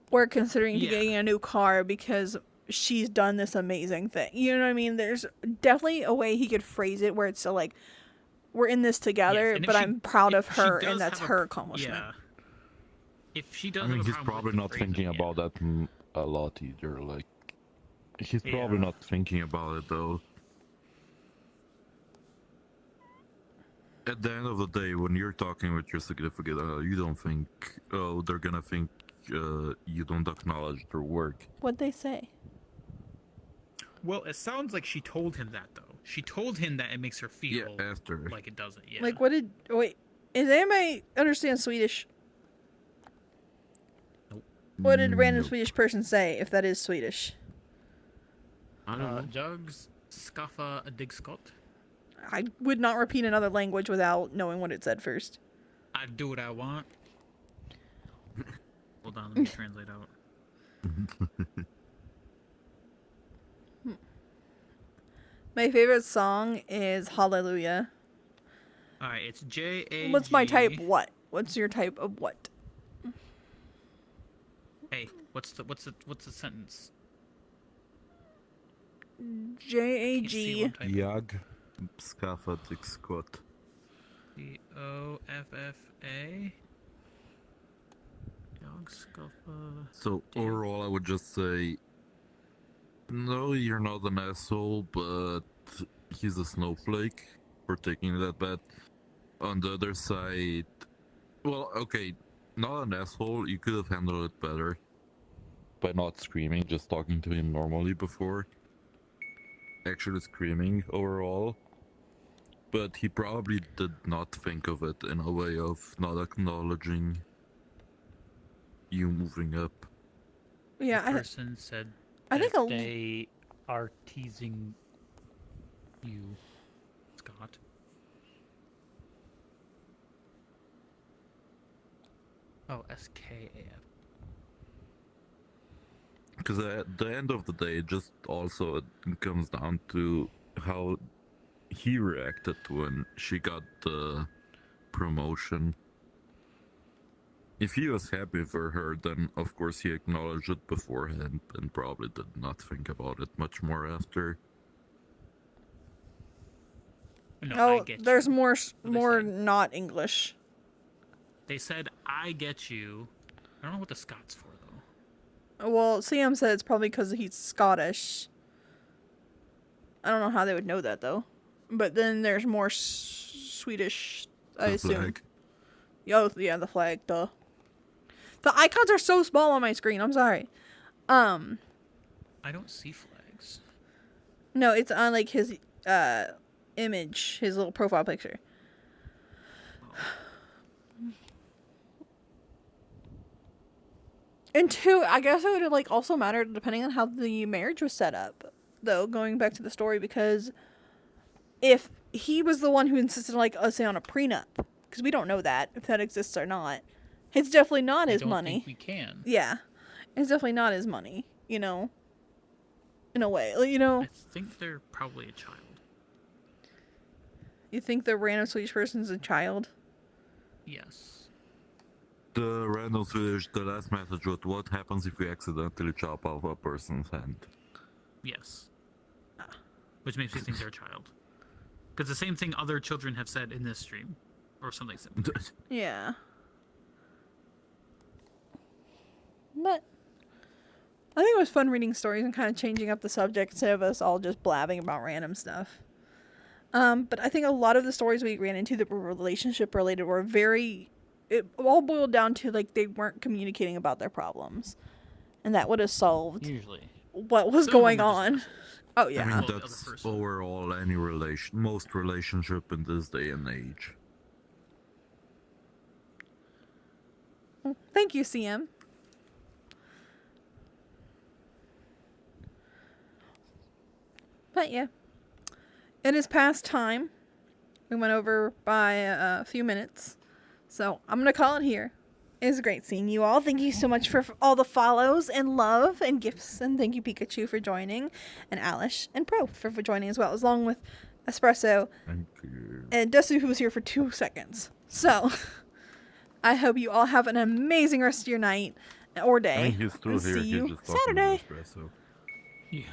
we're considering Yeah. getting a new car because she's done this amazing thing. You know what I mean? There's definitely a way he could phrase it where it's still like, we're in this together, Yes, and if but she- I'm proud of if she her, does and that's have her accomplishment. Yeah. If she does, I mean, have a he's problem probably with the not phrasing, thinking yeah. about that a lot either. Like, he's probably Yeah. not thinking about it though. At the end of the day, when you're talking with your significant other, you don't think, oh, they're gonna think you don't acknowledge their work. What'd they say? Well, it sounds like she told him that though. She told him that it makes her feel Yeah, after. like it doesn't. Yeah. Like, what did... Wait, does anybody understand Swedish? What did a random Nope. Swedish person say, if that is Swedish? I don't know. Jugs skaffa a dig skott. I would not repeat another language without knowing what it said first. I do what I want. Hold on, let me translate out. My favorite song is Hallelujah. All right, it's J-A-G. What's my type? What? What's your type of what? Hey, what's the sentence? Can't see J-A-G. what I'm typing. Jag skaffa dig skott. C-O-F-F-A. Jag skaffa. So overall, I would just say, no, you're not an asshole, but he's a snowflake for taking that bet. On the other side, well, okay, not an asshole. You could have handled it better by not screaming, just talking to him normally before actually screaming overall. But he probably did not think of it in a way of not acknowledging you moving up. Yeah, The person said I think that a- They are teasing you, Scott. Oh, S-K-A-F. Because at the end of the day, it just also it comes down to how he reacted when she got the promotion. If he was happy for her, then of course he acknowledged it beforehand and probably did not think about it much more after. No, I oh, get there's you. more they more say. not English. They said, I get you. I don't know what the Scott's for, though. Well, Sam said it's probably because he's Scottish. I don't know how they would know that, though. But then there's more Swedish, I The assume. flag. Oh, yeah, the flag, duh. The icons are so small on my screen. I'm sorry. I don't see flags. No, it's on like his image, his little profile picture. And two, I guess it would like also matter depending on how the marriage was set up, though, going back to the story, because if he was the one who insisted, like, let's say on a prenup, because we don't know that, if that exists or not, it's definitely not his money. Think we can. Yeah. It's definitely not his money, you know? In a way, you know? I think they're probably a child. You think the random Swedish person's a child? Yes. The random Swedish, the last message was, what happens if we accidentally chop off a person's hand? Yes. Which makes me think they're a child. Because the same thing other children have said in this stream. Or something similar. Yeah. But I think it was fun reading stories and kind of changing up the subject instead of us all just blabbing about random stuff. But I think a lot of the stories we ran into that were relationship related were it all boiled down to, like, they weren't communicating about their problems. And that would have solved Usually. what was Some of going them are on. just Oh, I yeah. mean, Well, the other that's person. overall any most relationship in this day and age. Thank you, CM. But yeah, it is past time. We went over by a few minutes, so I'm gonna call it here. It was great seeing you all. Thank you so much for all the follows and love and gifts, and thank you Pikachu for joining, and Alish and Pro for joining as well, along with Espresso Thank you. and Desu, who was here for 2 seconds. So I hope you all have an amazing rest of your night or day. I mean, he's still and here. see He's you just talking Saturday. to espresso. Yeah.